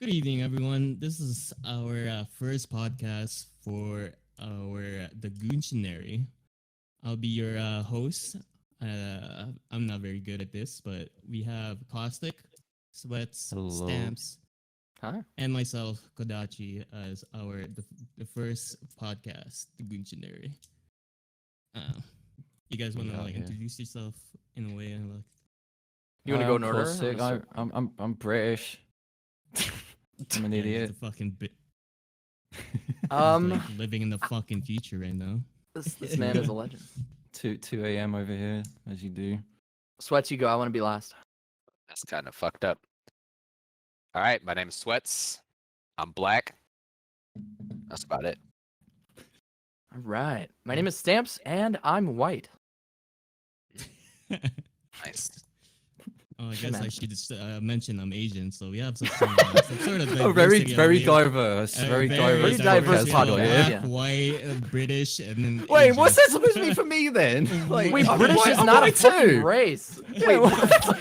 Good evening, everyone. This is our first podcast for the Goontionary. I'll be your host. I'm not very good at this, but we have Caustic, Sweats, Hello. Stamps, Huh? and myself, Kodachii, as the first podcast, the Goontionary. Uh, you guys want We to out like here. introduce yourself in a way and like You want to go I'm in order? I'm caustic. gonna start. I'm British. I'm an yeah, he's idiot. the fucking bit. He's like Um, living in the fucking future right now. this man is a legend. 2 a.m. over here, as you do. Sweats, you go. I want to be last. That's kind of fucked up. All right, my name is Sweats. I'm black. That's about it. All right. My name is Stamps, and I'm white. Nice. Oh, I Hey, guess I man. should just mention I'm Asian, so we have some sort of Oh, very, diversity very over here. diverse. Very Very diverse diverse podcast podcast, we got Black, here. yeah. white, British, and then Wait, Asian. what's that supposed to be for me then? Like, Wait, I'm British white- is I'm not a white fucking too. race. Yeah, Wait, what?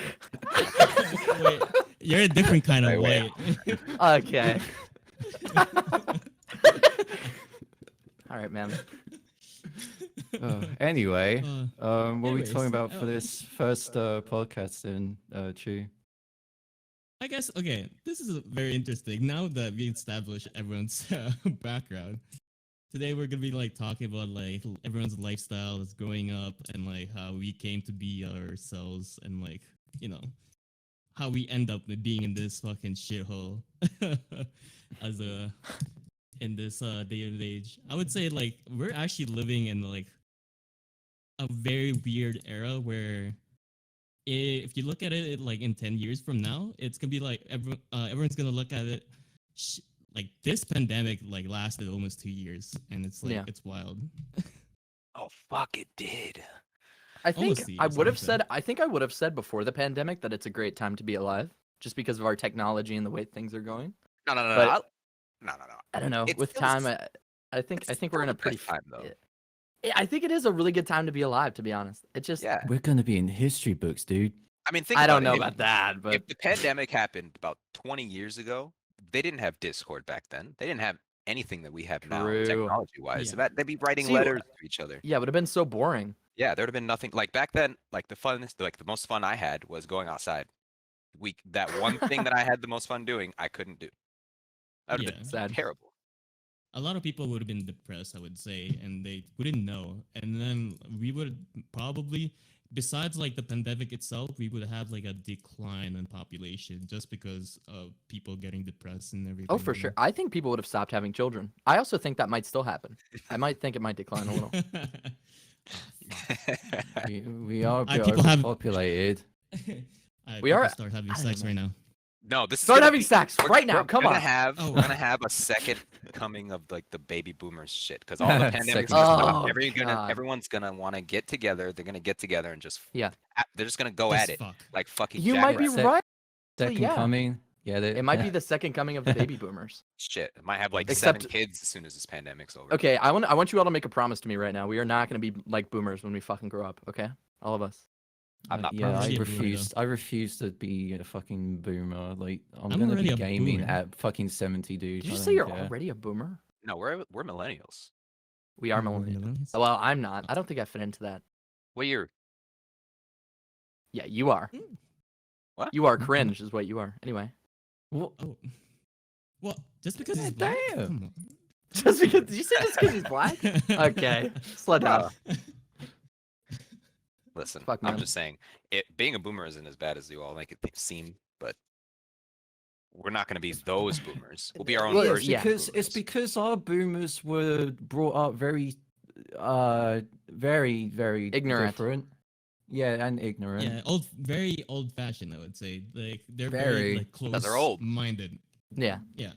Wait, you're a different kind of Wait, white. okay. All right, man. Anyway, what are we Anyways, talking about for this first podcast then, Chu? I guess okay. This is very interesting. Now that we established everyone's background, today we're gonna be like talking about like everyone's lifestyle as growing up and like how we came to be ourselves and like you know how we end up with being in this fucking shithole as a in this day and age. I would say like we're actually living in like a very weird era where if you look at it like in 10 years from now, it's gonna be like everyone's gonna look at it like this pandemic like lasted almost 2 years and it's like Yeah. it's wild. Oh fuck, it did. I think Almost the I years, would I have would say. said. I think I would have said before the pandemic that it's a great time to be alive, just because of our technology and the way things are going. No, no, no, But- no. No. I don't know. It With feels- time, I think it's we're in still a the pretty best time, though. I think it is a really good time to be alive. To be honest, it just. Yeah. We're gonna be in history books, dude. I mean, think I don't about know it. about that, but If the pandemic happened about 20 years ago, they didn't have Discord back then. They didn't have anything that we have now, True. technology-wise. So Yeah. they'd be writing See, letters to each other. yeah, it would have been so boring. Yeah, there would have been nothing like back then. Like the most fun I had was going outside. That one thing that I had the most fun doing, I couldn't do. That would have Yeah. been Sad. terrible. A lot of people would have been depressed, I would say, and they wouldn't know. And then we would probably, besides like the pandemic itself, we would have like a decline in population just because of people getting depressed and everything. Oh, for sure. I think people would have stopped having children. I also think that might still happen. I might think it might decline a little. We are a bit people have- overpopulated. We are- start having I don't sex know. right now. No, this is Start gonna having be- sex we're- right now. we're Come gonna on. Have, Oh. We're gonna have a second coming of like the baby boomers shit because all the pandemics Second gonna coming. stop. Oh, God. Everyone's gonna want to get together. They're gonna get together and just Yeah. They're just gonna go As at it fuck. like fucking. You might be jackrabbits. right. Second yeah. coming. Yeah, It might be the second coming of the baby boomers. Shit. It might have like Except- 7 kids as soon as this pandemic's over. Okay, I want you all to make a promise to me right now. We are not going to be like boomers when we fucking grow up. Okay, all of us. I'm not Yeah, I probably a boomer, though. refused. I refused to be a fucking boomer. Like, I'm I'm gonna already be a gaming boomer. at fucking 70, dude. Did you I say don't you're care. already a boomer? No, we're millennials. We are We're millennials. millennials. Well, I'm not. I don't think I fit into that. What year? Yeah, you are. What? You are cringe, is what you are. Anyway, What? Oh. Well, just because Yeah, he's black? damn. Come on. just because did you say just because he's black? Okay, slow down. Listen, Fuck, I'm man. just saying, being a boomer isn't as bad as you all make it seem, but we're not gonna be those boomers. We'll be our own Well, version. yeah. of It's boomers. because our boomers were brought up very, very Ignorant. different. Yeah, and ignorant. Yeah, very old fashioned, I would say. Like they're Very. very like close they're old. minded. Yeah, Yeah.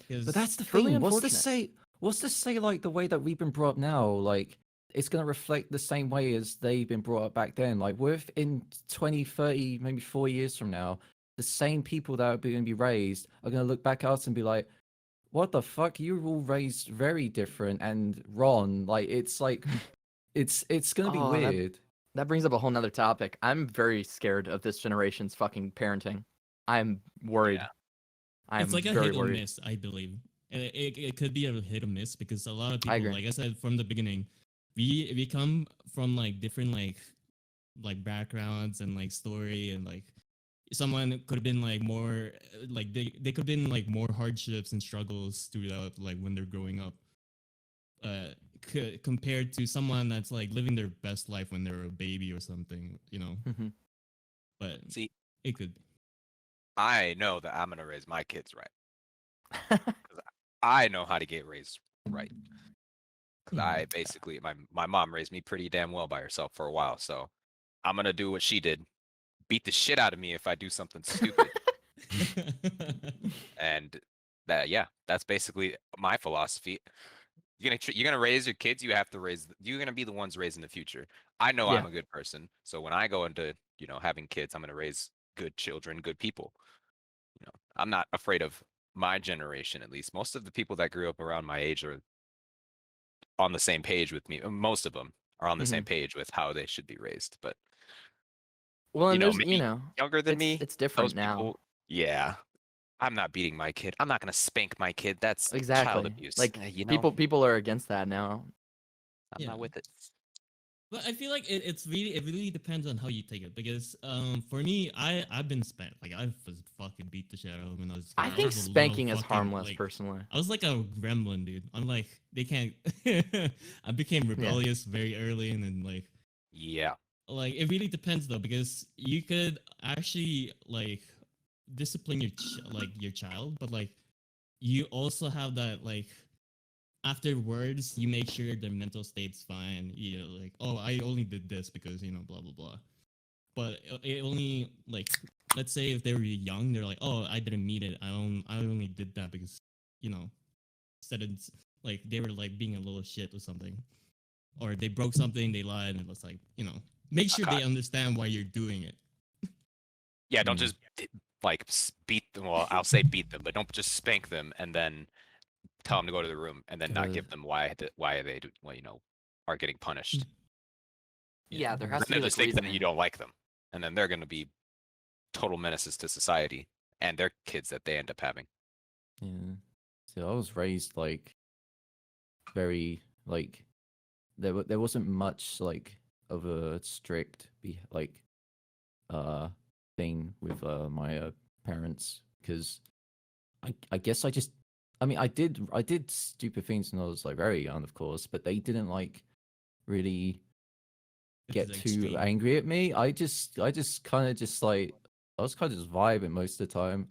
'Cause- But that's the Truly thing. unfortunate. What's to say like the way that we've been brought up now, like it's gonna reflect the same way as they've been brought up back then. Like with in 20, 30, maybe 4 years from now, the same people that are gonna be raised are gonna look back at us and be like, what the fuck? You were all raised very different and wrong. Like it's like it's gonna be Oh, that- weird. that brings up a whole nother topic. I'm very scared of this generation's fucking parenting. I'm worried. Yeah. I'm it's like a very hit or worried. miss, I believe. And it could be a hit or miss because a lot of I people, agree. like I said from the beginning, we come from like different like backgrounds and like story, and like someone could have been like more like they could have been like more hardships and struggles throughout like when they're growing up, uh compared to someone that's like living their best life when they're a baby or something, Hmm. but See, it could. I know that I'm gonna raise my kids right. I know how to get raised right. Because I basically my mom raised me pretty damn well by herself for a while. So I'm gonna do what she did. Beat the shit out of me if I do something stupid. And that's basically my philosophy. You're gonna raise your kids. You have to raise. You're gonna be the ones raising the future. I know Yeah. I'm a good person, so when I go into having kids, I'm gonna raise good children, good people. I'm not afraid of my generation. At least most of the people that grew up around my age are on the same page with me. Most of them are on the Hmm. same page with how they should be raised. But Well, and there's, maybe younger than me, it's those different now. people, yeah. I'm not beating my kid. I'm not gonna spank my kid. That's child Exactly. abuse. Like You know, people are against that now. I'm Yeah. not with it. But I feel like it really depends on how you take it because for me I've been spanked, like I was fucking beat the shit out of when I was a I kid. think was a little spanking is fucking harmless, like personally. I was like a gremlin, dude. I'm like they can't. I became Yeah. rebellious very early, and then Yeah. like it really depends though because you could actually like discipline like your child, but like you also have that like afterwards you make sure their mental state's fine. Like, oh, I only did this because blah blah blah. But it only like, let's say if they were young, they're like, oh, I didn't mean it. I only did that because you know instead of like they were like being a little shit or something, or they broke something, they lied, and it was like make sure Uh, they understand why you're doing it. yeah. Don't Mm. just like beat them. Well, I'll say beat them, but don't just spank them and then tell them to go to the room and then not Gotta, give them why they do are getting punished. Yeah, Yeah, there 'Cause has to then be they'll like just think that you reasoning. don't like them, and then they're gonna be total menaces to society and their kids that they end up having. yeah. So I was raised like very like there wasn't much like of a strict like uh thing with my parents because I guess I mean I did stupid things when I was like very young, of course, but they didn't like really it's get the too extreme. angry at me. I just kind of just like I was kind of just vibing most of the time.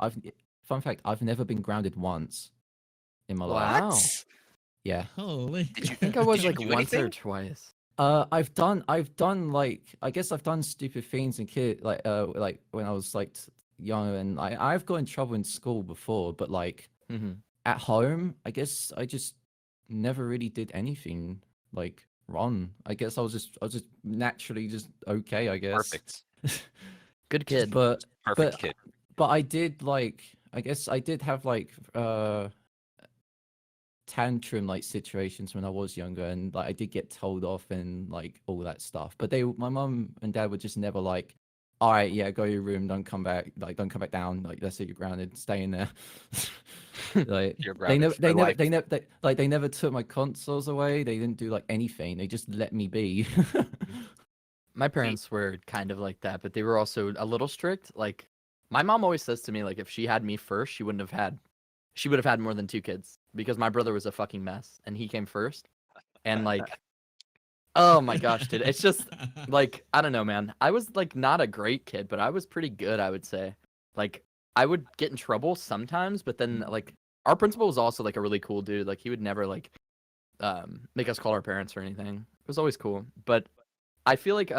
Fun fact, I've never been grounded once in my life. Wow. What? Yeah. Holy. Did you I think I was did you like do once or anything? twice. I've done like I guess I've done stupid things in like when I was like young, and I've got in trouble in school before, but like Hmm. at home, I guess I just never really did anything like wrong. I guess I was just naturally just okay, I guess. Perfect. Good kid. but Perfect but kid. but I did like I guess I did have like tantrum like situations when I was younger, and like I did get told off and like all that stuff. But my mum and dad were just never like, all right, yeah, go to your room, don't come back, like don't come back down, like that's it, you're grounded, stay in there. Like You're grounded for life. they never took my consoles away. They didn't do like anything. They just let me be. My See, parents were kind of like that, but they were also a little strict. Like my mom always says to me, like if she had me first, she would have had more than two kids because my brother was a fucking mess and he came first. And like, oh my gosh, dude, it's just like I don't know, man. I was like not a great kid, but I was pretty good, I would say. Like I would get in trouble sometimes, but then like our principal was also like a really cool dude. Like he would never like make us call our parents or anything. It was always cool. But I feel like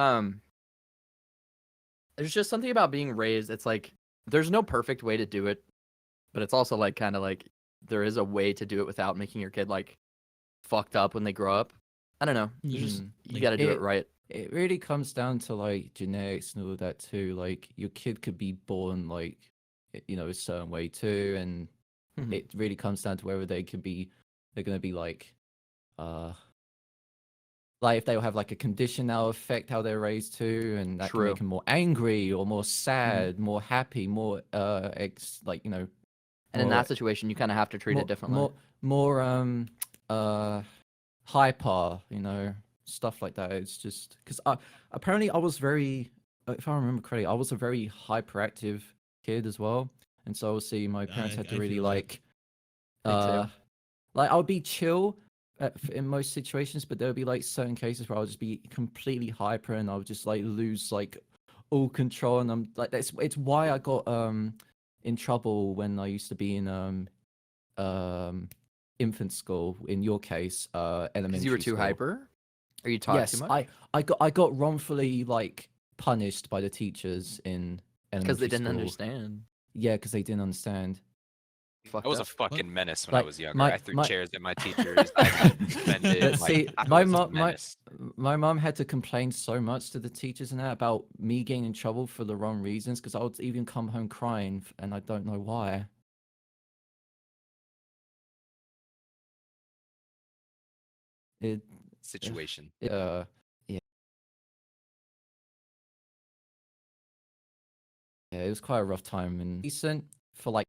there's just something about being raised. It's like there's no perfect way to do it, but it's also like kind of like there is a way to do it without making your kid like fucked up when they grow up. I don't know. There's just you Like, got to do it it right. it really comes down to like genetics and all that too. Like your kid could be born like a certain way too, and Mhm. it really comes down to whether they're gonna be like if they'll have like a condition that'll affect how they're raised too, and that can make True. them more angry or more sad, more happy, more like And in Or that situation, you kind of have to treat more, it differently. more hyper, stuff like that. It's just because apparently I was very, if I remember correctly, I was a very hyperactive kid as well, and so obviously my parents had to I really feel that. like, Me too. like I would be chill in most situations, but there would be like certain cases where I would just be completely hyper and I would just like lose like all control, and I'm like it's why I got in trouble when I used to be in infant school. In your case, elementary Because you were too school. hyper, or you talked too Yes, much. I got wrongfully like punished by the teachers in Because they elementary didn't school. understand. Yeah, because they didn't understand. Fucked I was a up. fucking menace when I Like was younger. my I threw my chairs at my teachers. I got suspended. Let's Like see, I my was a mom, menace. my mom had to complain so much to the teachers and that about me getting in trouble for the wrong reasons because I would even come home crying and I don't know why. It, Situation. yeah, yeah, it was quite a rough time and decent for like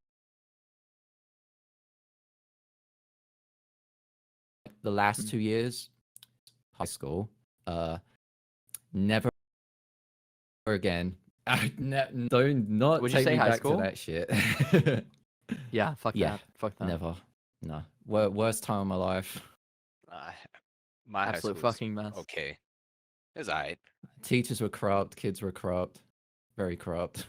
the last Mm. 2 years, high school. Never again. Don't not Would you take say me high back school? to that shit. Yeah, fuck Yeah, that. Fuck that. never. No, worst time of my life. Uh, my high Absolute school was fucking mess. okay. It was alright. Teachers were corrupt, kids were corrupt, very corrupt.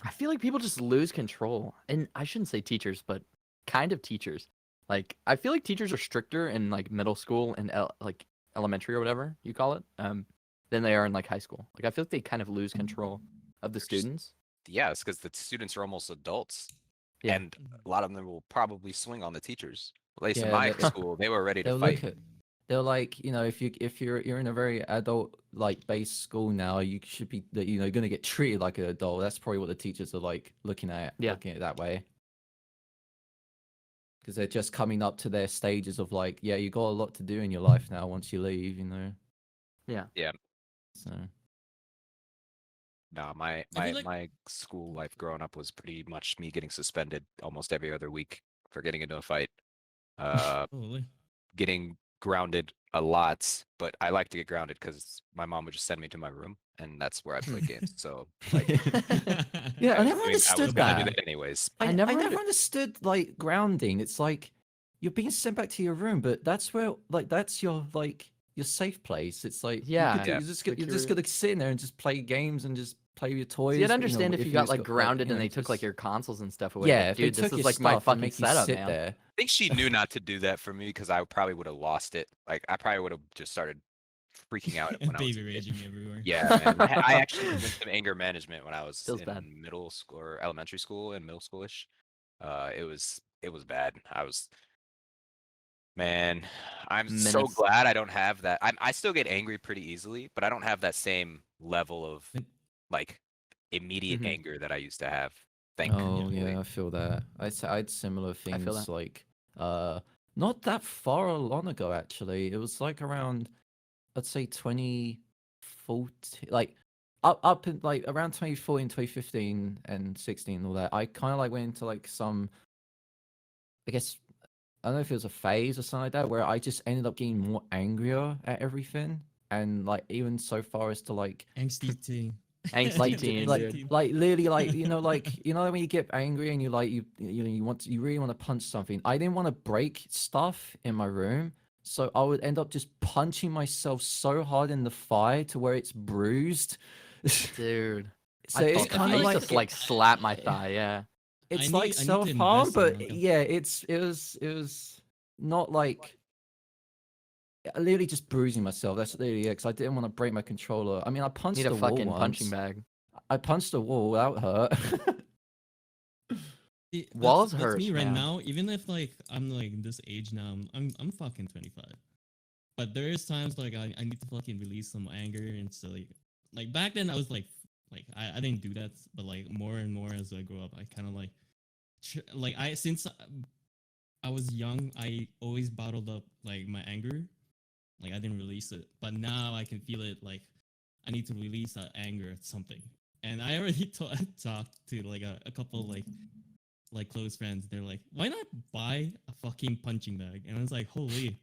I feel like people just lose control. And I shouldn't say teachers, but kind of teachers. Like, I feel like teachers are stricter in like middle school and like elementary or whatever you call it, than they are in like high school. Like, I feel like they kind of lose control of the Just- students. Yeah, it's because the students are almost adults, Yeah. and a lot of them will probably swing on the teachers. At least in Yeah, my they- school, they were ready to They'll fight. look at, they'll like, if you're in a very adult like based school now, you should be gonna get treated like an adult. That's probably what the teachers are like looking at it that way. Because they're just coming up to their stages of like, yeah, you got a lot to do in your life now once you leave, Yeah. Yeah. So No, my I feel like- my school life growing up was pretty much me getting suspended almost every other week for getting into a fight. Holy. Getting grounded a lot, but I like to get grounded because my mom would just send me to my room, and that's where I play games. So like, yeah, I was never I understood was gonna do that. that anyways. I I never never under- understood like grounding. It's like you're being sent back to your room, but that's where like that's your safe place. It's like Yeah, Yeah. you're just gonna sit in there and just play games and just play with your toys. See, I'd understand if you got just like grounded and they just, took like your consoles and stuff away. yeah, Like, if they dude, this took is your like my stuff and fucking make you setup, sit man. there. I think she knew not to do that for me because I probably would have lost it. Like I probably would have just started freaking out when I was a Baby kid. raging everywhere. Yeah, man. I actually did some anger management when I was Feels in bad. middle school or elementary school and middle schoolish. It was bad. Man, I'm so Menace. glad I don't have that. I still get angry pretty easily, but I don't have that same level of Like- like immediate Mhm. anger that I used to have. Oh Thankfully. yeah, I feel that. I had similar feel things that. like not that far long ago actually. It was like around I'd say 2014, like up in like around 2014, 2015 and 16 and all that. I kind of like went into like some, I guess, I don't know if it was a phase or something like that, where I just ended up getting more angrier at everything. And like even so far as to like Angsty teen. Angsty like teen, like dude. like literally like when you get angry and you like you really want to punch something. I didn't want to break stuff in my room, so I would end up just punching myself so hard in the thigh to where it's bruised. Dude. So it's I kind feel of I like used to like slap my thigh, yeah. it's I like need to self harm, invest in, but like, a- yeah, it was not like literally just bruising myself. That's literally it. Because I didn't want to break my controller. I mean, I punched Need a the wall fucking once. punching bag. I punched the wall without hurt. See, Walls that's hurt, me right man. now. Even if like I'm like this age now, I'm fucking 25. But there is times like I need to fucking release some anger and so like back then I was like I didn't do that, but like more and more as I grow up, I kind of like like since I was young, I always bottled up like my anger, like I didn't release it. But now I can feel it. Like I need to release that anger at something, and I already talked to like a couple like close friends. They're like, "Why not buy a fucking punching bag?" And I was like, "Holy,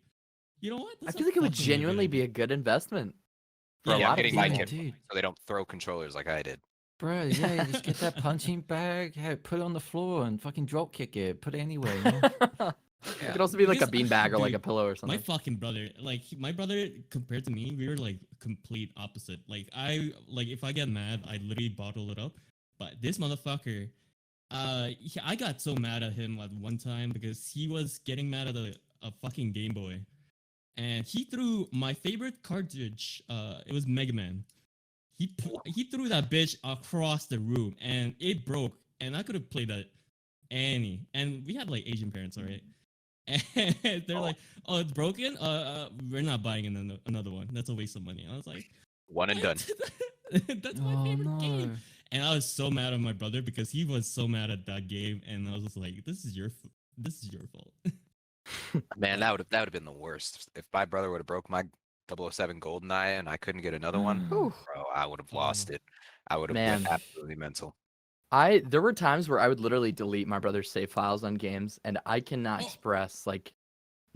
you know what? I That's feel a like it would fucking good genuinely be idea." a good investment for a Yeah, I'm lot of getting my people. kid dude. so they don't throw controllers like I did. Bro, yeah, just get that punching bag, put it on the floor and fucking drop kick it. Put it anywhere, you know? It Yeah. could also be like a Because, beanbag or like a dude, pillow or My something. fucking brother, like my brother compared to me, we were like complete opposite. Like if I get mad, I literally bottle it up. But this motherfucker, I got so mad at him at one time because he was getting mad at a fucking Game Boy, and he threw my favorite cartridge. It was Mega Man. He threw that bitch across the room, and it broke. And I could have played that any. And we had like Asian parents, alright. And they're Oh. like, "Oh, it's broken. We're not buying another one. That's a waste of money." I was like, One and done. "What? That's my Oh favorite game." no. And I was so mad at my brother because he was so mad at that game, and I was just like, this is your fault." Man, that would have been the worst. If my brother would have broke my 007 GoldenEye and I couldn't get another one, Whew. bro, I would have Oh. lost it. I would have went Man. absolutely mental. There were times where I would literally delete my brother's save files on games, and I cannot Oh. express like,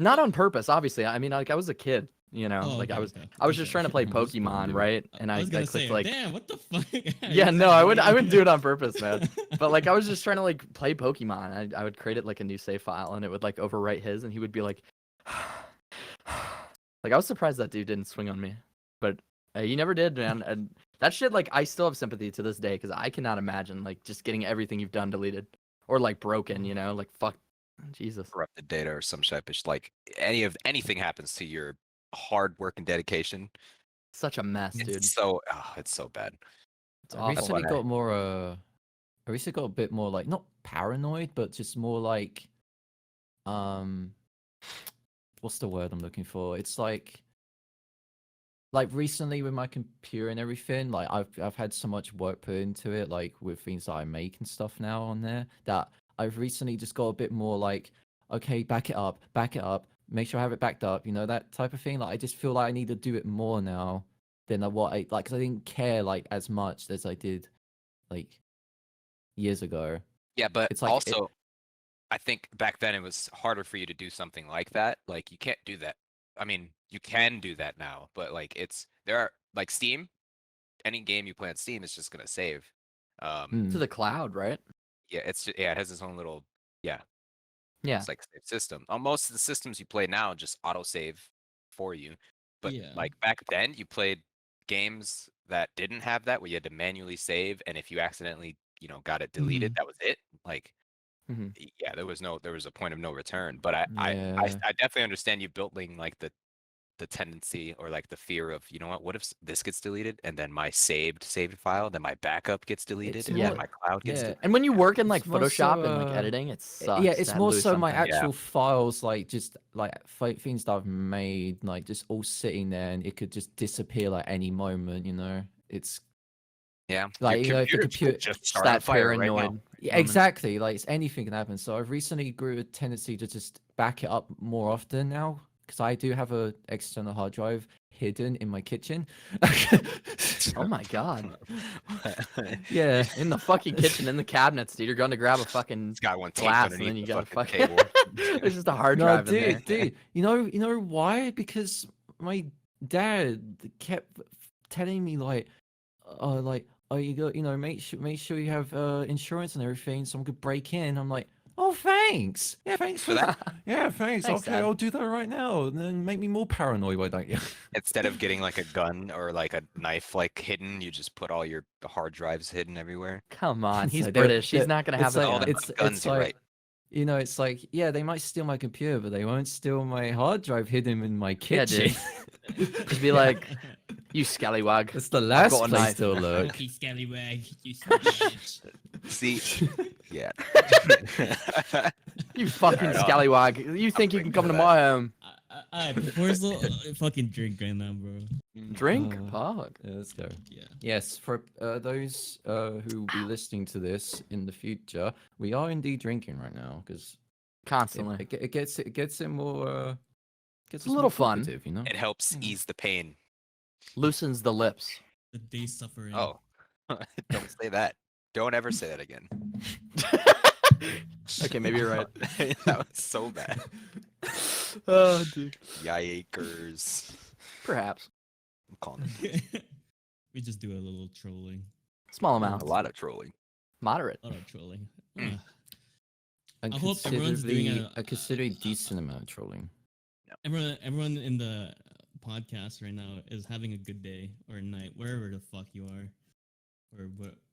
not on purpose, obviously. I mean, like I was a kid, you know, Oh, like okay, I was okay, just trying to play Just probably Pokemon, do it. right? And I I was gonna clicked say, like, damn, what the fuck? yeah, no, I wouldn't do it on purpose, man. But like I was just trying to like play Pokemon. I would create it like a new save file, and it would like overwrite his, and he would be like, like I was surprised that dude didn't swing on me, but he never did, man. And that shit, like I still have sympathy to this day because I cannot imagine like just getting everything you've done deleted or like broken, you know, like fuck, Jesus. Corrupted data or some shit. It's like anything happens to your hard work and dedication. Such a mess, dude. It's so bad. It's I awful. recently Why? got more I recently got a bit more like not paranoid, but just more like what's the word I'm looking for? It's like recently with my computer and everything, like I've had so much work put into it, like with things that I make and stuff now on there, that I've recently just got a bit more like, okay, back it up, make sure I have it backed up, you know, that type of thing. Like I just feel like I need to do it more now than what I like, because I didn't care like as much as I did like years ago. Yeah, but It's like also, I think back then it was harder for you to do something like that. Like you can't do that. I mean, you can do that now, but like there are like Steam. Any game you play on Steam is just gonna save. To the cloud, right? Yeah, it has its own little Yeah. it's like save system. On most of the systems you play now, just autosave for you. But Yeah. like back then, you played games that didn't have that, where you had to manually save, and if you accidentally, got it deleted, that was it. Like, Mhm. yeah, there was a point of no return. But I Yeah. definitely understand you building like the tendency or like the fear of, you know what if this gets deleted and then my saved file, then my backup gets deleted, It's and more- then my cloud gets yeah. deleted. And when you work in like It's more so, Photoshop and like editing, it sucks. yeah, it's to more lose so my something. actual files, like just like things that I've made, like just all sitting there, and it could just disappear like any moment. You know, it's Yeah, like, your if the computer computer could just It's start on that fire right paranoid. now. yeah, moment. exactly, like it's anything can happen. So I've recently grew a tendency to just back it up more often now, because I do have a external hard drive hidden in my kitchen. Oh my god. Yeah. In the fucking kitchen, in the cabinets, dude. You're going to grab a fucking It's got one taped glass, and underneath then you the got a fucking fucking. table. There's just a hard No, drive in there. dude. You know why? Because my dad kept telling me like, oh, you go, make sure you have insurance and everything, so I could break in. I'm like, oh, thanks. Yeah, thanks for that. Yeah, thanks. Thanks, Okay, Dad. I'll do that right now. And then make me more paranoid, why don't you? Instead of getting like a gun or like a knife like hidden, you just put all your hard drives hidden everywhere. Come on, he's So British. He's not gonna have it's a like, gun. it's Guns, you're like, right. it's like, yeah, they might steal my computer, but they won't steal my hard drive hidden in my Yeah, kitchen. dude. Just be like, you scallywag. It's the last got a place knife. to look. Pokey scallywag, you son of a bitch. See, yeah. You fucking Right on. scallywag. You think you can come to my home? Where's the fucking drink right now, bro? Drink? Uh, Fuck. Yeah, let's go. Yeah. Yes, for those who will be listening to this in the future, we are indeed drinking right now because Constantly. it gets it more gets It's a us little more fun. talkative, you know. It helps ease the pain. Loosens the lips. The day's suffering. Oh, don't say that. Don't ever say that again. Okay, maybe you're right. That was so bad. Oh, dude. Yikers. Perhaps. I'm calling it We just do a little trolling. Small a amount. lot of trolling. Moderate. A lot of trolling. Mm. I hope everyone's doing a considerably decent amount of trolling. everyone in the podcast right now is having a good day or night, wherever the fuck you are, or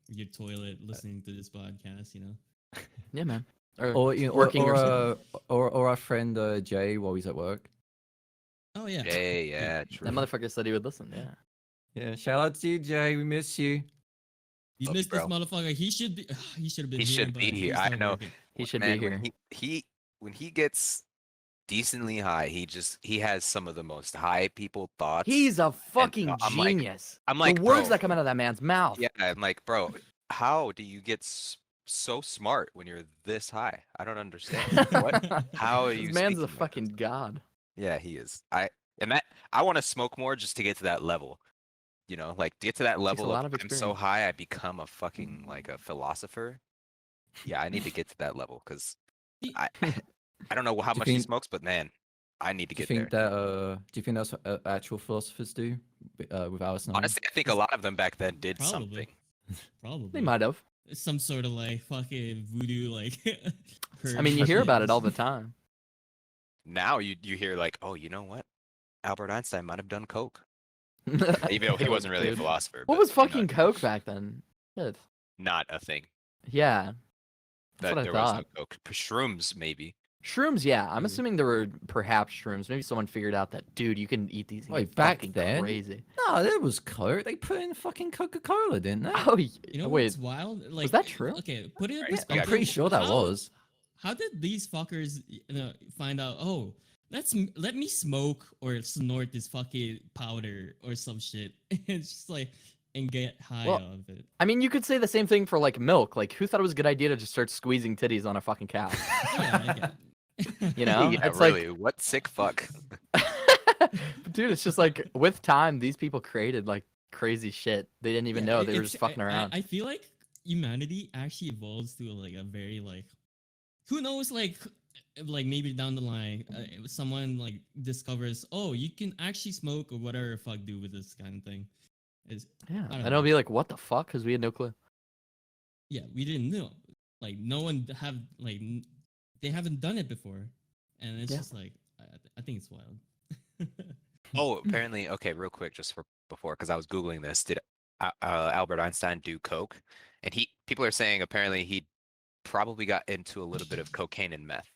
your toilet listening to this podcast. You know. Yeah, man. Or you know, working or, or or our friend Jay while he's at work. Oh yeah. Jay, yeah, true. that motherfucker said he would listen. Yeah. Yeah, shout out to you, Jay. We miss you. You Love missed you, this bro. motherfucker. He should be. He should have been. He here, should but be here. he's I not know. working. He should Man, be here. when he gets decently high, he has some of the most high people thoughts. He's a fucking I'm like- genius. I'm like, the words bro. that come out of that man's mouth. Yeah, I'm like, bro, how do you get so smart when you're this high? I don't understand. What? How are you? This man's a speaking like this? fucking god. Yeah, he is. I want to smoke more just to get to that level. You know, like to get to that level lot of of I'm so experience. high I become a fucking like a philosopher. Yeah, I need to get to that level because I I don't know how Do you much he think- smokes, but man, I need to Do you get there. think that? Do you think that's what actual philosophers do without us knowing? Honestly, I think a lot of them back then did Probably. something. Probably. They might have. Some sort of like fucking voodoo like. I mean, you hear about it all the time. time. Now you hear like, oh, you know what? Albert Einstein might have done coke, even though he wasn't really a Dude. philosopher. What but, was you know, fucking coke back then? Shit. not a thing. Yeah. That's That what I there thought. was no coke. Shrooms, maybe. Shrooms, yeah. I'm Ooh. assuming there were perhaps shrooms. Maybe someone figured out that, dude, you can eat these. and Wait, get back fucking then? Crazy. No, there was Coke. They put in fucking Coca-Cola, didn't they? Oh, You know wait. what's wild? Like, that true? Okay, put it. in Right, Yeah, perspective. I'm pretty sure that How- was. How did these fuckers find out? Oh, let me smoke or snort this fucking powder or some shit. It's just like and get high Well, off it. I mean, you could say the same thing for like milk. Like, who thought it was a good idea to just start squeezing titties on a fucking cow? Yeah, I get it. You know? yeah, It's really. What sick fuck? Dude, it's just like with time, these people created like crazy shit. They didn't even Yeah, know they were it's- just fucking around. I feel like humanity actually evolves to like a very like, who knows, like maybe down the line, someone like discovers, oh, you can actually smoke or whatever the fuck do with this kind of thing. Is Yeah, don't and know. it'll be like, what the fuck? Because we had no clue. yeah, we didn't know. Like no one have like they haven't done it before, and it's Yeah. just like I think it's wild. Oh, apparently, okay, real quick, just for before, because I was googling this. Did Albert Einstein do coke? And people are saying apparently he probably got into a little bit of cocaine and meth.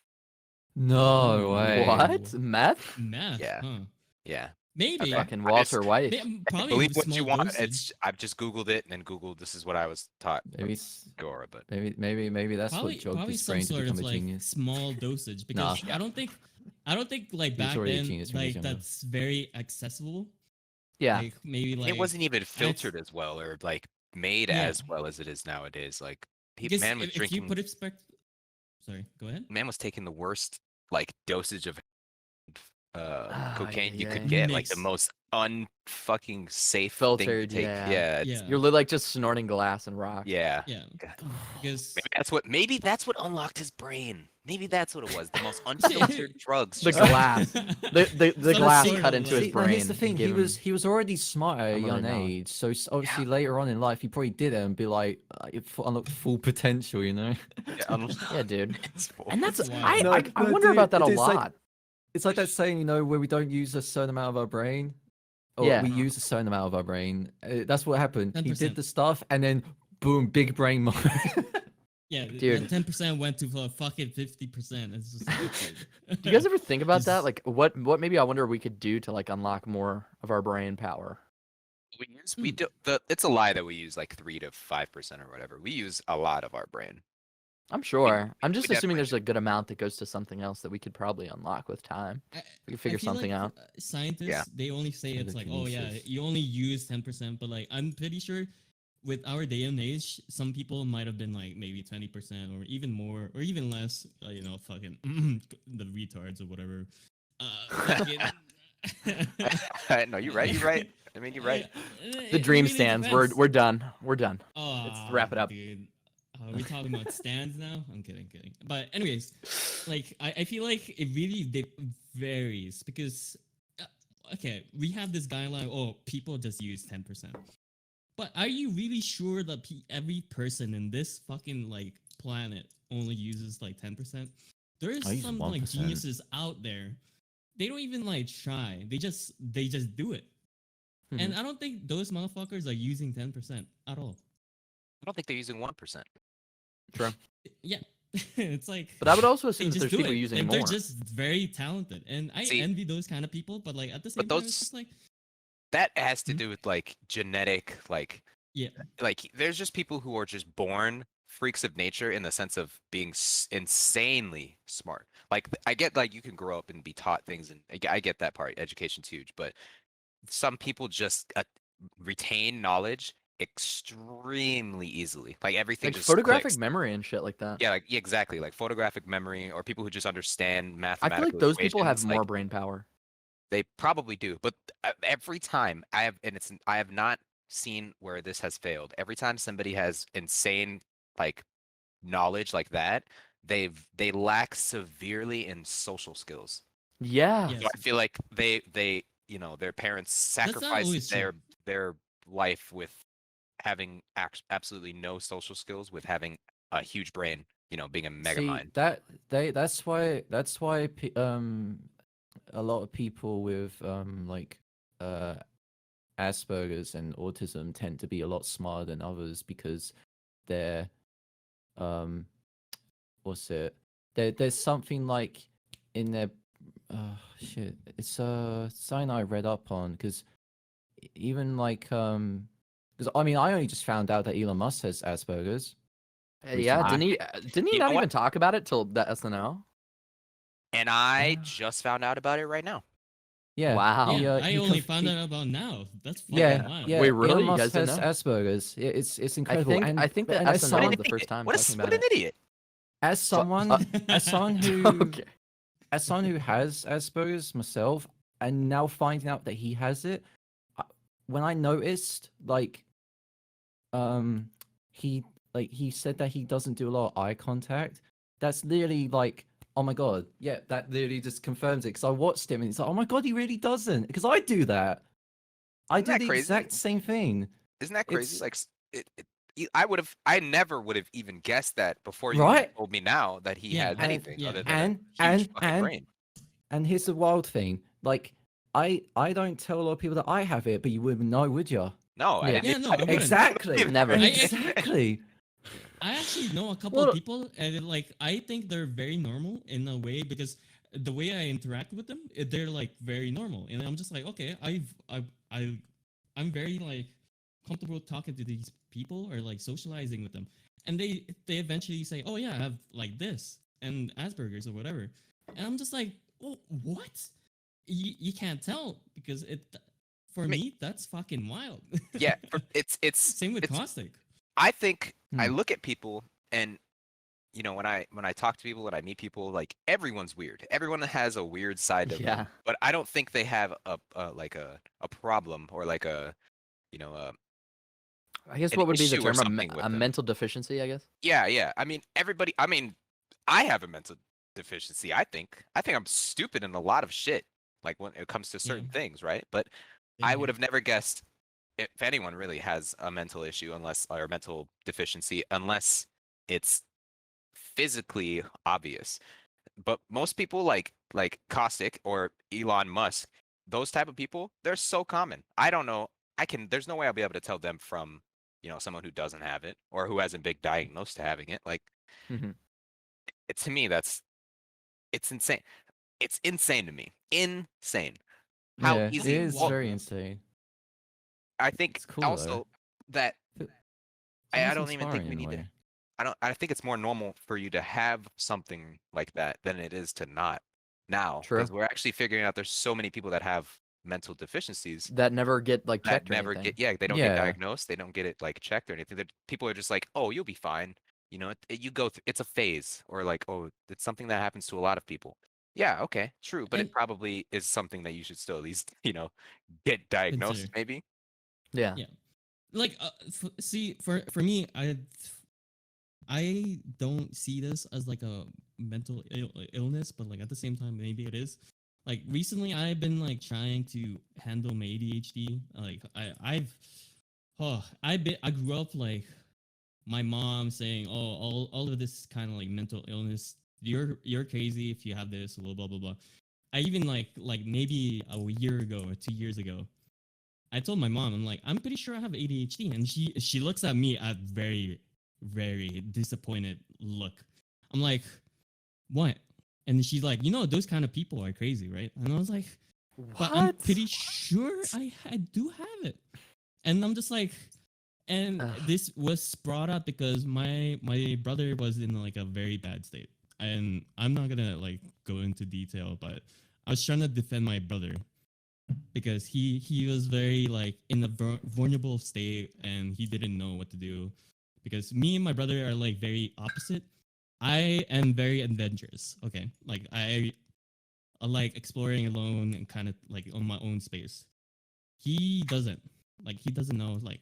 No way. What? Meth? Math? Yeah. Huh. Yeah, Maybe. Fucking I Walter just- White. Probably believe a what you small want. dosage. It's I've just googled it and then googled this is what I was taught. Maybe, Gora, but maybe that's probably what jogged probably his some brain to sort become of a like genius. small dosage because Nah. I don't think like He was back already a then genius when he was like younger. that's very accessible. Yeah. Like maybe like it wasn't even filtered as well or like made Yeah. as well as it is nowadays. Like because man was if you drinking. put it sorry, go ahead. Man was taking the worst like dosage of cocaine you yeah. could get, like the Mix. most unfucking safe Filtered, thing to take. yeah. Yeah, it's- Yeah. You're literally like just snorting glass and rock. yeah. Yeah. God. Because Maybe that's what unlocked his brain. Maybe that's what it was. The most unfiltered drugs. The just- glass. The Some glass sort cut of into like- his See, now brain. here's the and thing. gave He was already smart at a Unlimited young knowledge. age. So obviously later on in life, he probably did it and be like, unlock full potential. You know. Yeah, dude. It's full. And that's That's I, wild. No, I no, wonder dude, about that a it's like- lot. It's like that saying, you know, where we don't use a certain amount of our brain. Or Yeah. we use a certain amount of our brain. That's what happened. He 10%. did the stuff and then boom, big brain mode. yeah, Dude. 10% went to fucking 50%. It's just like, Do you guys ever think about that? Just- Like, what maybe I wonder we could do to like unlock more of our brain power. We do it's a lie that we use like 3 to 5% or whatever. We use a lot of our brain. I'm sure. I'm just we assuming definitely there's a good amount that goes to something else that we could probably unlock with time. We could figure feel something like, out. Scientists, they only say Yeah, it's the like, oh yeah, geniuses. you only use 10%, but like I'm pretty sure with our day and age, some people might have been like maybe 20% or even more or even less. You know, fucking the retards or whatever. No, you're right. You're right. I mean, you're right. The dream stands. We're done. We're done. Oh, Let's wrap it up. Dude. we talking about stands now? I'm kidding. But anyways, like I feel like it really varies because okay, we have this guideline. Oh, people just use 10%. But are you really sure that every person in this fucking like planet only uses like 10%? There is I use some like 1%. geniuses out there. They don't even like try. They just do it. And I don't think those motherfuckers are using 10% at all. I don't think they're using 1%. True. Yeah. It's like But I would also they assume that just there's do people it. using And more. they're just very talented. And I See, envy those kind of people, but like at the same but time, it's those just like that has to Hmm? do with like genetic, yeah. like there's just people who are just born freaks of nature in the sense of being insanely smart. Like I get like you can grow up and be taught things, and I get that part. Education's huge, but some people just retain knowledge extremely easily. Like everything Like just photographic clicks. memory and shit like that. Yeah, like yeah, exactly. Like photographic memory, or people who just understand I feel mathematical like those people have equations. more Like brain power. they probably do, but every time I have not seen where this has failed. Every time somebody has insane like knowledge like that, they lack severely in social skills. Yeah. Yes. So I feel like they their parents That's not sacrificed always true. their life with having absolutely no social skills, with having a huge brain, being a mega See mind. that's why a lot of people with like uh Asperger's and autism tend to be a lot smarter than others because they're um what's it there's something like in their shit it's something I read up on because even like because I mean I only just found out that Elon Musk has Asperger's. Yeah, recently. didn't he You know not what? even talk about it till the SNL? And I Ah. just found out about it right now. Yeah, Wow. Yeah, I only conf- found out about now. That's fucking Yeah, wild. yeah. Wait, Elon really? You Musk guys didn't has know? Asperger's. It's I incredible. think And I think that and as SNL What was an someone the first idiot! time What talking what about an it. idiot! as someone as someone who Okay. as someone who has Asperger's myself, and now finding out that he has it, when I noticed um he he said that he doesn't do a lot of eye contact. That's literally like, oh my god, yeah, that literally just confirms it. Because I watched him and it's like, oh my god, he really doesn't. Because I do that. I Isn't do that the crazy? exact same thing. Isn't that crazy? It's Like I never would have even guessed that before you even right. told me now that he Yeah, has anything yeah. other than a huge fucking brain. And here's the wild thing. Like I don't tell a lot of people that I have it, but you wouldn't know, would you? No, I Yeah. didn't. Yeah, no, I wouldn't. Exactly. Never. Exactly. I actually know a couple Well- of people, and like I think they're very normal in a way because the way I interact with them, they're like very normal, and I'm just like, okay, I'm very like comfortable talking to these people or like socializing with them, and they eventually say, oh yeah, I have like this and Asperger's or whatever, and I'm just like, oh what? You can't tell because for I mean- me that's fucking wild. Yeah, it's Same with it's. caustic. I think I Hmm. look at people, and when I talk to people, when I meet people, like everyone's weird. Everyone has a weird side of Yeah. them, but I don't think they have a problem, or like a you know a I guess an what would be the issue or term? something with A them. mental deficiency, I guess. Yeah. I mean, everybody. I mean, I have a mental deficiency. I think I'm stupid in a lot of shit. Like when it comes to certain things, right? But Same I here. would have never guessed if anyone really has a mental issue, unless or a mental deficiency, unless it's physically obvious. But most people like Caustic or Elon Musk, those type of people, they're so common. I don't know. There's no way I'll be able to tell them from, someone who doesn't have it or who hasn't been diagnosed to having it. Like to me, it's insane. It's insane to me. Insane. How Yeah, it easy. is Well, very insane. I think It's cool, also though. that It's I almost don't even think inspiring we in a need to. way. I think it's more normal for you to have something like that than it is to not now, True. because we're actually figuring out there's so many people that have mental deficiencies That never get like that checked or never anything. they don't get Yeah. diagnosed, they don't get it like checked or anything. That people are just like, oh, you'll be fine. You go through, it's a phase, or like, oh, it's something that happens to a lot of people. Yeah, okay, true, but And- it probably is something that you should still at least get diagnosed, Consider. maybe. Yeah. Yeah. Like see for me I don't see this as like a mental illness, but like at the same time, maybe it is. Like recently, I've been like trying to handle my ADHD. Like I grew up like my mom saying, "Oh, all of this kind of like mental illness. You're crazy if you have this." Blah blah blah blah. I even like maybe a year ago or 2 years ago, I told my mom, I'm like, I'm pretty sure I have ADHD, and she looks at me at very disappointed look. I'm like, what? And she's like, those kind of people are crazy, right? And I was like, but I'm What? pretty sure I do have it. And I'm just like, and Ugh. this was brought up because my brother was in like a very bad state, and I'm not gonna like go into detail, but I was trying to defend my brother because he was very like in a vulnerable state, and he didn't know what to do. Because me and my brother are like very opposite. I am very adventurous. Okay, like I like exploring alone and kind of like on my own space. He doesn't. Like he doesn't know. Like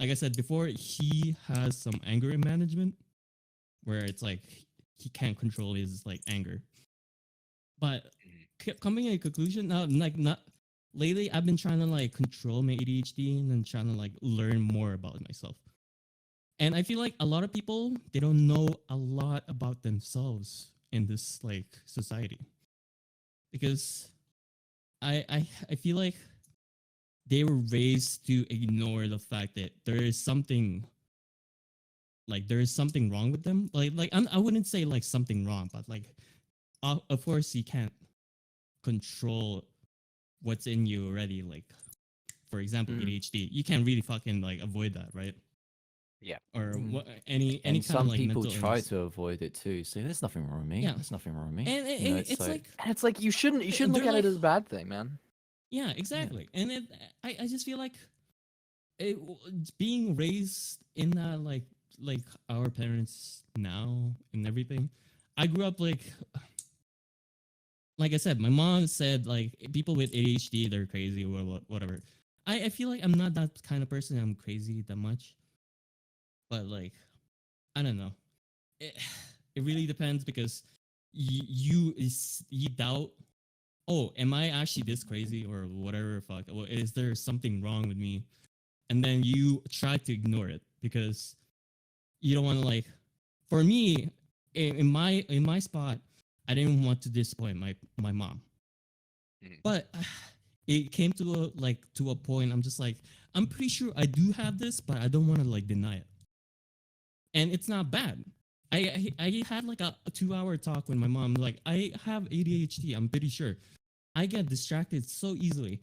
I said before, he has some anger management where it's like he can't control his like anger. But coming to a conclusion now, like not lately, I've been trying to like control my ADHD and then trying to like learn more about myself. And I feel like a lot of people, they don't know a lot about themselves in this like society, because I feel like they were raised to ignore the fact that there is something wrong with them. I wouldn't say like something wrong, but like of course you can't control what's in you already. Like for example, ADHD, you can't really fucking like avoid that, right? Yeah. Or Mm. what any And kind some of like people mental try illness. to avoid it too. So there's nothing wrong with me. Yeah. There's nothing wrong with me. And You know, it's like And it's like you shouldn't look they're at like, it as a bad thing, man. yeah, exactly. And I just feel like it, being raised in that like our parents now and everything. I grew up like I said, my mom said like people with ADHD, they're crazy or whatever. I feel like I'm not that kind of person. I'm crazy that much, but like I don't know. It, it really depends because you doubt. Oh, am I actually this crazy or whatever? Fuck. Or is there something wrong with me? And then you try to ignore it because you don't want to like. For me, in my spot, I didn't want to disappoint my mom. Mhm. But it came to a point. I'm just like, I'm pretty sure I do have this, but I don't want to like deny it. And it's not bad. I had like a 2 hour talk with my mom. Like, I have ADHD. I'm pretty sure. I get distracted so easily.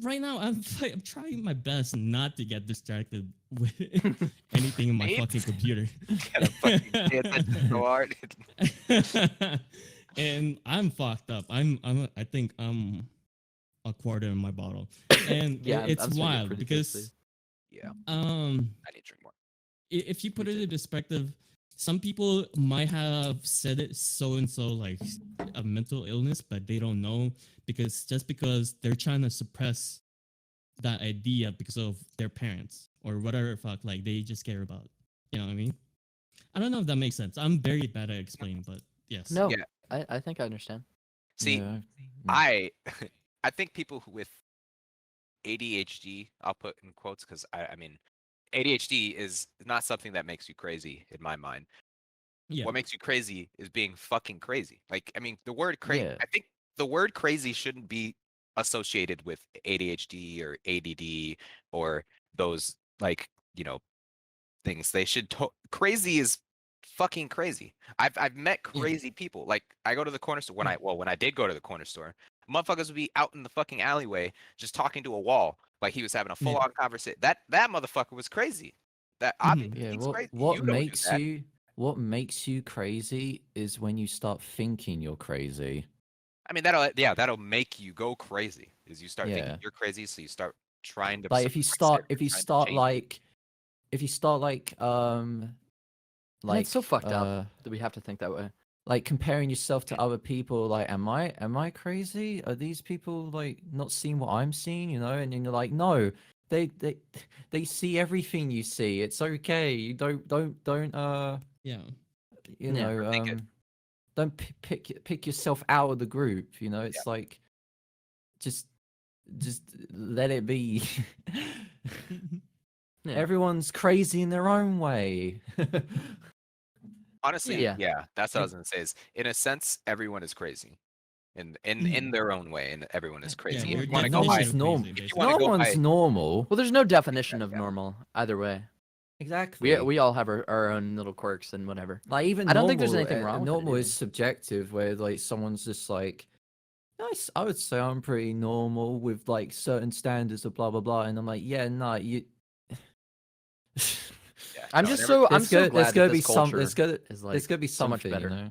Right now, I'm trying my best not to get distracted with anything in my Mate? fucking computer. Gotta fucking pay attention so hard. And I'm fucked up. I think I'm a quarter in my bottle, and Yeah, it's I'm starting to get wild pretty because tipsy. Yeah, um I need to drink more. if you put Me it too. in perspective, some people might have said it so and so like a mental illness, but they don't know because they're trying to suppress that idea because of their parents or whatever fuck like they just care about. You know what I mean? I don't know if that makes sense. I'm very bad at explaining, but yes. No, Yeah. I think I understand. See, Yeah. I I think people with ADHD, I'll put in quotes because I mean, ADHD is not something that makes you crazy in my mind. Yeah. What makes you crazy is being fucking crazy. Like, I mean, the word crazy. Yeah. I think the word crazy shouldn't be associated with ADHD or ADD or those like things. They should crazy is fucking crazy. I've met Yeah. crazy people. Like I go to the corner store when I did go to the corner store, motherfuckers would be out in the fucking alleyway just talking to a wall like he was having a full on conversation. That motherfucker was crazy. That obviously Yeah. he's crazy. What You don't do makes that. you crazy is when you start thinking you're crazy. I mean that'll make you go crazy. Is you start thinking Yeah. you're crazy, so you start trying to Like if you suppress it start or if you trying to start change it. like if you start like And it's so fucked up that we have to think that way. like comparing yourself to other people, like am I crazy? Are these people like not seeing what I'm seeing, you know? And then you're like, no, they see everything you see. It's okay. You don't Yeah. You Yeah, know, make it- don't pick yourself out of the group. You know, it's like just let it be. Yeah. Everyone's crazy in their own way. Honestly, Yeah. yeah, that's what I Like- was gonna say. Is in a sense, everyone is crazy, in Mhm. their own way, and everyone is Yeah, crazy. your If you want to no go by, one's definition of normal. crazy, if you basically. wanna No go one's by- normal. Well, there's no definition of yeah. normal either way. Exactly. We all have our own little quirks and whatever. Like even I don't think there's normal, anything wrong with it normal either. is subjective, where like someone's just like, nice. I would say I'm pretty normal with like certain standards of blah blah blah, and I'm like, yeah, no, you. Yeah, I'm no, just never- I'm so glad there's that gonna this be some. culture There's gonna is there's like gonna be so much something, better. you know.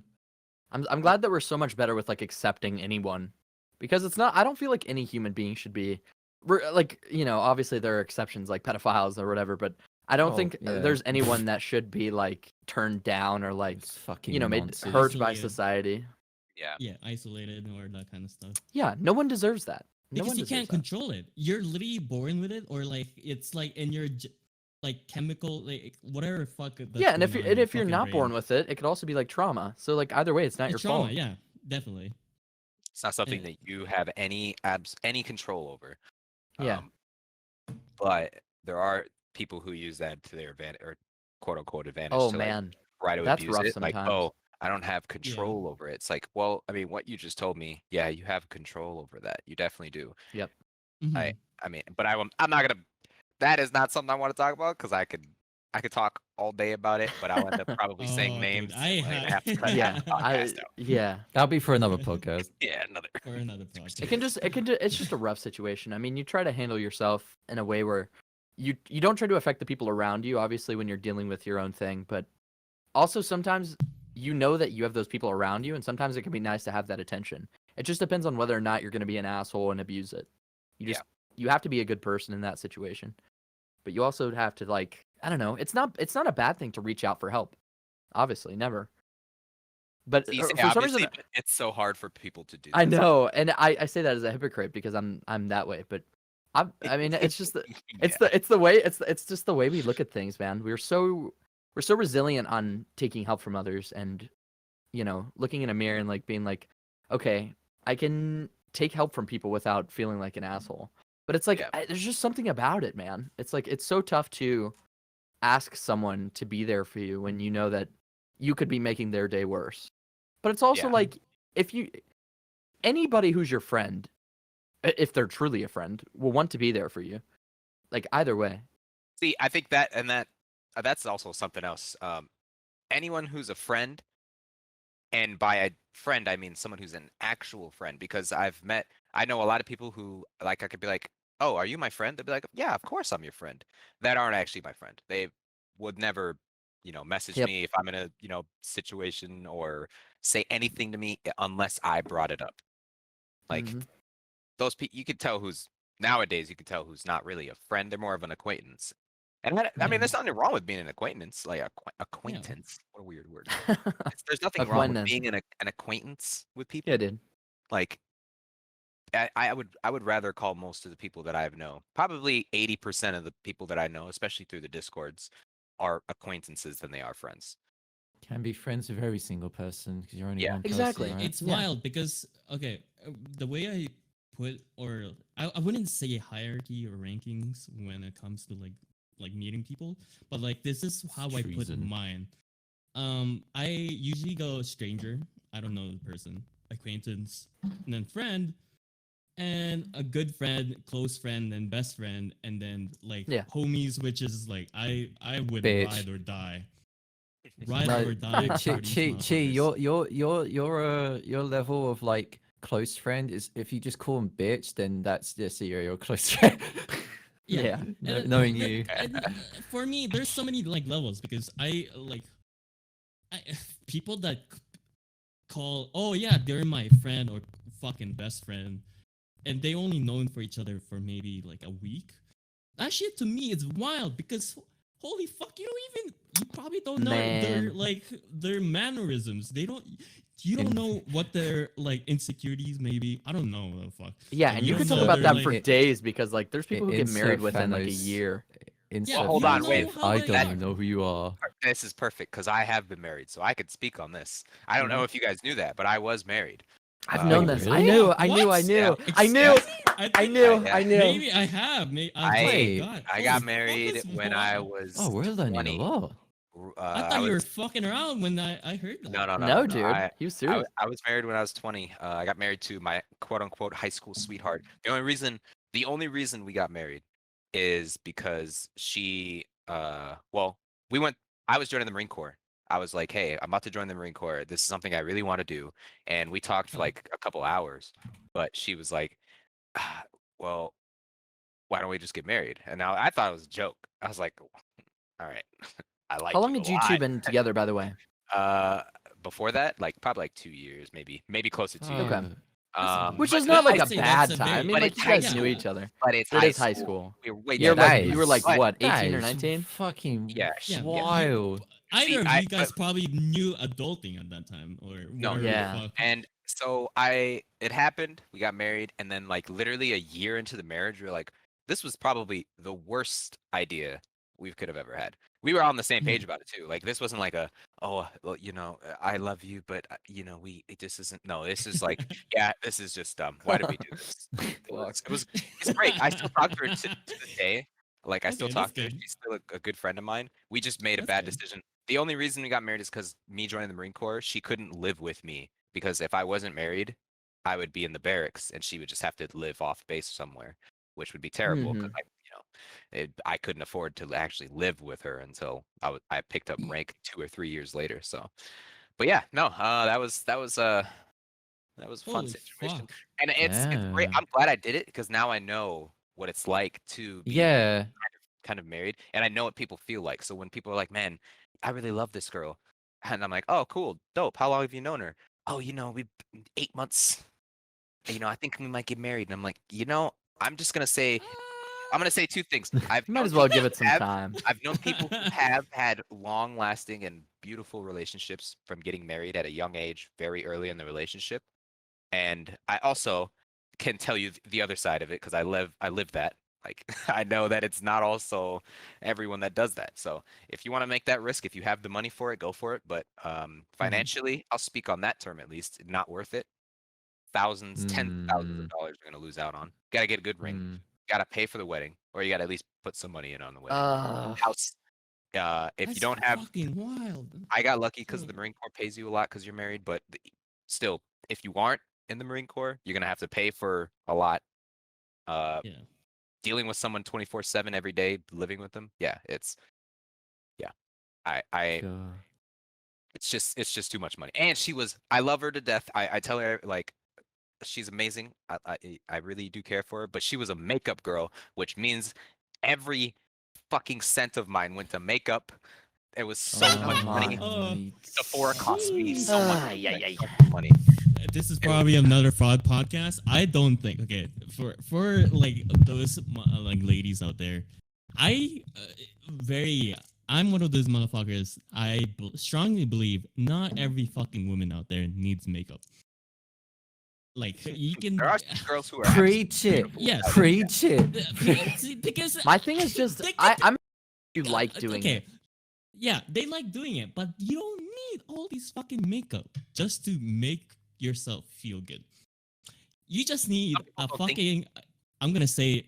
I'm glad that we're so much better with like accepting anyone, because it's not. I don't feel like any human being should be. We're like, you know, obviously there are exceptions like pedophiles or whatever, but I don't Oh, think yeah. there's anyone that should be like turned down or like, It's fucking you know, made nonsense. hurt by Isolated. society. yeah, Yeah, isolated or that kind of stuff. Yeah, no one deserves that. No Because one you deserves can't that. control it. You're literally born with it, or like it's like in your like chemical, like whatever fuck. That's Yeah, and going on in if your you're fucking not brain. born with it, it could also be like trauma. So like either way, it's not your It's trauma, fault. yeah, definitely. it's not something And- that you have any control over. Yeah. But there are people who use that to their advantage, or quote unquote advantage. Oh to, man, like, try to that's abuse rough it. Like, sometimes. oh, I don't have control over it. It's like, well, I mean, what you just told me, yeah, you have control over that. You definitely do. Mhm. I mean, but I'm not gonna. That is not something I want to talk about because I could talk all day about it, but I'll end up probably saying Oh, dude, names. I and, like, have to cut yeah, the podcast out. yeah. That'll be for another podcast. Yeah, another. For another podcast. It's just a rough situation. I mean, you try to handle yourself in a way where you don't try to affect the people around you, obviously, when you're dealing with your own thing, but also sometimes you know that you have those people around you, and sometimes it can be nice to have that attention. It just depends on whether or not you're going to be an asshole and abuse it. You have to be a good person in that situation, but you also have to, like, I don't know. It's not a bad thing to reach out for help. Obviously, never. But See, for some obviously, reason, but it's so hard for people to do. I this. know, and I say that as a hypocrite because I'm that way. But I mean, it's just it's just the way we look at things, man. We're so resilient on taking help from others, and you know, looking in a mirror and like being like, okay, I can take help from people without feeling like an asshole. But it's like Yeah. there's just something about it, man. It's like it's so tough to ask someone to be there for you when you know that you could be making their day worse. But it's also Yeah. like if anybody who's your friend, if they're truly a friend, will want to be there for you. Like either way. See, I think that that's also something else. Anyone who's a friend, and by a friend I mean someone who's an actual friend, because I know a lot of people who, like, I could be like, "Oh, are you my friend?" They'd be like, "Yeah, of course I'm your friend." That aren't actually my friend. They would never, message Yep. me if I'm in a, situation, or say anything to me unless I brought it up. Like, Mhm. those people, you could tell nowadays you could tell who's not really a friend. They're more of an acquaintance. And I mean, there's nothing wrong with being an acquaintance, like acquaintance. What a weird word. There's nothing wrong with Acquaintance. being an acquaintance with people. Yeah, dude. Like, I would rather call most of the people that I know, probably 80% of the people that I know, especially through the Discords, are acquaintances than they are friends. Can be friends with every single person because you're only Yeah. one person. Exactly. Right? It's Yeah. wild because okay, the way I put, or I wouldn't say hierarchy or rankings when it comes to like meeting people, but like this is how I put Treason. mine. I usually go stranger. I don't know the person, acquaintance, and then friend, and a good friend, close friend, and best friend, and then like Yeah. homies, which is like I would Bitch. ride or die. Ride No, or die. Chi, for these Chi, motherfuckers. your level of like close friend is if you just call him bitch, then that's just your close friend. Yeah. Knowing you. And for me, there's so many like levels because I people that call, oh yeah, they're my friend or fucking best friend, and they only known for each other for maybe like a week. That shit to me is wild because holy fuck, you probably don't know their Man. like their mannerisms. You don't know what their like insecurities maybe. I don't know the fuck. Yeah, Like, and you don't could talk know about their, that for like- days because like there's people who get married within like a Thanos- year. insert hold on, music. wait. I How, don't like- even know who you are. This is perfect because I have been married, so I could speak on this. I don't know if you guys knew that, but I was married. I've Uh, known Wait, this. really? I knew. What? I knew. I knew. Yeah. I knew. Excuse me? I think knew. yeah. I knew. Maybe I have. I Wait. forgot. I Holy got fuck, married that's when I wild. was Oh, we're learning 20. a lot. I thought I you were was fucking around when I heard that. No, dude. He was serious. I was married when I was 20. I got married to my quote unquote high school sweetheart. The only reason we got married is because she well, we went I was joining the Marine Corps. I was like, "Hey, I'm about to join the Marine Corps. This is something I really want to do." And we talked for Oh. like a couple hours, but she was like, "Well, why don't we just get married?" And now I thought it was a joke. I was like, "All right." I like How long you had a you two lot. been together, by the way? Before that, like probably like 2 years, maybe closer to 2 years. Okay. Which But is not like I'd a say bad that's a time. I very- mean, but like it's you high guys knew school. each other. But it's It high is high school. school. We were way You're too like young. you were like But- what, 18 That or is 19? Fucking Yeah, Yeah, wild. Either of I- you guys but- probably knew adulting at that time, or No. whatever the Yeah. fuck. And so it happened. We got married, and then like literally a year into the marriage, we were like, this was probably the worst idea we could have ever had. We were on the same page about it too. Like this wasn't like well, I love you, but it just isn't. No, this is like, yeah, this is just dumb. Why did we do this? It's great. I still talk to her to this day. Like I still Okay, talk that's to her. good. She's still a good friend of mine. We just made a That's bad good. decision. The only reason we got married is because me joining the Marine Corps, she couldn't live with me because if I wasn't married, I would be in the barracks and she would just have to live off base somewhere, which would be terrible because I couldn't afford to actually live with her until I picked up rank 2 or 3 years later. So, but yeah, no, that was a fun Holy situation, fuck. and it's great. Yeah. I'm glad I did it because now I know what it's like to be Yeah. kind of married, and I know what people feel like. So when people are like, "Man, I really love this girl," and I'm like, "Oh, cool, dope. How long have you known her?" "Oh, we've 8 months. I think we might get married." And I'm like, I'm just gonna say, I'm gonna say two things. You might as well give it some have- time. I've known people who have had long-lasting and beautiful relationships from getting married at a young age, very early in the relationship, and I also can tell you the other side of it because I live that. Like I know that it's not also everyone that does that. So if you want to make that risk, if you have the money for it, go for it. But financially, I'll speak on that term at least. Not worth it. Thousands, tens of thousands of dollars you're gonna lose out on. Got to get a good ring. Got to pay for the wedding, or you got to at least put some money in on the wedding. House. If That's you don't have, fucking wild. I got lucky because Oh. the Marine Corps pays you a lot because you're married. But still, if you aren't in the Marine Corps, you're gonna have to pay for a lot. Yeah. Dealing with someone 24/7 every day, living with them. Yeah, I God. it's just too much money. And I love her to death. I tell her like she's amazing. I really do care for her, but she was a makeup girl, which means every fucking cent of mine went to makeup. It was so much money. Sephora cost me so much money. This is probably another fraud podcast. I don't think. Okay, for like those like ladies out there, I'm one of those motherfuckers. I strongly believe not every fucking woman out there needs makeup. Like you can. There are some girls who are Preach it. beautiful Yeah. without Preach it. Because My thing is just They- I'm you like doing okay. it. Yeah, they like doing it, but you don't need all these fucking makeup just to make yourself feel good. You just need Some people a don't think- fucking. I'm gonna say.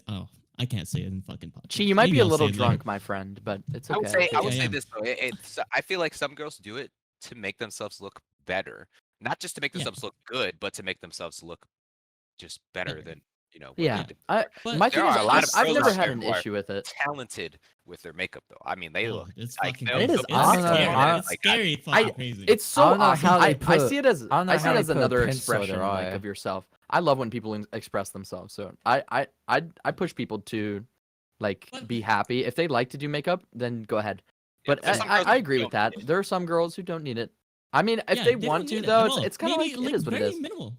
Oh, I can't say it in fucking podcast. Chi, you might Maybe be a I'll little say it later. drunk, my friend, but it's I okay. would say I am. this though. I feel like some girls do it to make themselves look better, not just to make Yeah. themselves look good, but to make themselves look just better Better. than what Yeah, they did. But my there thing is are a lot of I've girls never out had there an who are issue with it. talented with their makeup though. I mean, they Oh, look it's like fucking. they'll- It is they'll awesome. put Scary. on and It's like, scary. I- Fucking crazy. It's so I don't know awesome. how they I see put- it as I don't know I see how it they as put another pencil to expression their like eye. of yourself. I love when people express themselves. So I push people to like But- be happy. If they like to do makeup, then go ahead. Yeah, But there's some I girls I who agree with don't that. need it. There are some girls who don't need it. I mean, if Yeah, they don't want to need it though, at all. it's kind of Maybe, like it is what it very is. minimal.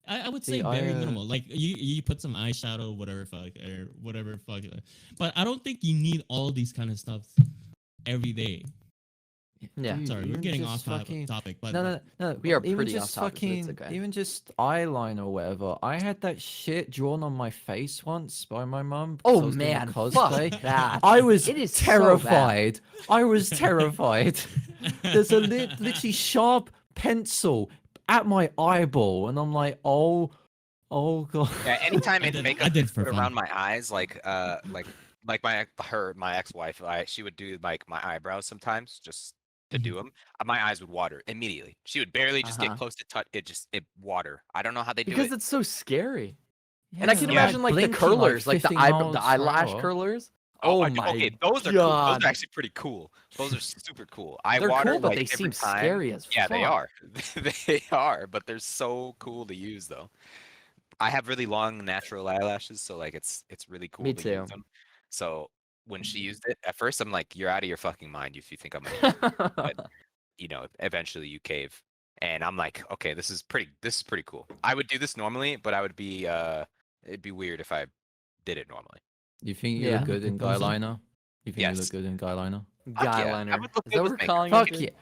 I would See, say very I, minimal. Like you put some eyeshadow, whatever fuck or whatever fuck. But I don't think you need all these kind of stuff every day. Yeah. Dude, Sorry, we're even getting just off fucking- topic, but No, We are even pretty just off topic, but it's fucking, okay. even just eyeliner or whatever. I had that shit drawn on my face once by my mum. because Oh I was doing a man, cosplay. fuck that. I was It is so bad. terrified. I was terrified. There's a literally sharp pencil at my eyeball, and I'm like, oh god. Yeah, anytime I in did- makeup I did is for put fun. around my eyes, like my ex-wife, she would do like my eyebrows sometimes just to Mhm. do them. My eyes would water immediately. She would barely just get Uh-huh. close to touch it water. I don't know how they do Because it. it's so scary. And I can Yeah. imagine like the blinking, curlers, like the 50 the miles per eyelash hour. curlers. Oh, Oh my okay, those are cool. Those God. are actually pretty cool. Those are super cool. I They're water cool, but like they every seem time. scary as Yeah, they fuck. are. They are, but they're so cool to use though. I have really long natural eyelashes, so like it's really cool Me to too. use them. So when she used it, at first I'm like, "You're out of your fucking mind if you think I'm gonna use it." But eventually you cave, and I'm like, "Okay, this is pretty cool." I would do this normally, but it'd be weird if I did it normally. You think you Yeah. look good in guy Proposal? liner? You think you Yes. look good in guy liner? Fuck Guy yeah, I liner. would look Is good that with what we're makeup. calling Fuck it?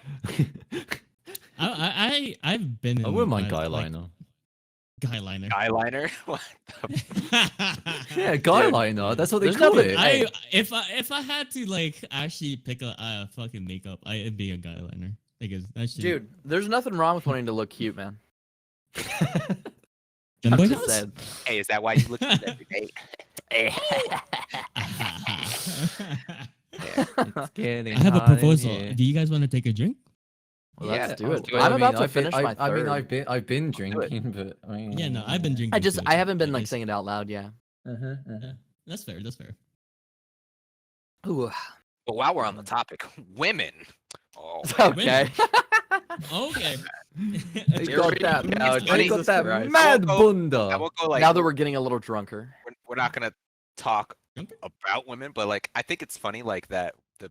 yeah. I've been in. I wouldn't mind guy like, liner. guy liner. Eyeliner. What the Yeah, guy Dude, liner. That's what they there's call nothing- it. Hey. if I had to like actually pick a fucking makeup, it'd be a guy liner because that shit. Dude, there's nothing wrong with wanting to look cute, man. Gun I'm Boy just House? saying. Hey, is that why you look good every day? It's getting I have a hot in proposal. here. Do you guys want to take a drink? Well, Yeah, let's do it. do it. I'm I mean, about to I've been- finish my third. I mean, I've been do it. drinking, but I mean, Yeah, no, I've been drinking. I too, I so haven't been like it's- saying it out loud, yeah. That's fair. That's fair. Ooh. But while we're on the topic, women. Oh, Okay. Okay. They Here got we that. go, They got Jesus that Christ. mad I bunda. will go like Now that we're getting a little drunker. we're not gonna talk Drunker? about women, but like I think it's funny like that the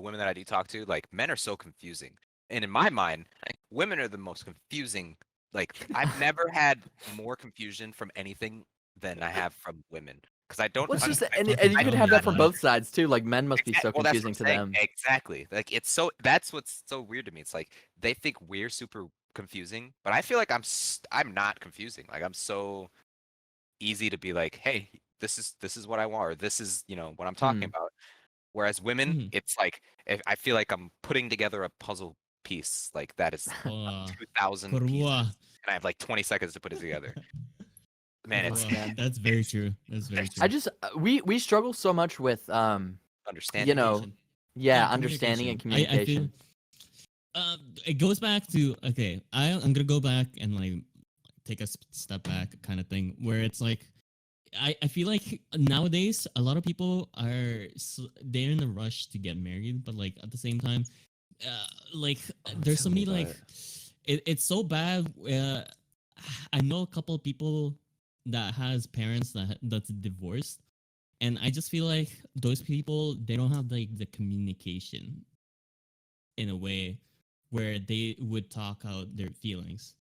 women that I do talk to, like men are so confusing. And in my mind, like, women are the most confusing. Like I've never had more confusion from anything than I have from women. Because I don't Well, it's just, understand- and you I could don't have that from know. both sides too. Like men must be so Well, that's what confusing I'm to saying. them. Exactly. Like it's so that's what's so weird to me. It's like they think we're super confusing, but I feel like I'm not confusing. Like I'm so easy to be like, hey, this is what I want, or this is what I'm talking about. Whereas women, Mhm. it's like I feel like I'm putting together a puzzle piece like that is Uh, 2,000 pieces, Kurwa. and I have like 20 seconds to put it together. Man, it's Kurwa. That's very true. That's very true. I just we struggle so much with understanding. you know, Communication. yeah, Yeah, understanding and communication. communication. It goes back to okay. I'm gonna go back and like take a step back, kind of thing, where it's like I feel like nowadays a lot of people they're in a rush to get married, but like at the same time, like there's so tell me many about like it's so bad. I know a couple of people that has parents that's divorced, and I just feel like those people they don't have like the communication in a way where they would talk out their feelings.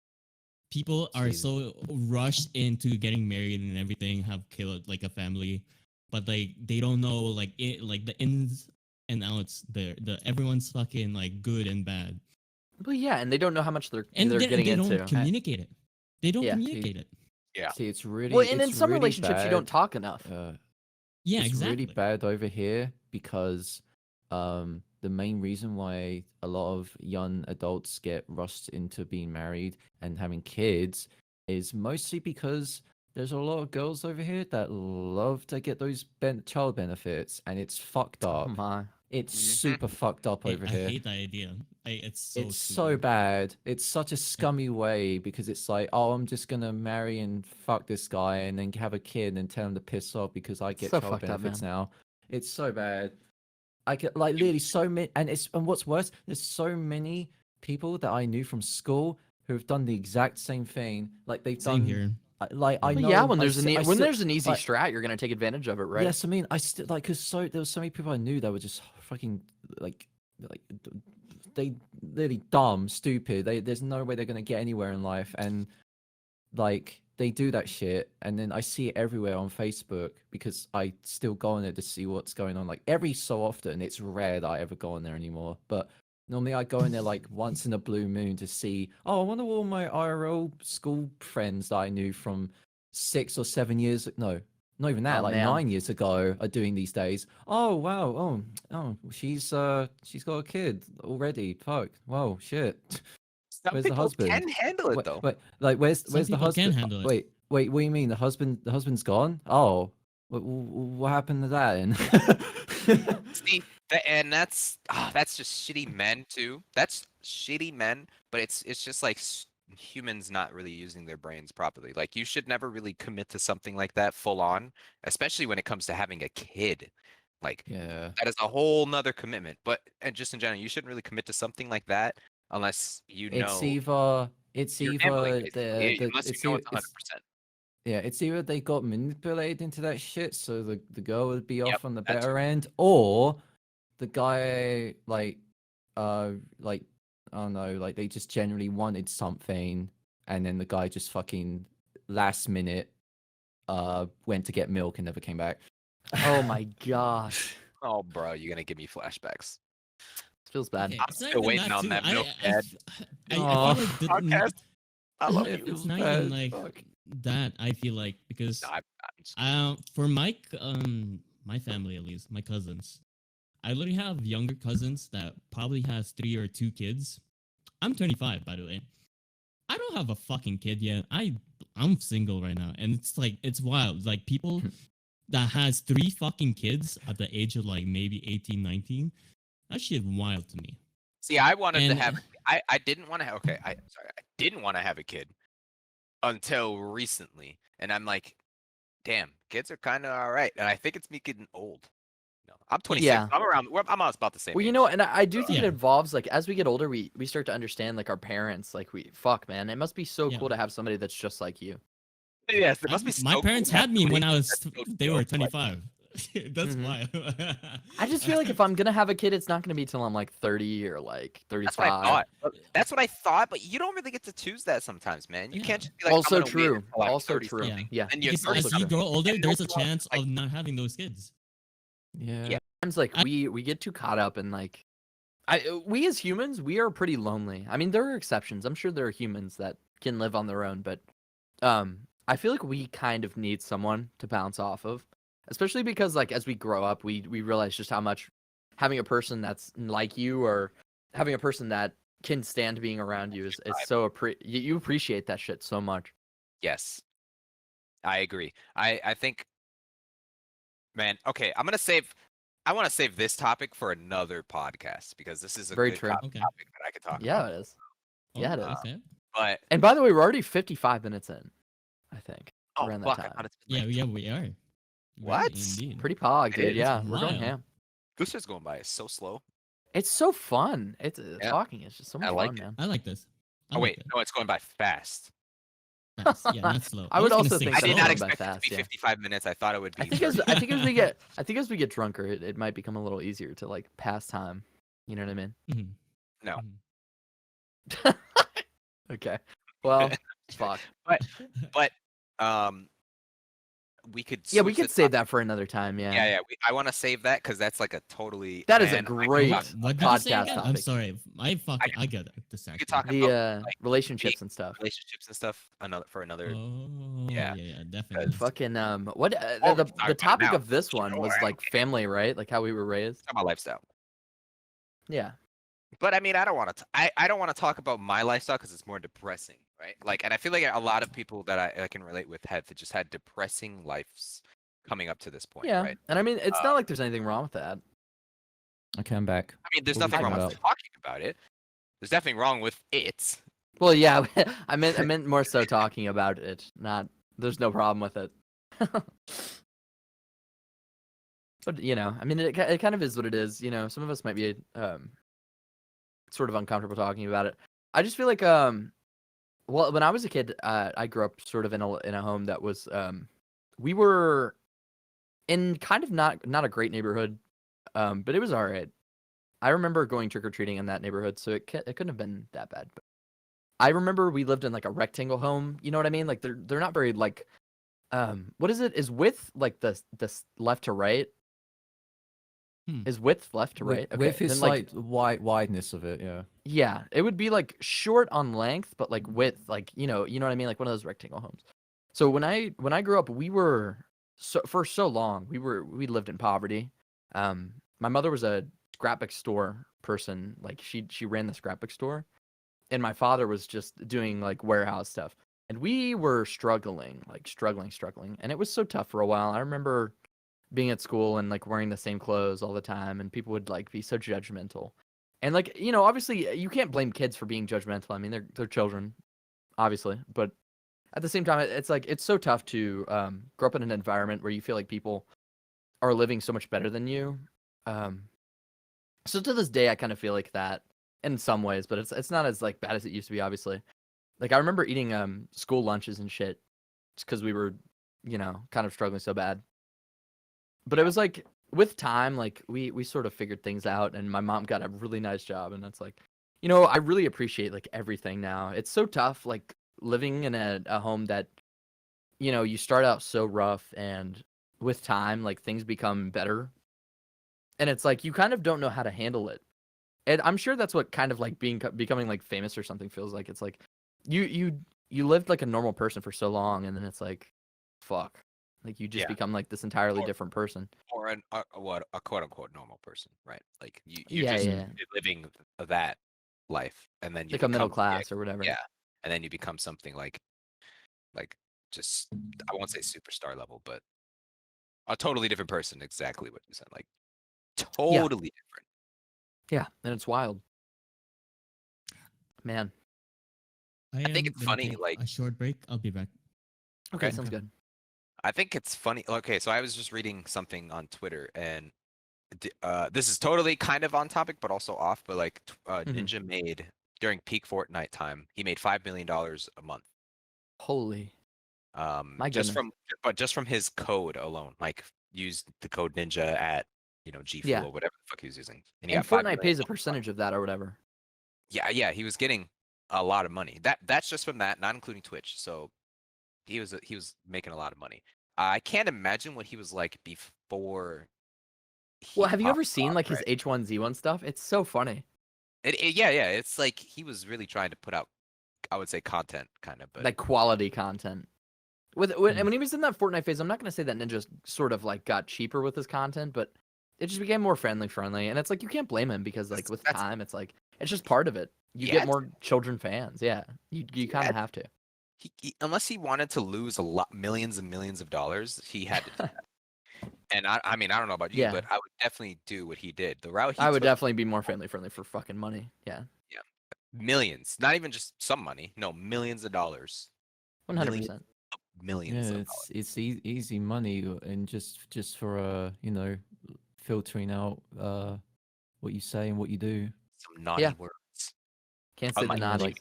People are See. so rushed into getting married and everything, have killed like a family, but like they don't know like it like the ins and outs. The everyone's fucking like good and bad, Well, yeah, and they don't know how much they're and getting they into. don't communicate it. They don't Yeah. communicate it. Yeah. See, it's really. Well, and in it's some really relationships you don't bad, talk enough. Yeah, it's exactly. really bad over here because the main reason why a lot of young adults get rushed into being married and having kids is mostly because there's a lot of girls over here that love to get those child benefits, and it's fucked Oh up. my. It's Mhm. super fucked up I over here. hate that idea. It's so It's so stupid. bad. It's such a scummy way because it's like, oh, I'm just gonna marry and fuck this guy and then have a kid and tell him to piss off because I get So child fucked up, benefits man. now. It's so bad. I get like literally so many, and what's worse, there's so many people that I knew from school who have done the exact same thing. Like they've Same done, here. like I Well, know. yeah, when I there's sti- I when still- there's an easy like- strat, you're gonna take advantage of it, right? Yes, I mean, I still like because there was so many people I knew that were just fucking like they really dumb, stupid. There's no way they're gonna get anywhere in life, and like they do that shit, and then I see it everywhere on Facebook because I still go on it to see what's going on. Like every so often, it's rare that I ever go on there anymore, but Normally, I go in there like once in a blue moon to see. Oh, I wonder what all my IRL school friends that I knew from 6 or 7 years. No, not even that. Oh, Like man. 9 years ago, are doing these days. Oh wow. Oh, she's got a kid already. Fuck. Whoa, shit. Some Where's the people husband? can handle it Wait, though. wait, like where's Some the people can husband? handle it. Wait, what do you mean the husband's gone? Oh, what happened to that? And See, and that's just shitty men too. That's shitty men, but it's just like humans not really using their brains properly. Like you should never really commit to something like that full on, especially when it comes to having a kid. Like yeah, that is a whole nother commitment. But and just in general, you shouldn't really commit to something like that unless you it's know either you're gambling, basically. Unless you know it's 100%. yeah, it's either they got manipulated into that shit, so the girl would be Yep, off on the that too. better end, or the guy like I don't know, like they just generally wanted something, and then the guy just fucking last minute went to get milk and never came back. Oh my gosh, Oh, bro, you're gonna give me flashbacks. this feels bad. Okay, I'm it's not still even waiting on too. that milk, I Dad. Aw. feel like Podcast. I love It you. it's feels not bad even as like fuck. that. I feel like because No, I'm just- for my family at least, my cousins, I literally have younger cousins that probably has 3 or 2 kids. I'm 25, by the way. I don't have a fucking kid yet. I'm single right now, and it's like it's wild. Like people that has 3 fucking kids at the age of like maybe 18, 19. That shit wild to me. See, I wanted to And- have. I didn't want to have. Okay, I didn't want to have a kid until recently, and I'm like, damn, kids are kind of all right, and I think it's me getting old. No, I'm 26. Yeah. I'm almost about the same. Well, you age. know, and I do think Yeah. it involves like as we get older, we start to understand like our parents. Like fuck, man, it must be so Yeah. cool to have somebody that's just like you. Yes, it must be. My so parents cool to have had me when somebody I was. that's so They were chill, like- 25. That's Mhm. wild. I just feel like if I'm gonna have a kid, it's not gonna be till I'm like 30 or like That's what I 35. thought. That's what I thought, but you don't really get to choose that sometimes, man. You Yeah. can't just be like, Also I'm gonna wait true. until I'm Also 30 true. something. Yeah. And you're Because 30 as you something. grow older, And there's a nobody wants chance to, like- of not having those kids. Yeah. Yeah. Sometimes like I- we get too caught up in like we as humans, we are pretty lonely. I mean, there are exceptions. I'm sure there are humans that can live on their own, but I feel like we kind of need someone to bounce off of. Especially because like as we grow up, we realize just how much having a person that's like you or having a person that can stand being around you is so you appreciate that shit so much. Yes, I agree. I think, man. Okay, I want to save this topic for another podcast because this is a Very good true. Okay. topic that I could talk Yeah, about. it is. Yeah, it is. Okay. But And by the way, we're already 55 minutes in, I think. oh around fuck, that I time. thought it's been Yeah, like yeah, we are. What? Indeed. Pretty pog, It dude. is Yeah, we're going wild. ham. this is going by so slow. It's so fun. It's Yeah. talking. It's just so much I like fun, it. man. I like this. I Oh like wait, it. no, it's going by fast. Fast. Yeah, not slow. I would was gonna also say think I so. did Slow not going by expect it to fast, be yeah. 55 minutes. I thought it would be. I think 30. I think as we get drunker, it might become a little easier to like pass time. You know what I mean? Mhm. No. Mhm. Okay. Well, fuck. But we could. Yeah, we switch the could save topic. that for another time. Yeah. Yeah, yeah. I want to save that because that's like a totally. That is a man, I could great talk- What did you say podcast again? I'm topic. sorry. I get distracted. talk The about, like, relationships and stuff. relationships and stuff. Another. Oh, Yeah. yeah, definitely. Fucking what Oh, the we're talking about topic now. of this one was Sure, like okay. family, right? Like how we were raised. Talk about lifestyle. Yeah. But I mean, I don't want to. I don't want to talk about my lifestyle because it's more depressing, right? Like, and I feel like a lot of people that I can relate with have just had depressing lives coming up to this point, Yeah. right? And I mean, it's not like there's anything wrong with that. Okay, I'm back. I mean, there's What were we nothing wrong talking with talking about it. There's nothing wrong with it. Well, yeah, I meant more so talking about it. Not there's no problem with it. But you know, I mean, it kind of is what it is. You know, some of us might be sort of uncomfortable talking about it. I just feel like well, when I was a kid, I grew up sort of in a home that was we were in kind of not a great neighborhood, but it was all right. I remember going trick or treating in that neighborhood, so it couldn't have been that bad. But I remember we lived in like a rectangle home. You know what I mean? Like they're not very like what is it? Is width like the left to right? is width left to right. Okay, With then his like wideness of it, yeah. yeah, it would be like short on length, but like width, like you know what I mean, like one of those rectangle homes. So when I grew up, we were for so long we lived in poverty. My mother was a scrapbook store person, like she ran the scrapbook store, and my father was just doing like warehouse stuff, and we were struggling, like struggling, and it was so tough for a while. I remember being at school and like wearing the same clothes all the time, and people would like be so judgmental. And like, you know, obviously you can't blame kids for being judgmental. I mean, they're children, obviously, but at the same time, it's like it's so tough to grow up in an environment where you feel like people are living so much better than you. So to this day, I kind of feel like that in some ways, but it's not as like bad as it used to be. Obviously, like I remember eating school lunches and shit just because we were, you know, kind of struggling so bad. But it was like with time, like we sort of figured things out, and my mom got a really nice job, and it's like, you know, I really appreciate like everything now. It's so tough, like living in a home that, you know, you start out so rough, and with time, like things become better, and it's like you kind of don't know how to handle it. And I'm sure that's what kind of like becoming like famous or something feels like. It's like you lived like a normal person for so long, and then it's like, fuck. Like you just Yeah. become like this entirely Or- different person. Or a quote unquote normal person, right? Like you're Yeah, just yeah. living that life, and then you Like a middle become class or whatever. yeah, and then you become something like just I won't say superstar level, but a totally different person. Exactly what you said, like totally different. Yeah, and it's wild. Man. I think am it's gonna funny, take like- a short break. I'll be back. Okay, Okay. sounds good. I think it's funny. Okay, so I was just reading something on Twitter, and this is totally kind of on topic, but also off. But like, Ninja made during peak Fortnite time, he made $5 million a month. Holy. My Just goodness. just from his code alone, like used the code Ninja at G Fuel Yeah. or whatever the fuck he was using, and he And got 5 Fortnite million pays a a month. percentage of that or whatever. Yeah, he was getting a lot of money. That's just from that, not including Twitch. So he was making a lot of money. I can't imagine what he was like before. Well, He have you ever popped seen off, like right? his H1Z1 stuff? It's so funny. Yeah. It's like he was really trying to put out, I would say, content kind of, but Like quality content. When he was in that Fortnite phase, I'm not gonna say that Ninja sort of like got cheaper with his content, but it just became more friendly, and it's like you can't blame him because like with That's- time, it's like it's just part of it. You Yeah, get more children fans, yeah. You kind Yeah. of have to. he unless he wanted to lose millions and millions of dollars, he had to do that. And I mean, I don't know about you, Yeah. but I would definitely do what he did. The route he I would took, definitely be more family friendly for fucking money. Yeah, millions, not even just some money, no, millions of dollars, 100%. millions Yeah, of dollars. it's easy money, and just for you know, filtering out what you say and what you do. Some naughty Yeah. words. Can't say the Unlike naughty.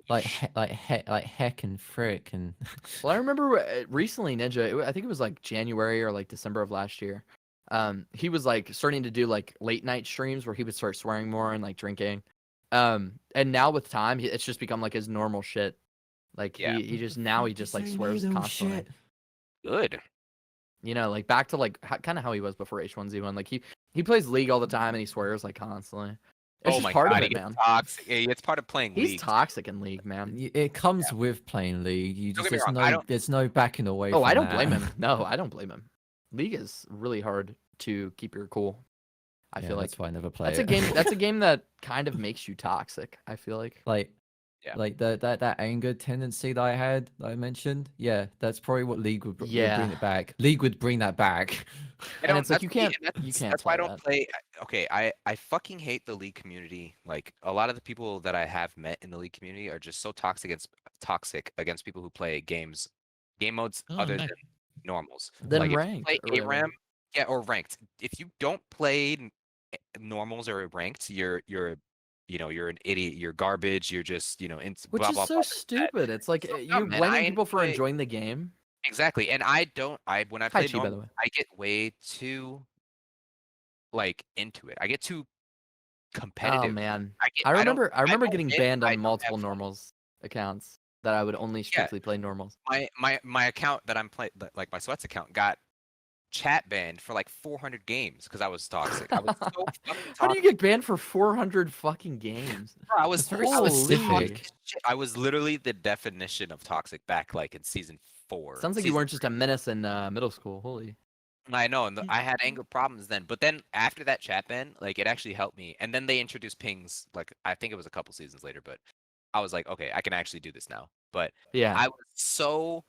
Like heck and frick and Well, I remember recently Ninja. I think it was like January or like December of last year. He was like starting to do like late night streams where he would start swearing more and like drinking. And now with time, it's just become like his normal shit. Like Yeah. he just now he just like swears constantly. Good. You know, like back to like kind of how he was before H1Z1. Like he plays League all the time and he swears like constantly. It's Oh just my part God, of he it, gets man. toxic. Yeah, it's part of playing He's League. toxic in League, man. it comes with playing League. You Don't just get me wrong, I don't- there's no backing away. Oh, from I don't that. blame him. No, I don't blame him. League is really hard to keep your cool. I Yeah, feel like that's why I never play that's a it. game. That's a game that kind of makes you toxic. I feel like. like Yeah. like that anger tendency that I had that I mentioned. Yeah, that's probably what League would bring Yeah. it back. League would bring that back. I And don't- it's like you that's- can't- you that's- can't That's why I play don't that. play. Okay, I fucking hate the League community. Like a lot of the people that I have met in the League community are just so toxic against people who play game modes Oh, other I'm back. than normals. Then like if you ranked play or whatever. ARAM, yeah, or ranked. If you don't play normals or ranked, you're an idiot. You're garbage. You're just Which blah is blah so blah. stupid. It's like So you're dumb, man. blaming I people for enjoy- enjoying the game. Exactly, and when I play Chi, by the normal, way. I get way too like into it. I get too competitive. Oh man, I get- I I don't- remember. I I remember don't getting win, banned I on don't have multiple fun. normals accounts that I would only strictly play normals. My account that I'm playing, like my sweats account, got chat banned for like 400 games because I was toxic. I was so fucking How do you toxic. get banned for 400 fucking games? Bro, I was That's very I was specific. toxic as shit. I was literally the definition of toxic back like in season 4. Sounds like you Season weren't just a menace in middle school. Holy. I know, and I had anger problems then. But then after that chat ban, like it actually helped me. And then they introduced pings. Like I think it was a couple seasons later, but I was like, okay, I can actually do this now. But Yeah. I was so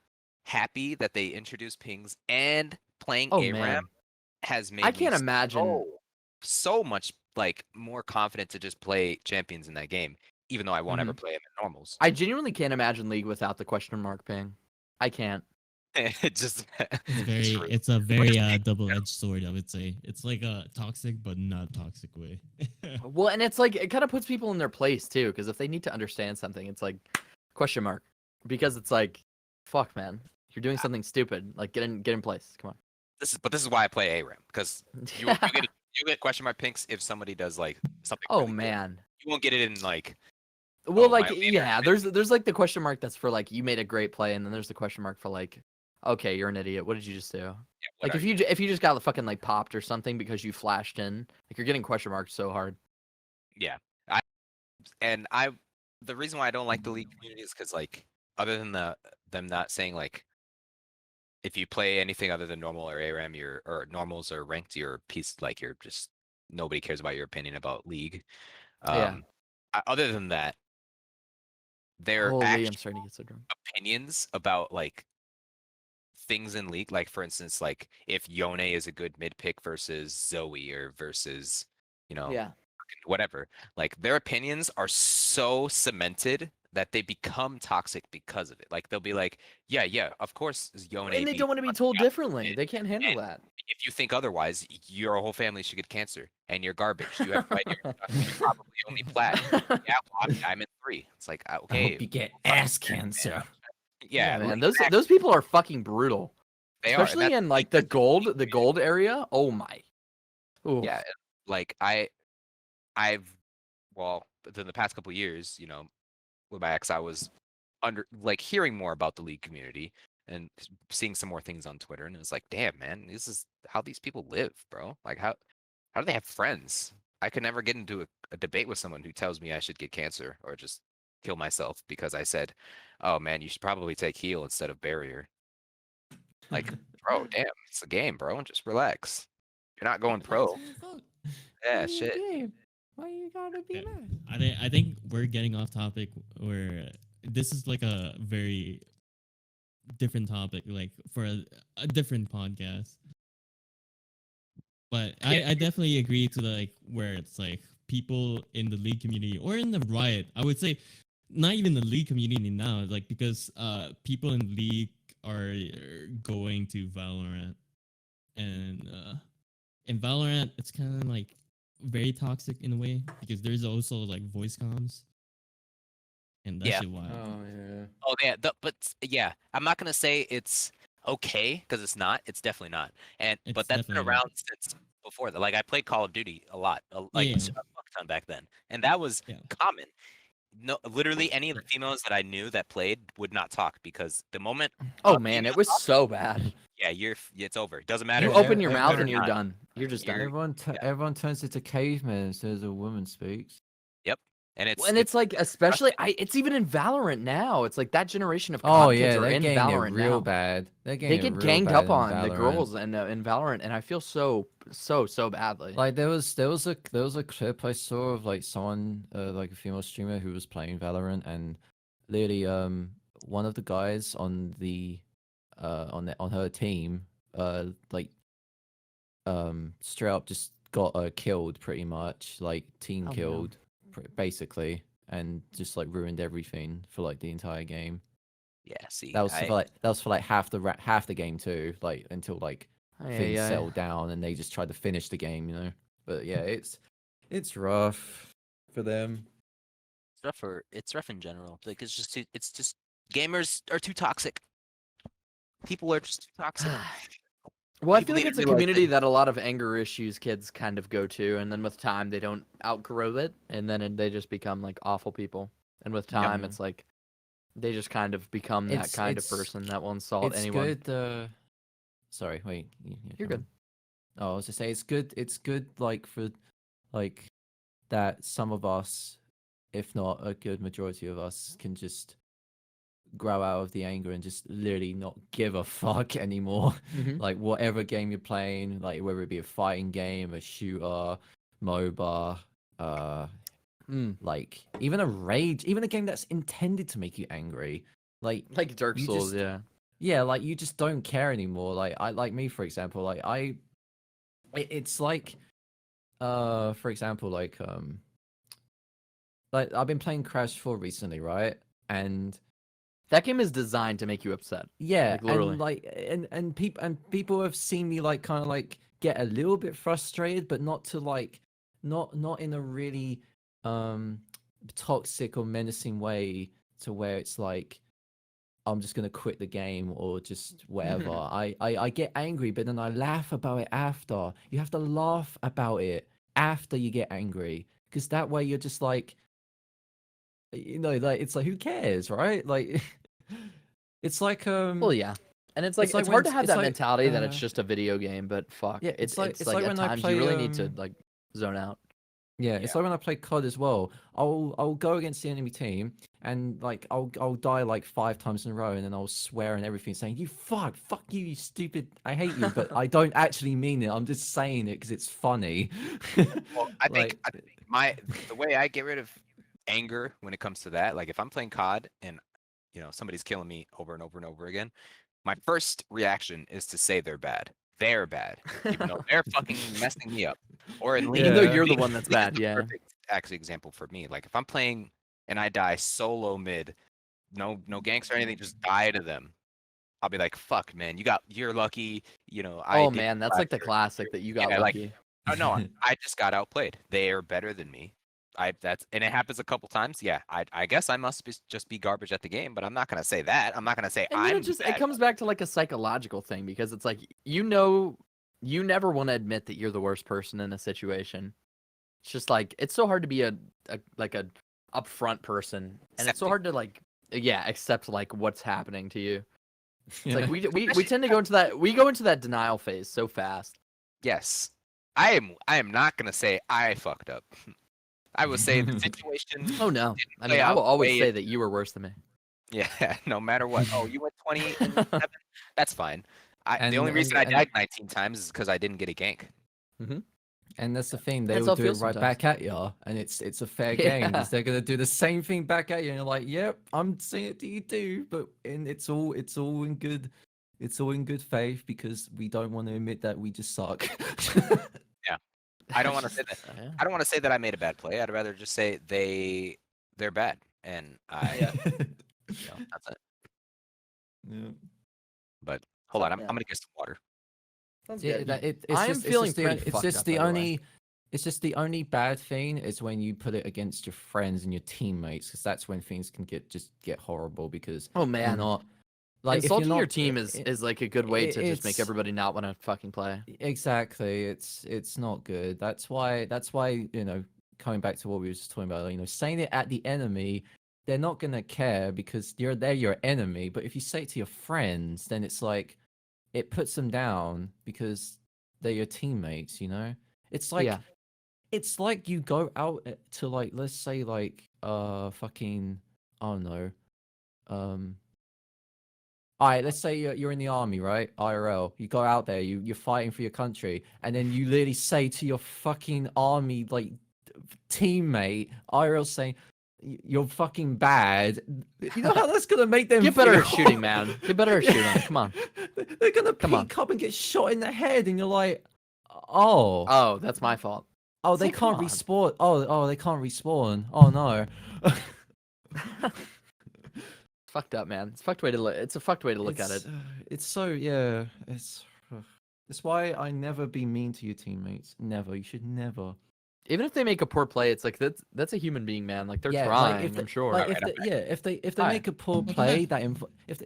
happy that they introduced pings and playing Oh ARAM man. has made I me can't imagine. so much like more confident to just play champions in that game, even though I won't ever Mhm. play them in normals. I genuinely can't imagine League without the question mark ping. I can't. It just true. It's a very double-edged sword, I would say. It's like a toxic but not toxic way. Well, and it's like it kind of puts people in their place too, because if they need to understand something, it's like question mark. Because it's like, fuck, man, you're doing something stupid. Like get in place. Come on. This is why I play ARAM because you get question mark pinks if somebody does like something. Oh really good. man. You won't get it in like. Well, Oh, my like favorite yeah, there's like the question mark that's for like you made a great play, and then there's the question mark for like, okay, you're an idiot. What did you just do? Yeah, Like what if are if you just got fucking like popped or something because you flashed in, like you're getting question marked so hard. Yeah, the reason why I don't like the league community is because like other than them not saying like if you play anything other than normal or ARAM, or normals or ranked, you're piece like you're just nobody cares about your opinion about league. Yeah. Other than that, their Holy, I'm actual starting to get so drunk. opinions about like things in league, like for instance, like if Yone is a good mid pick versus Zoe or versus Yeah. whatever, like their opinions are so cemented that they become toxic because of it. Like they'll be like, yeah, of course Yone And they beat don't want to be told differently. They can't handle and that. if you think otherwise, your whole family should get cancer, and you're garbage. You have no idea what you're talking. You're probably only plat. Yeah, well, I'm Diamond 3. It's like, I okay, hope you get fucking ass cancer. yeah, man, exactly, those people are fucking brutal. they are. And Especially that's in like the gold area. Oh my. Oof. yeah, like I've well, within the past couple years, with my ex, I was like hearing more about the league community and seeing some more things on Twitter, and it was like, damn, man, this is how these people live, bro. Like how do they have friends? I could never get into a debate with someone who tells me I should get cancer or just kill myself because I said, oh man, you should probably take heal instead of barrier. Like, bro, damn, it's a game, bro. Just relax. You're not going pro. Yeah, shit. Why you gotta be Yeah. mad? I think we're getting off topic where this is like a very different topic, like for a different podcast. But I definitely agree to like where it's like people in the league community or in the riot. I would say not even the league community now, like because people in league are going to Valorant, and in Valorant it's kind of like very toxic in a way because there's also like voice comms, and that's Yeah. wild. Oh yeah. Oh yeah, but yeah, I'm not gonna say it's okay because it's not. It's definitely not. But It's that's been definitely not. around since before that. Like I played Call of Duty a lot, like Yeah. a fuck ton back then, and that was Yeah. common. No, literally any of the females that I knew that played would not talk because the moment Oh a man, female it was talks, so bad. yeah, it's over. It doesn't matter. You Yeah, open your mouth everyone- and you're not. done. You're just done. Yeah. Everyone turns into cavemen as soon as a woman speaks. Yep, and And it's like, especially, it's even in Valorant now. It's like that generation of Oh COD kids yeah, are they're in getting it Valorant real now. bad. They're They getting get it real ganged bad up in on the Valorant. girls in Valorant, and I feel so badly. Like there was a clip I saw of like someone like a female streamer who was playing Valorant, and literally one of the guys on the on her team like straight up just got killed pretty much, like team Oh, no. killed basically, and just like ruined everything for like the entire game. yeah. See, That was for like half the game too, like until like things settled down and they just tried to finish the game, you know. But yeah, it's rough for them. it's rough in general. Like it's just gamers are too toxic. People are just too toxic. Well, I People feel like need it's to a realize community that- that a lot of anger issues kids kind of go to, and then with time they don't outgrow it, and then they just become like awful people. And with time, Yeah. it's like they just kind of become that It's- kind of it's- person that will insult It's anyone. good Sorry, wait. You're come good. on. Oh, I was to say it's good. It's good, like for like that. Some of us, if not a good majority of us, can just grow out of the anger and just literally not give a fuck anymore. Mhm. Like whatever game you're playing, like whether it be a fighting game, a shooter, MOBA, Mm. like even a rage, even a game that's intended to make you angry. Like Like Dark you Souls, just yeah. yeah, like you just don't care anymore. Like me for example, it's like for example like I've been playing Crash 4 recently, right? And That game is designed to make you upset. yeah, Like literally. and like and people have seen me like kind of like get a little bit frustrated, but not to like not in a really toxic or menacing way to where it's like I'm just gonna quit the game or just whatever. I get angry, but then I laugh about it after. You have to laugh about it after you get angry, because that way you're just like, like it's like who cares, right? Like, it's like Well, yeah. And it's like like it's when hard to have it's that like mentality that it's just a video game, but fuck, yeah, it's it's like like at when I times play you really need to like zone out. yeah, Yeah. it's like when I play COD as well. I'll go against the enemy team and like I'll die like 5 times in a row and then I'll swear and everything saying fuck you, you stupid, I hate you, but I don't actually mean it. I'm just saying it because it's funny. Well, I think like the way I get rid of anger when it comes to that, like if I'm playing COD and somebody's killing me over and over and over again, my first reaction is to say they're bad. They're bad, even though they're fucking messing me up. Or in Even though League, you're the League- one that's League is bad, the yeah. perfect actually example for me. Like if I'm playing and I die solo mid, no ganks or anything, just die to them. I'll be like, fuck, man, you're lucky. I Oh did man, that's like the classic that you got yeah, like lucky. oh no, I just got outplayed. They are better than me. And it happens a couple times. Yeah, I guess I must just be garbage at the game, but I'm not gonna say that. I'm not gonna say And then I'm it just bad. it comes back to like a psychological thing because it's like you never want to admit that you're the worst person in a situation. It's just like it's so hard to be a upfront person, and it's so Accepting. hard to like accept like what's happening to you. It's yeah. like we tend to go into that denial phase so fast. Yes, I am not gonna say I fucked up. I will say the situation. Oh no, I play mean I out will the always way say it- that you were worse than me. Yeah, no matter what. Oh, you went 27. That's fine. The only reason I and died 19 times is because I didn't get a gank. and that's the thing, they That's will how it do it feels right sometimes. back at you, and it's a fair game Yeah. because they're gonna do the same thing back at you, and you're like, yep, I'm saying it to you too, but and it's all in good. It's all in good faith because we don't want to admit that we just suck. I don't want to say that. Yeah. I don't want to say that I made a bad play. I'd rather just say they're bad, and Yeah. that's it. Yeah. But hold on, I'm Yeah. gonna get some water. Sounds Yeah, good. it's I am just, feeling it's just pretty the, it's fucked just up, the by the way. only it's just the only bad thing is when you put it against your friends and your teammates, because that's when things can get horrible because Oh you're man, not like if you're insulting your not team is like a good way to just make it's everybody not want to fucking play. exactly it's not good. That's why coming back to what we were just talking about, saying it at the enemy, they're not gonna care because they're your enemy. But if you say it to your friends, then it's like it puts them down because they're your teammates. It's like Yeah. it's like you go out to like let's say like fucking I don't know all right, let's say you're in the army, right? IRL. You go out there, you're fighting for your country, and then you literally say to your fucking army like teammate, IRL, saying you're fucking bad. You know how that's gonna make them Get better feel? at shooting, man. Get better at shooting. Come on. They're gonna Come on. peek up and get shot in the head, and you're like, oh, Oh, that's my fault. It's they like, come can't on. respawn. Oh, they can't respawn. Oh no. Fucked up, man. It's fucked way to look. It's a fucked way to look at it. It's so yeah. It's why I never be mean to your teammates. Never. You should never. Even if they make a poor play, it's like that's a human being, man. Like they're Yeah, trying. like if I'm sure. like Right, if they Hi. make a poor play that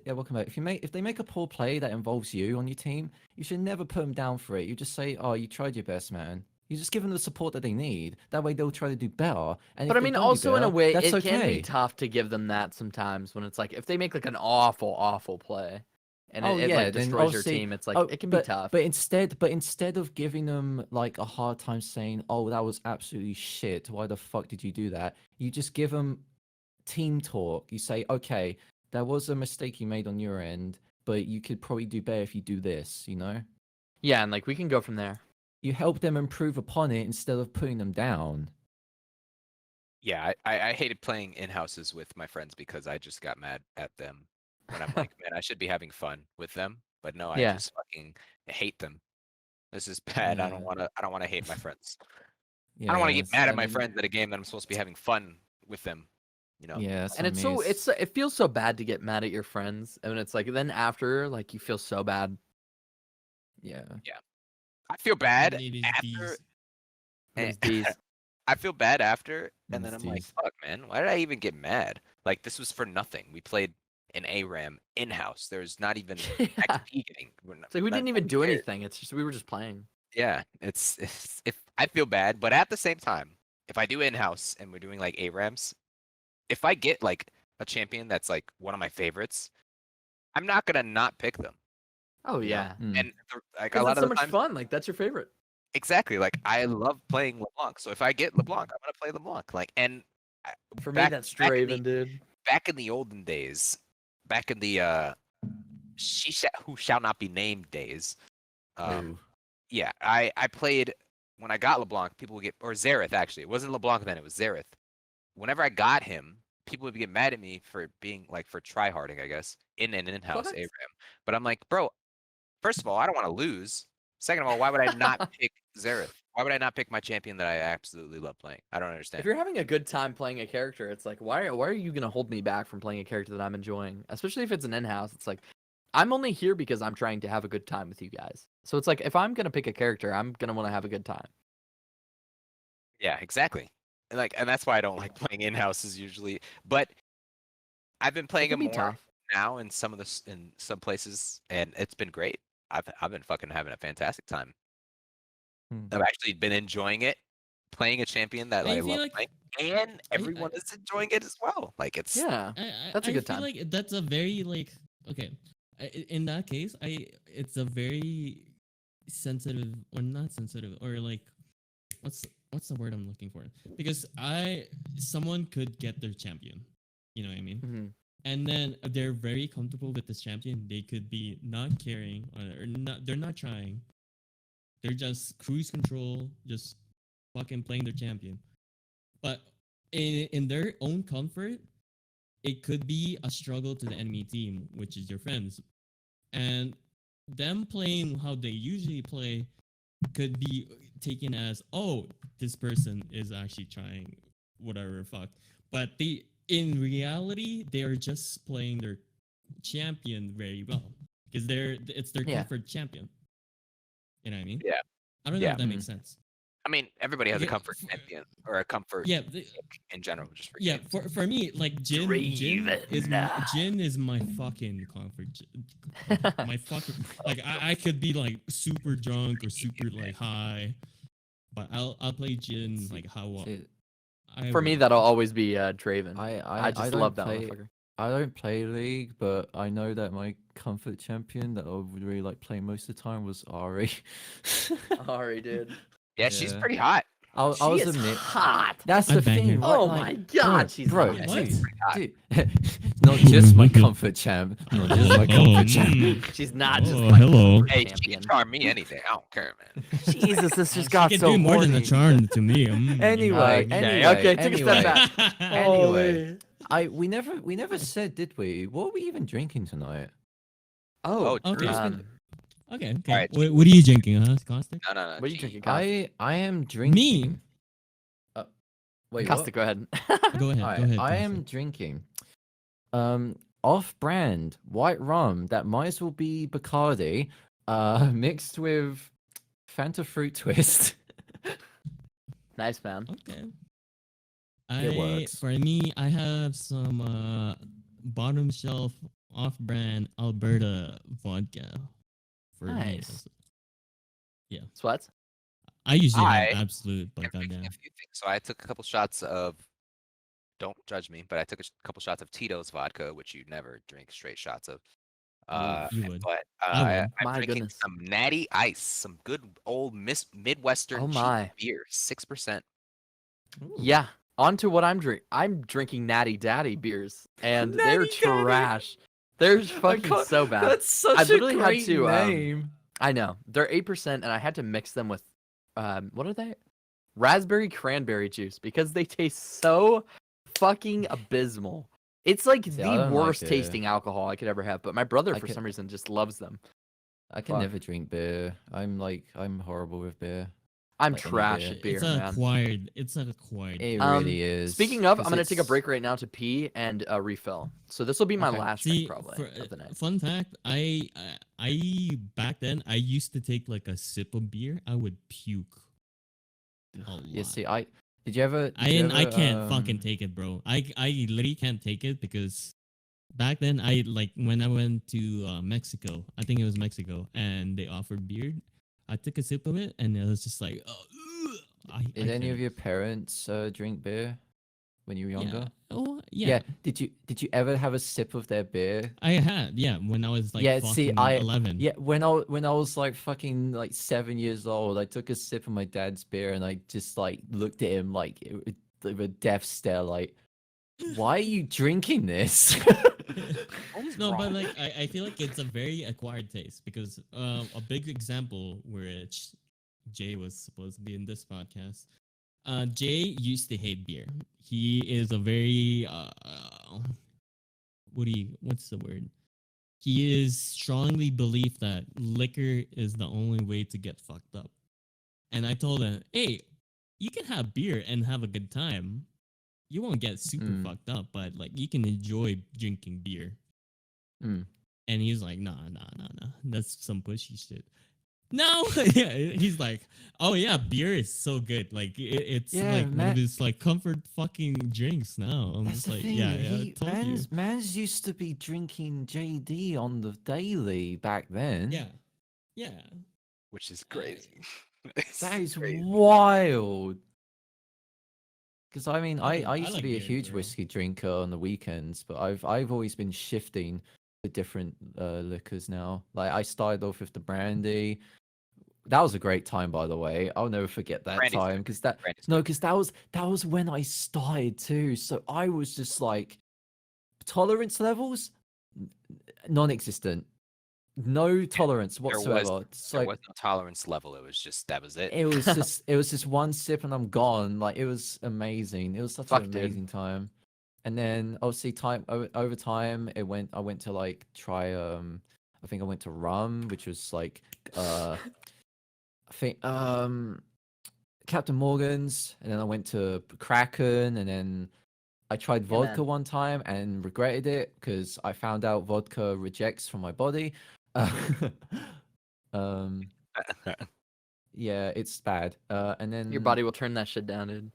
welcome back. If they make a poor play that involves you on your team, you should never put them down for it. You just say, "Oh, you tried your best, man." You just give them the support that they need. That way, they'll try to do better. And But if I they mean, don't do also in a better, way, that's it can okay. be tough to give them that sometimes when it's like if they make like an awful play, and Oh, it yeah, like then destroys your obviously- team. It's like Oh, it can be tough. But instead of giving them like a hard time saying, "Oh, that was absolutely shit. Why the fuck did you do that?" You just give them team talk. You say, "Okay, there was a mistake you made on your end, but you could probably do better if you do this." You know, Yeah, and like we can go from there. you help them improve upon it instead of putting them down. Yeah, I hated playing in houses with my friends because I just got mad at them when I'm like, man, I should be having fun with them, but no, I Yeah. just fucking hate them. This is bad. Yeah. I don't wanna hate my friends. Yeah, I don't want to get mad at I my mean, friends at a game that I'm supposed to be having fun with them. You know? Yeah, And I it's mean, so it feels so bad to get mad at your friends, and it's like then after like you feel so bad. yeah. I feel bad And it is after. these. There's these. I feel bad after, and then It's I'm like, these. fuck, man, why did I even get mad? Like this was for nothing. We played an ARAM in house. There's not even Yeah. XP getting. It's like we didn't even do anything. It's just we were just playing. Yeah, it's if I feel bad, but at the same time, if I do in house and we're doing like ARAMs, if I get like a champion that's like one of my favorites, I'm not gonna not pick them. Oh you know? yeah. Mm. And like a Because lot that's of so the much time, fun. Like that's your favorite. exactly. Like I love playing LeBlanc, so if I get LeBlanc, I'm gonna play LeBlanc. Like and For me, back- that's back in the- Draven, dude. back in the olden days, back in the who shall not be named days. Ooh. Yeah, I played when I got LeBlanc. People would get or Xerath actually. It wasn't LeBlanc then. It was Xerath. Whenever I got him, people would get mad at me for being like for tryharding, I guess, in an in-house What? ARAM. But I'm like, bro, first of all, I don't want to lose. Second of all, why would I not pick Xerath? Why would I not pick my champion that I absolutely love playing? I don't understand. If you're having a good time playing a character, it's like why are you gonna hold me back from playing a character that I'm enjoying? Especially if it's an in-house. It's like I'm only here because I'm trying to have a good time with you guys. So it's like if I'm gonna pick a character, I'm gonna want to have a good time. Yeah, exactly. And that's why I don't like playing in-houses usually. But I've been It playing can them be more tough. now in in some places, and it's been great. I've been fucking having a fantastic time. Hmm. I've actually been enjoying it, playing a champion that I I feel love like- playing, and everyone is enjoying it as well. Like it's Yeah. That's a good I time. feel like that's a very like okay. In that case, it's a very sensitive or not sensitive or like what's the word I'm looking for? Because someone could get their champion, you know what I mean? Mhm. And then they're very comfortable with this champion. They could be not caring or not. They're not trying. They're just cruise control, just fucking playing their champion. But in their own comfort, it could be a struggle to the enemy team, which is your friends. And them playing how they usually play could be taken as, oh, this person is actually trying whatever fuck. But in reality, they are just playing their champion very well because it's their Yeah. comfort champion. You know what I mean? Yeah. I don't know Yeah. if that makes sense. I mean, everybody has a Okay, comfort champion or a comfort Yeah, pick in general, just for yeah. games. For me, like Jin is my fucking comfort. My fucking like I could be like super drunk or super like high, but I'll play Jin like how See, For me, that'll always be Draven. I just don't love that play. motherfucker. I don't play League, but I know that my comfort champion that I would really like playing most of the time was Ari. Sorry, dude. Yeah, she's Yeah. pretty hot. I She was is admit hot. that's I the bang thing. her. right, Oh like, my God, she's bro, hot. What? dude, hot. dude. Not just my my God. comfort champ, not just my comfort champ. She's not just Oh, my hello. comfort Hey, she champion. can charm me anything. I don't care, man. Jesus, this just She got can so do more than a horny. charm to me. Anyway, Okay, anyway, okay, take a step anyway. back. Anyway, we never said, did we? What are we even drinking tonight? Oh, Okay. um, Okay. Okay. Alright, What are you drinking, huh, Caustic? No. what are you G. drinking, Caustic? I am drinking. Wait, Caustic, go ahead. Go ahead. Alright, Go ahead. I am Caustic. drinking off-brand white rum that might as well be Bacardi, mixed with Fanta fruit twist. Nice, man. Okay. It works. For me, I have some bottom shelf off-brand Alberta vodka. For me, Nice. Sweats? I usually I- have absolute, but I'm drinking goddamn. a few things. So I took a couple shots of. Don't judge me, but I took a couple shots of Tito's vodka, which you never drink straight shots of. You would. But I would. I'm My drinking goodness. some Natty Ice, some good old Midwestern Oh cheap my. beer, 6%. Yeah. On to what I'm drinking. I'm drinking Natty Daddy beers, and they're Natty Daddy! trash. They're I fucking can't- so bad. That's such I a literally had great to, name. I know they're 8%, and I had to mix them with, what are they? Raspberry cranberry juice because they taste so fucking abysmal. It's like See, I the don't like worst beer. tasting alcohol I could ever have. But my brother, I for can- some reason, just loves them. I can Fuck. never drink beer. I'm horrible with beer. I'm Like any trash beer. at beer, It's man. acquired. It's an acquired. It Um, really is. Speaking of, I'm 'cause gonna take a it's- break right now to pee and refill. So this will be my Okay. last See, drink probably for, of the night. fun fact, I back then I used to take like a sip of beer. I would puke. A lot. Yeah, see, did you ever? I can't fucking um, take it, bro. I literally can't take it because back then I like when I went to Mexico. I think it was Mexico, and they offered beer. I took a sip of it, and it was just like, oh, I Did any of couldn't. your parents drink beer when you were younger? Yeah. Oh yeah. Did you ever have a sip of their beer? I had when I was like Yeah, fucking see, 11. Yeah, when I was like fucking like 7 years old, I took a sip of my dad's beer and I just like looked at him like with a death stare, like, why are you drinking this? No, but like I feel like it's a very acquired taste because a big example which Jay was supposed to be in this podcast. Jay used to hate beer. He is a very what's the word? He is strongly believed that liquor is the only way to get fucked up. And I told him, hey, you can have beer and have a good time. You won't get super fucked up, but like you can enjoy drinking beer. Mm. And he's like, nah. That's some pushy shit. No, yeah, he's like, oh yeah, beer is so good. Like it's Yeah, like one man. of his like comfort fucking drinks now. I'm That's just the like, thing. yeah, I told you. Man's used to be drinking JD on the daily back then. Yeah. Which is crazy. That is crazy. wild. Because I mean, I I used to like be a beer, huge bro. whiskey drinker on the weekends, but I've always been shifting to different liquors now. Like I started off with the brandy. That was a great time, by the way. I'll never forget that Brandy's time good. because that Brandy's no, good. because that was when I started too. So I was just like tolerance levels non-existent. No tolerance whatsoever. It's There like, was no tolerance level. It was just that was it. it was just one sip and I'm gone. Like it was amazing. It was such Fuck, an dude. amazing time. And then obviously over time I went to like try I think I went to rum, which was like I think Captain Morgan's, and then I went to Kraken, and then I tried Yeah, vodka man. one time and regretted it because I found out vodka rejects from my body. um yeah, it's bad. And then Your body will turn that shit down, dude.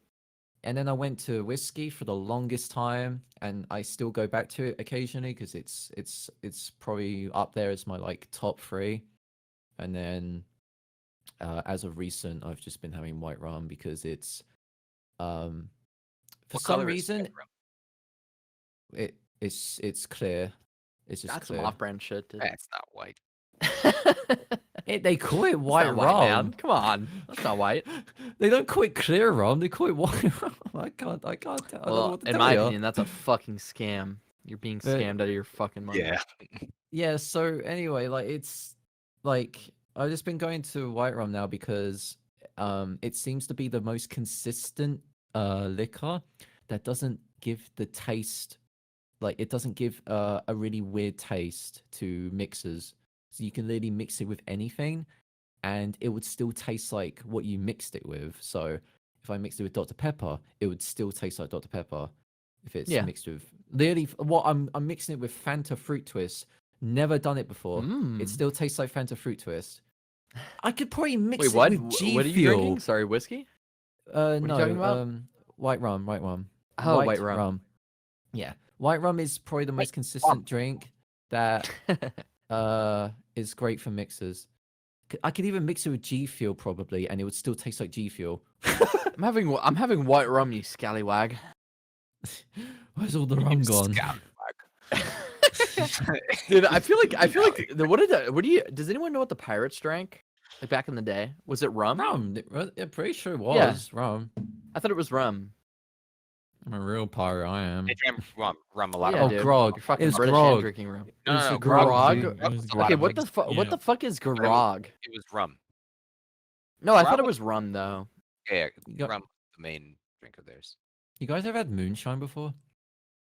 and then I went to whiskey for the longest time, and I still go back to it occasionally because it's probably up there as my like top three. And then as of recent, I've just been having white rum because it's for What some color is reason red rum? it's clear. It's just That's some clear. off-brand shit, dude. It's not white. They call it That's white not rum. man. Come on, that's not white. They don't call it clear rum. They call it white rum. I can't tell. I don't know Well, what to in tell my ya. opinion, that's a fucking scam. You're being But- scammed out of your fucking money. Yeah. Yeah, so anyway, like it's like I've just been going to white rum now because it seems to be the most consistent liquor that doesn't give the taste, like it doesn't give a really weird taste to mixers. So you can literally mix it with anything and it would still taste like what you mixed it with. So if I mixed it with Dr. Pepper, it would still taste like Dr. Pepper. If it's Yeah. mixed with literally what I'm mixing it with Fanta Fruit Twist. Never done it before. Mm. It still tastes like Fanta Fruit Twist. I could probably mix Wait, it what? with G What are you Fuel. drinking? Sorry, whiskey? No, you talking about? white rum, white rum. Oh, white rum. Yeah, white rum is probably the most consistent drink that is great for mixers. I could even mix it with G Fuel probably, and it would still taste like G Fuel. I'm having white rum, you scallywag. Where's all the rum gone? Scallywag. Dude, I feel like what do you does anyone know what the pirates drank? Like back in the day? Was it rum? Rum. I'm pretty sure it Yeah. was rum. I thought it was rum. I'm a real pirate. I am. They drank rum a lot Yeah, of Oh, dude. grog. You're fucking It was British grog. and drinking rum. It was a grog, grog. dude. dude. It was a lot Okay, of what the things, fuck? What yeah. the fuck is but grog? It was rum. No, I thought it Grog was rum though. Yeah, You got- rum was the main drink of theirs. You guys ever had moonshine before?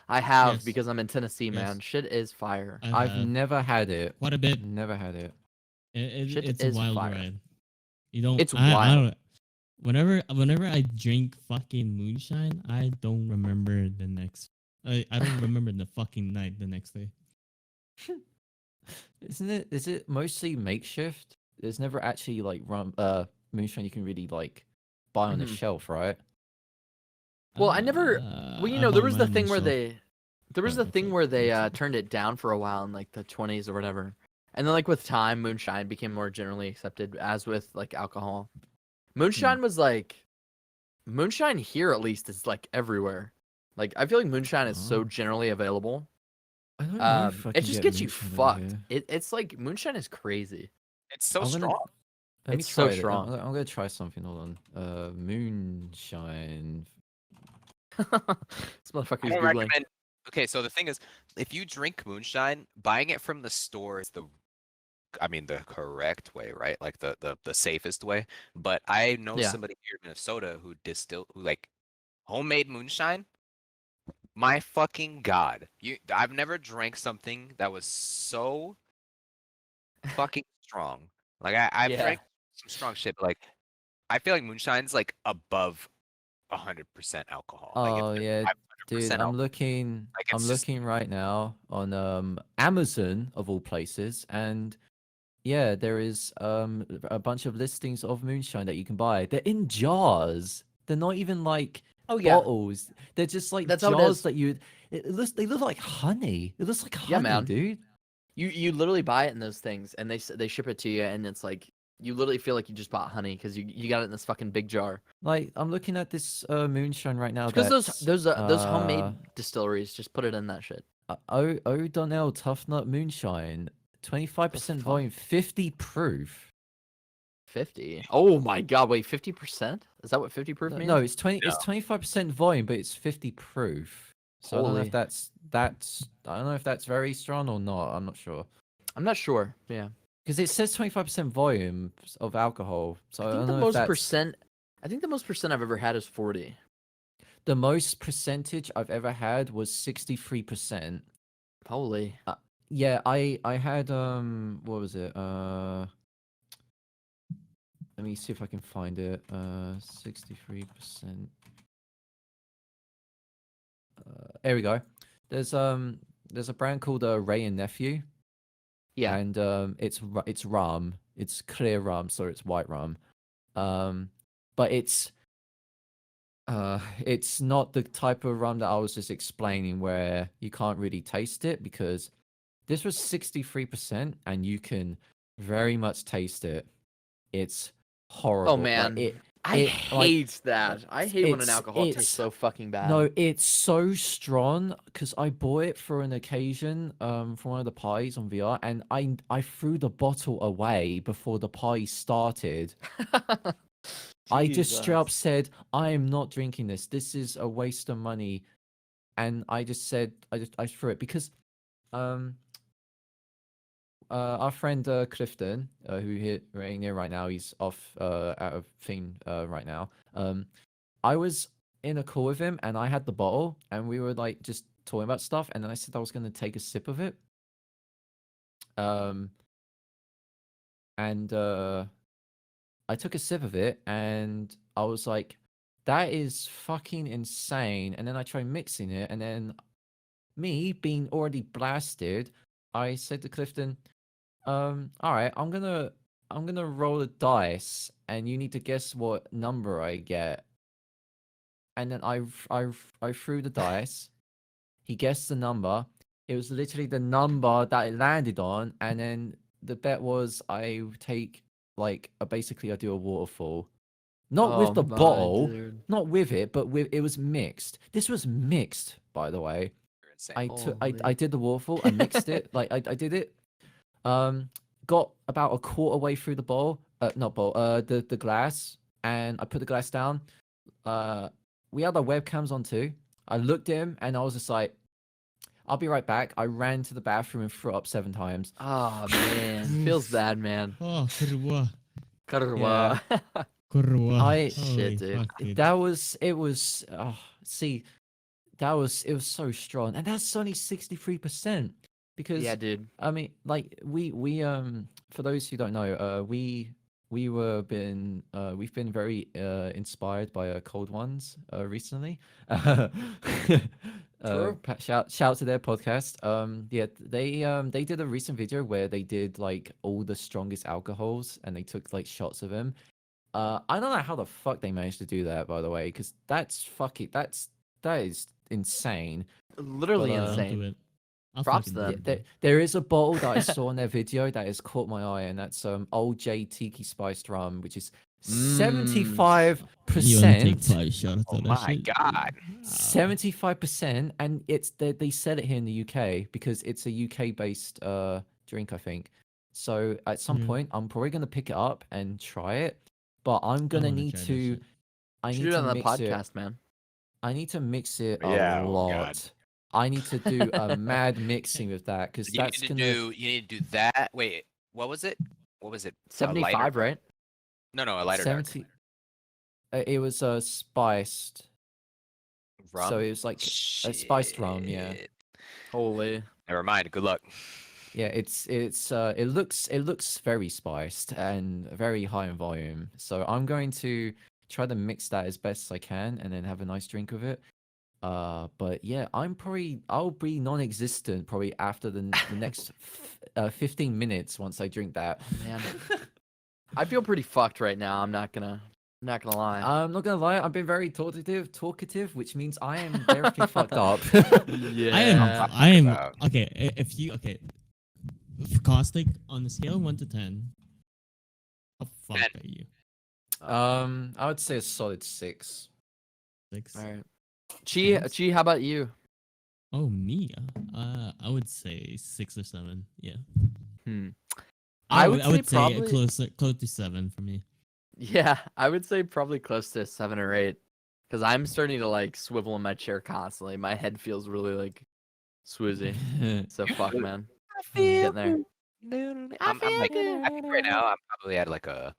I have Yes. because I'm in Tennessee, Yes. man. Shit is fire. I've have never had it. quite a bit. Never had it. Shit It's a is wild fire. ride. You don't. It's I wild. don't. Whenever I drink fucking moonshine, I don't remember the next. I don't remember the fucking night the next day. Isn't it? Is it mostly makeshift? There's never actually like moonshine you can really like buy on the Mhm. shelf, right? Well, I never. Well, you know, there was the thing where there was Oh, the what's thing up? where they What's up? turned it down for a while in like the 20s or whatever, and then like with time, moonshine became more generally accepted, as with like alcohol. Moonshine was like, moonshine here at least is like everywhere. Like I feel like moonshine is so Oh. generally available. I don't know if I It can just get gets you moonshine over fucked. here. It's like moonshine is crazy. It's so I'm gonna- strong. Let me It's so try it. strong. I'm gonna try something. Hold on. Moonshine. This I motherfucker's don't googling. recommend. Okay, so the thing is, if you drink moonshine, buying it from the store is the correct way, right? Like the safest way. But I know Yeah. somebody here in Minnesota who like homemade moonshine. My fucking god, I've never drank something that was so fucking strong. Like I've Yeah. drank some strong shit, but like I feel like moonshine's like above 100% alcohol. Like Oh it's yeah, 500% dude. I'm alcohol. looking. Like, I'm it's just- looking right now on Amazon of all places, and yeah, there is a bunch of listings of moonshine that you can buy. They're in jars. They're not even like Oh yeah. bottles. They're just like That's how it jars is. that you. They look like honey. It looks like Yeah, honey, man. dude. You literally buy it in those things, and they ship it to you, and it's like you literally feel like you just bought honey because you got it in this fucking big jar. Like I'm looking at this moonshine right now. Because That's those homemade distilleries just put it in that shit. O'Donnell Tough Nut Moonshine, 25% fuck? volume, 50 proof. 50. Oh my god! Wait, 50%? Is that what 50 proof means? No, it's 20. It's No. 25% volume, but it's 50 proof. So I don't know Holy. if that's. I don't know if that's very strong or not. I'm not sure I'm not sure. Yeah. because it says 25% volume of alcohol. So I, I think don't the know if most that's percent. I think the most percent I've ever had is 40. the most percentage I've ever had was 63%. Holy. Yeah, I had what was it? Let me see if I can find it. 63%. There we go. There's a brand called Ray and Nephew, Yeah. and it's rum. It's clear rum, so it's white rum. But it's not the type of rum that I was just explaining where you can't really taste it, because this was 63% and you can very much taste it. It's horrible. Oh Like, man. I it, like, hate that. I hate when an it's- alcohol it's- tastes so fucking bad. No, it's so strong because I bought it for an occasion for one of the parties on VR, and I threw the bottle away before the party started. I just straight up Jesus. said, I am not drinking this. This is a waste of money. And I just said, I threw it because our friend Clifton, who hit right here right now, he's off out of theme right now. I was in a call with him and I had the bottle and we were like just talking about stuff, and then I said I was gonna take a sip of it. And I took a sip of it and I was like, that is fucking insane. And then I tried mixing it, and then me being already blasted, I said to Clifton, all right, I'm gonna roll a dice and you need to guess what number I get. And then I threw the dice. He guessed the number. It was literally the number that it landed on, and then the bet was I take like basically I do a waterfall. Not with Oh the my bottle, dude. not with it, but with it was mixed. This was mixed, by the way. insane. I did the waffle. I mixed it. Like I did it. Got about a quarter way through the bowl. Not bowl. The glass, and I put the glass down. We had our webcams on too. I looked at him and I was just like, I'll be right back. I ran to the bathroom and threw up 7 times. Oh man, feels bad, man. Oh, kurwa. Karwa. Kurwa. I- Shit, dude. Fuck, dude. It was see, it was so strong, and that's only 63%. Because Yeah, dude. I mean, like we for those who don't know, we've been very inspired by Cold Ones recently. True. Shout to their podcast. Yeah, they did a recent video where they did like all the strongest alcohols and they took like shots of them. I don't know how the fuck they managed to do that, by the way, because that is insane. Literally But, I'll do insane. it. I'll Props fucking to do them. it. There is a bottle that I saw in their video that has caught my eye, and that's Old J Tiki Spiced Rum, which is Mm. 75%. You want to take 5 shots Oh of that my shit? God. 75%, and they sell it here in the UK because it's a UK based drink, I think. So at some Yeah. point, I'm probably gonna pick it up and try it, but I'm gonna wanna need try that to. shit. I Should need do it to on the mix it. podcast, man. I need to mix it a Yeah, oh lot. God. I need to do a mad mixing with that because You need that's to gonna. do. You need to do that. Wait, what was it? What was it? A lighter 75, dark? right? No, a lighter dark. 70. It was spiced, Rum. so it was like a spiced rum. Yeah, Shit. Holy. Never mind. Good luck. yeah. It looks very spiced and very high in volume. So I'm going to try to mix that as best as I can and then have a nice drink with it. But yeah, I'll be non-existent probably after the next 15 minutes once I drink that. Man. I feel pretty fucked right now. I'm not gonna lie. I'm not gonna lie, I've been very talkative, which means I am definitely fucked up. Yeah. I am about. okay. If you okay, for caustic on the scale of 1 to 10, how fucked 10. are you? I would say a solid 6. 6. All right. Chi, how about you? Oh, me? I would say 6 or 7. Yeah. Hmm. I would would say say probably- close to 7 for me. Yeah, I would say probably close to 7 or 8. Because I'm starting to like swivel in my chair constantly. My head feels really like swoozy. So fuck, man. I'm getting there. I'm like, I think right now I'm probably at like a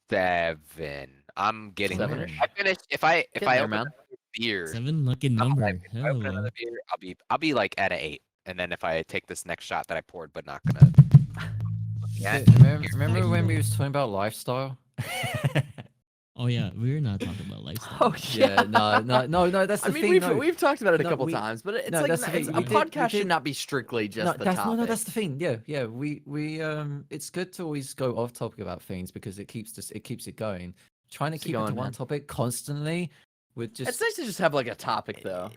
7. I'm getting there. Seven-ish? I finished. If I Getting there, open man. another beer, 7 lucky I'm number. like, if I open Hell. another beer, I'll be like at an 8. And then if I take this next shot that I poured, but not gonna. Yeah. Remember when we was talking about lifestyle? Oh yeah, we're not talking about lifestyle. Oh Yeah, no. That's the I mean, thing. we've no. we've talked about it a No, couple we- times, but it's no, like that's the it's, thing, a we did- we podcast should did- not be strictly just the topic. no, that's the thing. Yeah. We it's good to always go off topic about things because it keeps it going. Trying to Keeps it keep it going, to one man. topic constantly would just It's nice to just have like a topic though.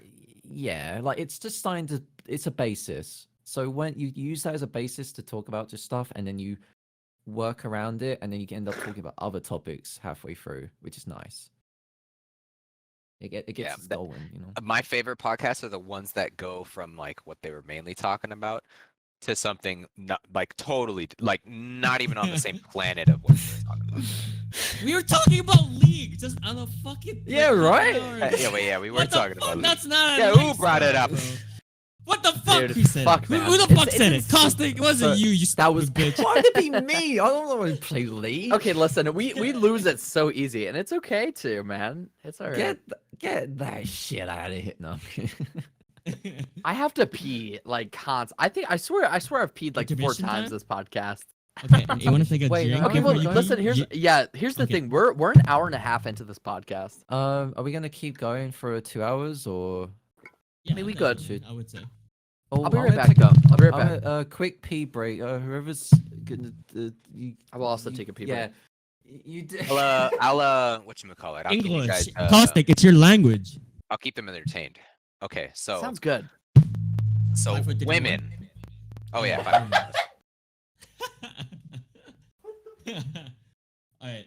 yeah, like it's just starting to it's a basis. So when you use that as a basis to talk about just stuff and then you work around it and then you can end up talking about other topics halfway through, which is nice. It gets Yeah, us that- going, you know. My favorite podcasts are the ones that go from like what they were mainly talking about to something not like totally like not even on the same planet of what they were talking about. We were talking about League just on a fucking Yeah, like, right? Yeah, we were What the talking fuck? about it. That's not. Yeah, a who brought it lifestyle, up? bro. What the fuck? Dude, Who said fuck, it? man. Who the fuck It's- said it's- it? Caustic. It wasn't but you. You That was stupid bitch. Why would it be me? I don't know how to play League. Okay, listen, we lose it so easy, and it's okay too, man. It's alright. Get that shit out of here. No. I have to pee like I swear I've peed like 4 Intermission times time? this podcast. Okay, you want to take a Wait, drink? no, Okay, before well you listen, pee? here's You- here's the okay. thing. We're an hour and a half into this podcast. Are we gonna keep going for 2 hours or? Yeah, mean, we definitely, could. I would say. Oh, I'll be I'm right gonna back take though. I'll be right back. A quick pee break. Whoever's gonna. I will also take a pee break. Yeah. You did. I'll whatchamacallit, I'll keep you English. guys, Caustic. It's your language. I'll keep them entertained. Okay, so Sounds good. 5 women. Oh yeah, All right.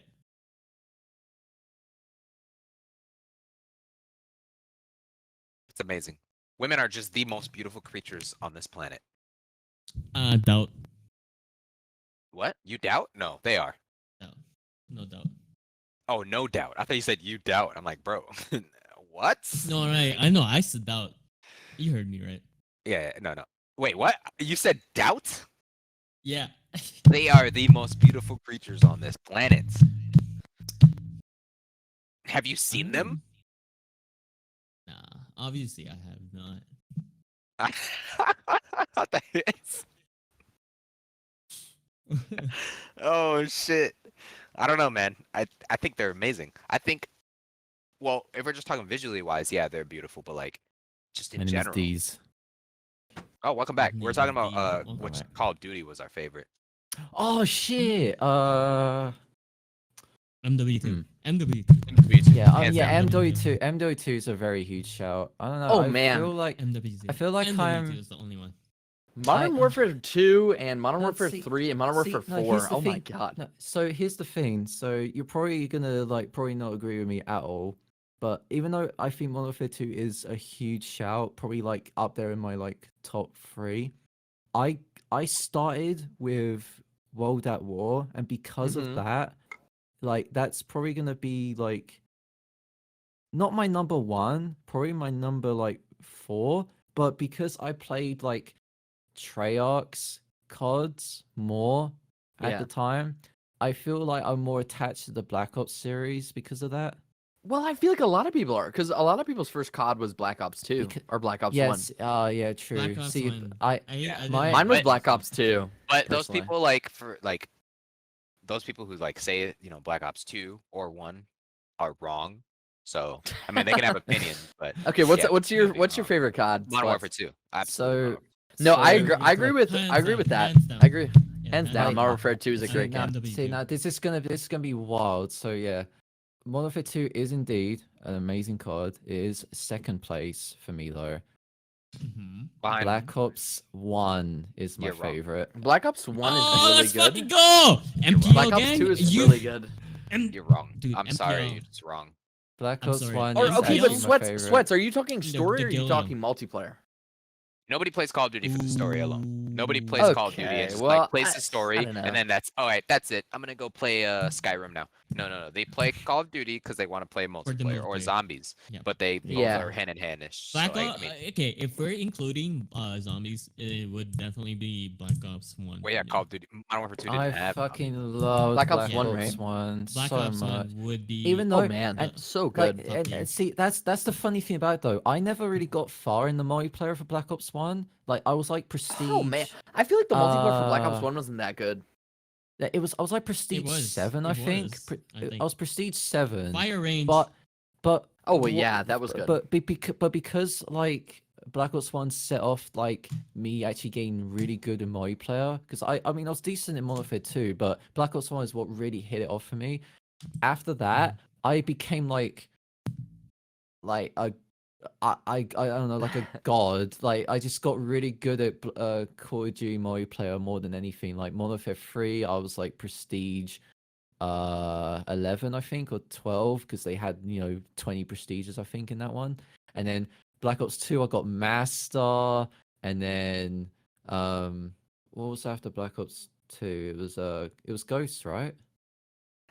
It's amazing. Women are just the most beautiful creatures on this planet. Doubt. What? You doubt? No, they are. No, no doubt. Oh, no doubt. I thought you said you doubt. I'm like, bro, what? No, right. I know. I said doubt. You heard me, right? Yeah, no. Wait, what? You said doubt? Yeah. They are the most beautiful creatures on this planet. Have you seen them? Nah, obviously I have not. Oh shit. I don't know, man. I think they're amazing. I think, well, if we're just talking visually wise, yeah, they're beautiful, but like just in general. Enemies. Oh, welcome back. We're talking about Welcome which back. Call of Duty was our favorite. Oh shit. MW2. MW2. Yeah, Hands yeah. down. MW2. MW2 is a very huge shout. I don't know. Oh, I man. feel like MW2. I feel like MW2 I'm- is the only one. Modern Warfare 2 and Modern No, Warfare see- 3 and Modern see, Warfare no, 4. here's the Oh my thing. god. No, so here's the thing. So you're probably gonna like probably not agree with me at all. But even though I think Modern Warfare 2 is a huge shout, probably like up there in my like top 3, I started with World at War, and because Mhm. of that, like that's probably gonna be like not my number 1, probably my number like 4. But because I played like Treyarch's CODs more at Yeah. the time, I feel like I'm more attached to the Black Ops series because of that. Well, I feel like a lot of people are, because a lot of people's first COD was Black Ops 2 Becau- or Black Ops 1. Yes, yeah, true. Black Ops See, 1. Yeah. didn't Mine Mine was like Black Black Ops 2. But those Personally. people like those people who like say, Black Ops 2 or 1 are wrong. So, I mean, they can have opinions, but Okay, what's yeah, what's they're your being what's your wrong. favorite COD? Modern Sluts? Warfare 2. Absolutely. So No, I So- agree. I agree with Hands I agree down, with that. hands down. I agree. Yeah, Hands down, down. Modern Warfare 2 is a Hands great down. game. see, now this is gonna be wild. So yeah, Modern Warfare 2 is indeed an amazing COD. It is second place for me though. Mhm. Behind Black Ops 1 is my You're wrong. favorite. Black Ops 1 is Oh, really let's good. fucking go! MPO Black Ops gang, 2 is you- really good. M- you're wrong. Dude, I'm sorry, MPO. you're just wrong. Black I'm Ops sorry. 1 Or is okay, MPO? but actually my sweats, favorite. sweats. Are you talking The story or are you Gilliam. talking multiplayer? Nobody plays Call of Duty for the story alone. Nobody plays Ooh. Call of Duty Okay, and just well, like plays I the story, don't know. and then that's all right. That's it. I'm gonna go play Skyrim now. No. They play Call of Duty because they want to play the multiplayer or multiplayer. zombies, Yeah. but they both Yeah. are hand in handish. Black so, Ops. Okay, if we're including zombies, it would definitely be Black Ops 1. well, yeah, for me. Call of Duty. Modern Warfare 2 didn't I have zombies. fucking love Black Ops 1, 1, Ops right? 1 Black so Ops much. 1 would be. Even though Oh man, and, so like, good. Fuck yeah. see, that's the funny thing about it though. I never really got far in the multiplayer for Black Ops 1. Like I was like prestige. Oh man, I feel like the multiplayer for Black Ops Uh, 1 wasn't that good. Yeah, I was like prestige was, 7, I it think. was, I I think. was prestige 7. Fire range. But Oh well, wha- yeah, that was good. But because like Black Ops 1 set off like me actually getting really good in multiplayer, because I mean I was decent in Modern Warfare 2, but Black Ops 1 is what really hit it off for me. After that, I became like a I don't know, like a god. Like I just got really good at Call of Duty multiplayer more than anything. Like Modern Warfare 3, I was like prestige 11 I think, or 12, because they had 20 prestiges I think in that one. And then Black Ops 2 I got master, and then what was after Black Ops 2? It was Ghost, right?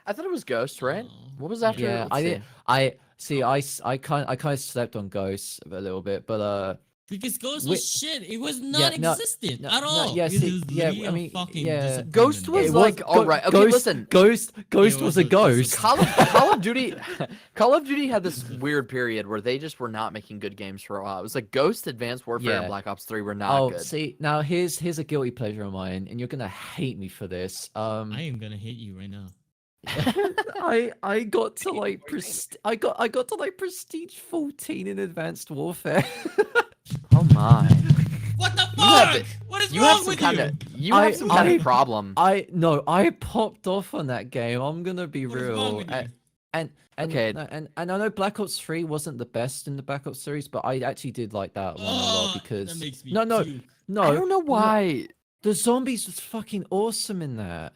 I thought it was Ghost, right? Oh, What was after? Yeah, let's I see. did. I kind of slept on Ghost a little bit, but because Ghost Wi- was shit. It was no, non-existent no, at no, all. yeah, It see, was yeah, literally I mean, a fucking yeah. disappointment. Ghost was It like, Go- alright, okay, Ghost, listen. Ghost was was a a ghost. disappointment. Call of Duty, Call of Duty had this weird period where they just were not making good games for a while. It was like Ghost, Advanced Warfare, Yeah. and Black Ops 3 were not Oh, good. see, now here's a guilty pleasure of mine, and you're gonna hate me for this. I am gonna hate you right now. I got to like I got to like prestige 14 in Advanced Warfare. Oh my! What the You have fuck? it- What is You have wrong some with kind you? of you have some kind of problem. I popped off on that game. I'm gonna be What is wrong real. with you? And Okay. and I know Black Ops 3 wasn't the best in the Black Ops series, but I actually did like that one a lot Ugh, because that makes me no puke. I don't know why. the zombies was fucking awesome in that.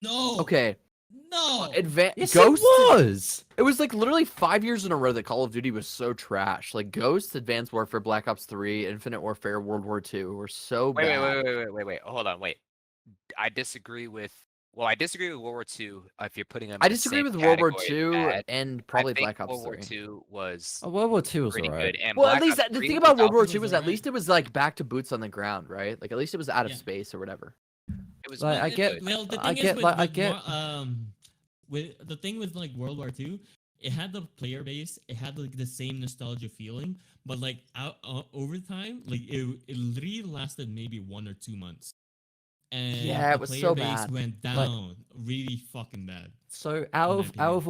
No. Okay, No. Yes, Ghost. it was. It was like literally 5 years in a row that Call of Duty was so trash. Like Ghost, Advanced Warfare, Black Ops 3, Infinite Warfare, World War II were so Wait, bad. wait. Hold on, wait. I disagree with. Well, I disagree with World War II. If you're putting them, I in the disagree same with World War category as II bad. and I probably think Black Ops World War 3. II was World War II was pretty alright. good, and Well, Black at least Ops the 3 thing about World War It II was was at alright. least it was like back to boots on the ground, right? Like at least it was out of Yeah. space or whatever. It was Like, good. I get- Well, the I thing get, is with, like, I with get- with the thing with like World War II, it had the player base, it had like the same nostalgia feeling, but like over time, like it literally lasted maybe 1 or 2 months, and Yeah, the it was player so base bad. went down really fucking bad. So my out of opinion. all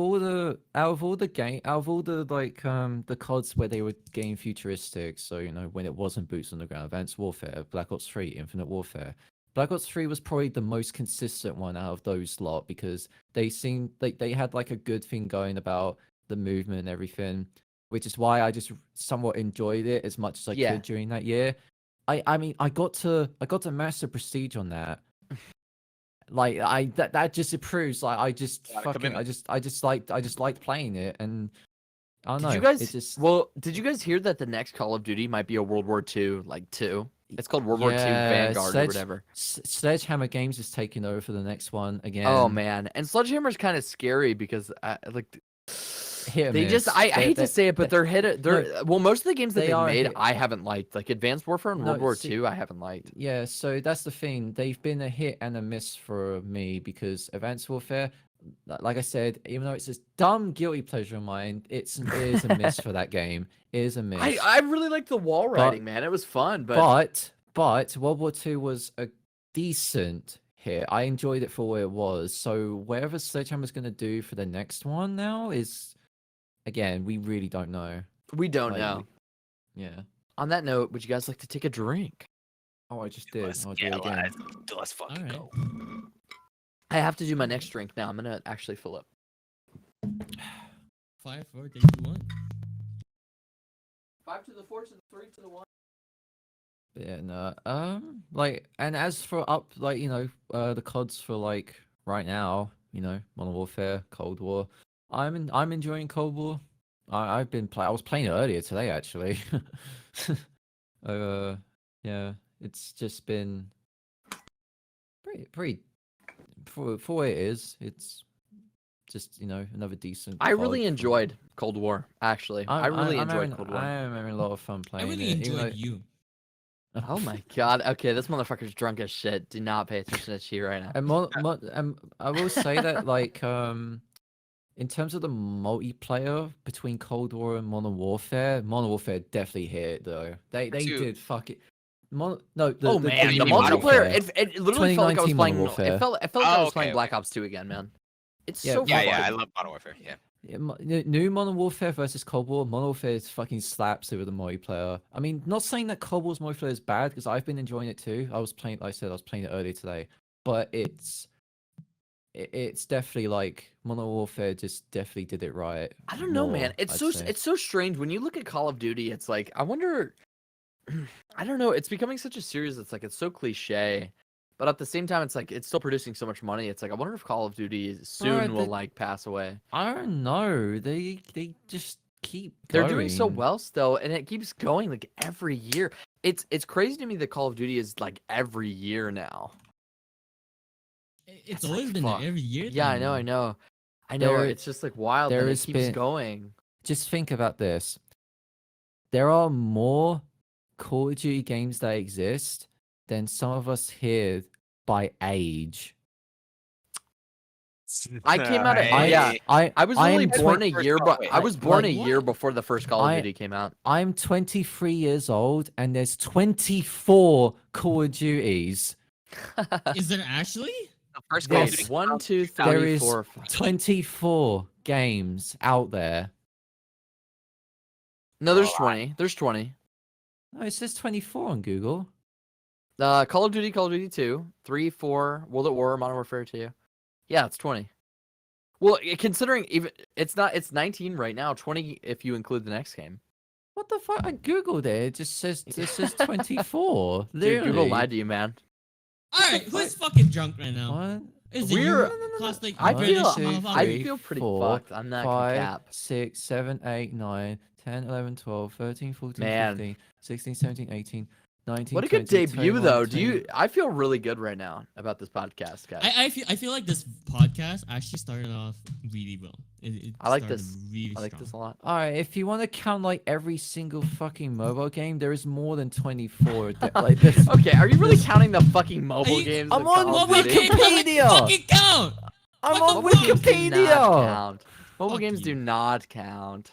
the like the CODs where they were getting futuristic, so you know when it wasn't boots on the ground, Advanced Warfare, Black Ops 3, Infinite Warfare. Black Ops 3 was probably the most consistent one out of those lot because they seemed like they had like a good thing going about the movement and everything, which is why I just somewhat enjoyed it as much as I Yeah. could during that year. I mean I got to master prestige on that. Like that just proves like I just Lot of fucking commitment. I just liked playing it, and I don't know. Did you guys? It just Did you guys hear that the next Call of Duty might be a World War II like 2? It's called World War II Vanguard or whatever. Sledgehammer Games is taking over for the next one again. Oh man, and Sledgehammer's kind of scary because like Hit or they just miss. I hate to They're- say it, but they're well most of the games that they they've are made hit- I haven't liked. Like Advanced Warfare and No, World War see- II I haven't liked. Yeah, so that's the thing. They've been a hit and a miss for me because Advanced Warfare, like I said, even though it's this dumb guilty pleasure of mine, it is a miss for that game. It is a miss. I really liked the wall riding, man. It was fun, but But World War II was a decent hit. I enjoyed it for what it was. So whatever Sledgehammer's going to do for the next one now is, again, we really don't know. we don't Like, know. Yeah. On that note, would you guys like to take a drink? Oh, I just did. Let's, I'll do yeah, it again. let's fucking Alright. go. I have to do my next drink now. I'm gonna actually fill up. 5, 4, 3, 2, 1. 5 to the 4 to the 3 to the 1. Yeah, no. Like, and as for up, like, you know, the CODs for like right now, you know, Modern Warfare, Cold War. I'm enjoying Cold War. I was playing it earlier today actually. Yeah, it's just been pretty for what it is. It's just, you know, another decent. I really COD from- enjoyed Cold War. Actually, I really enjoyed Cold War. I am having a lot of fun I playing really it. even enjoyed though- you. Oh my god. Okay, this motherfucker's drunk as shit. Do not pay attention to Chi right now. And I will say that, like, in terms of the multiplayer between Cold War and Modern Warfare definitely hit it, though. They Dude. did fuck it. Man, the the new multiplayer. Warfare. It literally felt like I was 2019 Modern playing. Warfare. It felt like I Oh, was playing okay, Black okay. Ops 2 again, man. It's Yeah, so Yeah, fun. yeah, I love Modern Warfare. Yeah. Yeah, new Modern Warfare versus Cold War. Modern Warfare is fucking slaps over the multiplayer. I mean, not saying that Cold War's multiplayer is bad because I've been enjoying it too. Like I said, I was playing it earlier today, but it's definitely like Modern Warfare just definitely did it right. I don't know, man. more, It's I'd so say. it's so strange when you look at Call of Duty. It's like I wonder. I don't know. It's becoming such a series. It's like it's so cliche, but at the same time, it's like it's still producing so much money. It's like I wonder if Call of Duty soon will the- like pass away. I don't know. They just keep. They're doing so going. well still, and it keeps going like every year. It's crazy to me that Call of Duty is like every year now. It's It's like, always been fuck. there every year. Yeah, I know, I know, I know. There- It's just like wild there that it has keeps been- going. Just think about this. There are more Call of Duty games that exist than some of us here by age. I came out of- Hey, yeah. I was I only am born a First year, of all, but wait, I was born a like year what? before the first Call of I- Duty came out. I'm 23 years old and there's 24 Call of Duties. Is there actually? the first Call of Yes. Duty 1, 2, There 3, is 4, 5. 24 games out there. No, there's Oh, 20. There's 20. No, it says 24 on Google. Call of Duty 2, 3, 4, World at War, Modern Warfare 2. Yeah, it's 20. Well, considering even it's 19 right now, 20 if you include the next game. What the fuck? I googled it. It just says 24. Dude, Google Literally. lied to you, man. All right, who's fucking drunk right now? What? Is We're- it cost like I British feel- motherfucker? I feel pretty fucked. I'm not gonna 5, cap. 6, 7, 8, 9, 10, 11, 12, 13, 14, Man. 15, 16, 17, 18, 19, What a good 20, debut 21, though. 20. I feel really good right now about this podcast, guys. I feel like this podcast actually started off really well. It I like started this. Really I like strong. this a lot. Alright, if you want to count like every single fucking mobile game, there is more than 24. Like this. Okay, are you really counting the fucking mobile you- games? I'm of on Call of Mobile Duty? games don't like Wikipedia! fucking count. I'm What on the fuck? Mobile games do not Wikipedia. count. Mobile Fuck games you. do not count.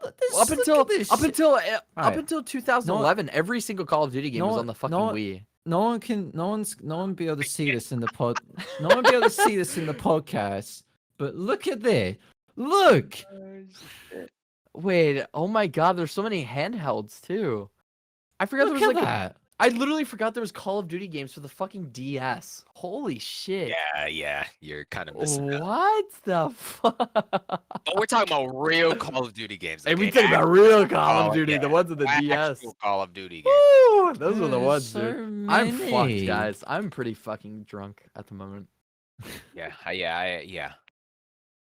This- Up look until at this up shit. until up Alright. until 2011, every single Call of Duty game no was one- on the fucking no one- Wii. No one be able to see this in the pod. No one be able to see this in the podcast. But look at this. Look. Wait, oh my god, there's so many handhelds too. I forgot Look there was at like that. I literally forgot there was Call of Duty games for the fucking DS. Holy shit. Yeah, you're kind of missing out. What the fuck? But we're talking about real Call of Duty games. Hey, we okay? talking about real Call Oh, of Duty, yeah, the ones with the DS. Actual Call of Duty games. Woo! Those were the There's ones, so dude. I'm fucked, many. guys. I'm pretty fucking drunk at the moment. Yeah.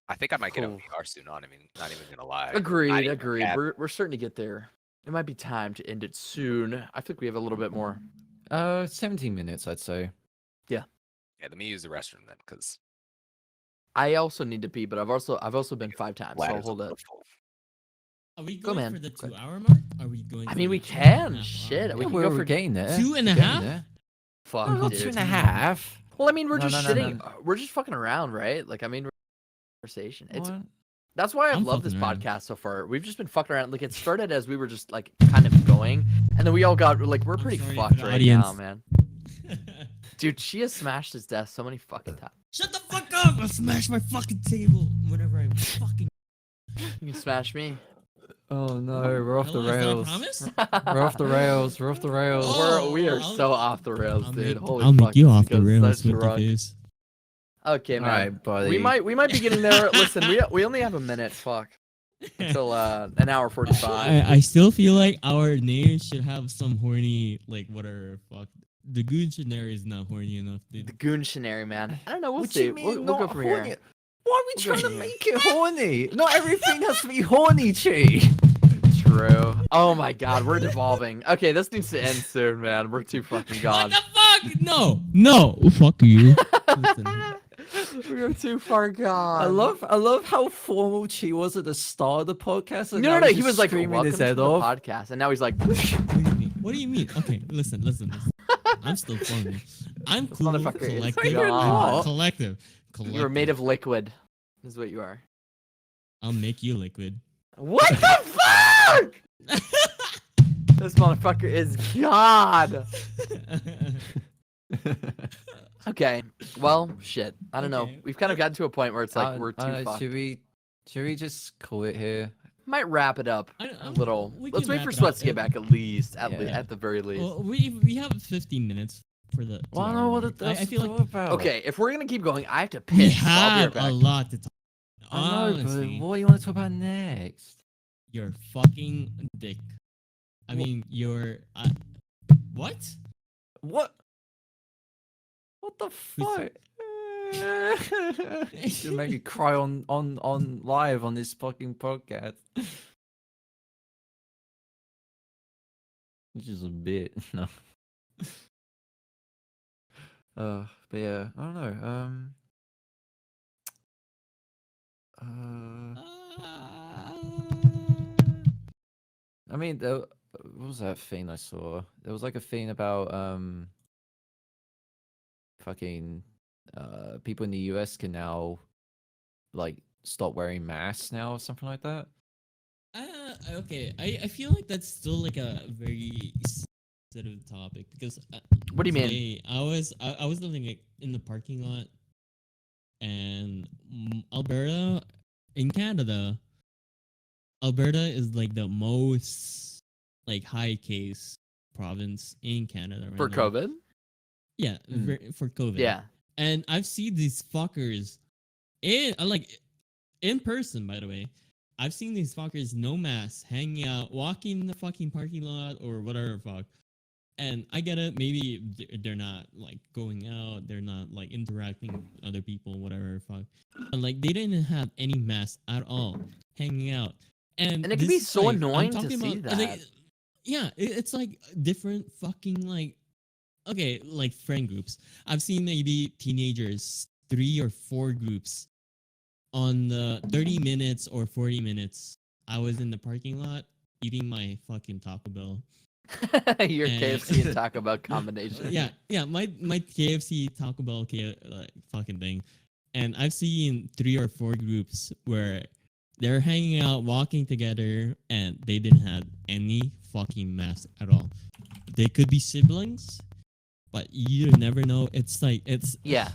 I think I might get a Cool. VR soon. Not even gonna lie. Agreed, Not even agreed. cap. We're starting to get there. It might be time to end it soon. I think we have a little bit more. 17 minutes, I'd say. Yeah, let me use the restroom then, because I also need to pee, but I've also been 5 times, so I'll hold it. Are we Go, going man. for the Go ahead. 2-hour mark? Are we going? I for mean, the we 2.5 can. hour Shit, mark? we Yeah, can we're, go we're for getting there. Two and a We're getting half? there. Fuck, Oh, not dude. 2.5. Well, I mean, we're No, just no, no, shitting. no. We're just fucking around, right? Like, I mean, conversation. What? That's why I I'm love this fucking around. podcast so far. We've just been fucking around. Like, it started as we were just like kind of going, and then we all got like we're I'm pretty sorry for fucked the right audience. now, man. Dude, she has smashed his desk so many fucking times. Shut the fuck up! I'll smash my fucking table whenever I fucking. You can smash me. Oh no, we're off the Hello, is that a rails. promise? We're off the rails. We're off the rails. Oh, we are I'll- so off the rails, I'll dude. make, Holy I'll fuck, make you this off the goes rails such with the drunk. face. Okay, man. Alright, buddy. We might be getting there. Listen, we only have a minute. Fuck. Until an hour 45. I still feel like our name should have some horny, like, whatever, fuck. The Goontionary is not horny enough, The dude. Goontionary, man. I don't know. We'll What see. you mean We'll go not from horny? here. Why are we We'll go trying to from here. make it horny? Not everything has to be horny, Chi. True. Oh my god, we're devolving. Okay, this needs to end soon, man. We're too fucking What gone. the fuck? No, fuck you. Listen, We are too far gone. I love how formal Chi was at the start of the podcast. And No, now no, he's he just was like, screaming "Welcome his to head the off. podcast," and now he's like, what do you mean? What do you mean? Okay, listen. I'm still formal. I'm cool, motherfucker is collective, gone. I'm collective. "You're made of liquid." Is what you are. I'll make you liquid. What the fuck? This motherfucker is God. Okay. Well, shit. I don't know. Okay. We've kind of gotten to a point where it's like we're too fucked. Should we just call it here? Might wrap it up I- a I'm- little. we Let's can wait wrap for it Sweats up. to get back at least. At Yeah. the very least. Well, we have 15 minutes for the. Well, I 2 don't know hour what mark. it does I feel like about. Okay, if we're gonna keep going, I have to we piss. so I'll have be a right back. lot to talk. I know, Honestly, but what do you want to talk about next? your fucking dick. I mean, your what? What? What the fuck? You make me cry on live on this fucking podcast. Which is a bit no. But yeah, I don't know. I mean, what was that thing I saw? There was like a thing about fucking people in the US can now like stop wearing masks now or something like that. Okay. I feel like that's still like a very sensitive topic because. What do you mean? Today, I was living like, in the parking lot, and Alberta, in Canada, Alberta is like the most like high case province in Canada right For now. COVID? Yeah, for COVID. Yeah. And I've seen these fuckers in person, by the way. I've seen these fuckers no mask, hanging out, walking in the fucking parking lot or whatever the fuck. And I get it. Maybe they're not like going out. They're not like interacting with other people, whatever. Fuck. But like they didn't have any mask at all, hanging out. And And it can this be is, so like, I'm annoying to talking see about, like, that. yeah, it's like different fucking like okay, like friend groups. I've seen maybe teenagers 3 or 4 groups on the 30 minutes or 40 minutes. I was in the parking lot eating my fucking Taco Bell. Your And- KFC and Taco Bell combination. yeah, my KFC Taco Bell fucking thing, and I've seen 3 or 4 groups where they're hanging out, walking together, and they didn't have any fucking mask at all. They could be siblings, but you never know. It's like Yeah.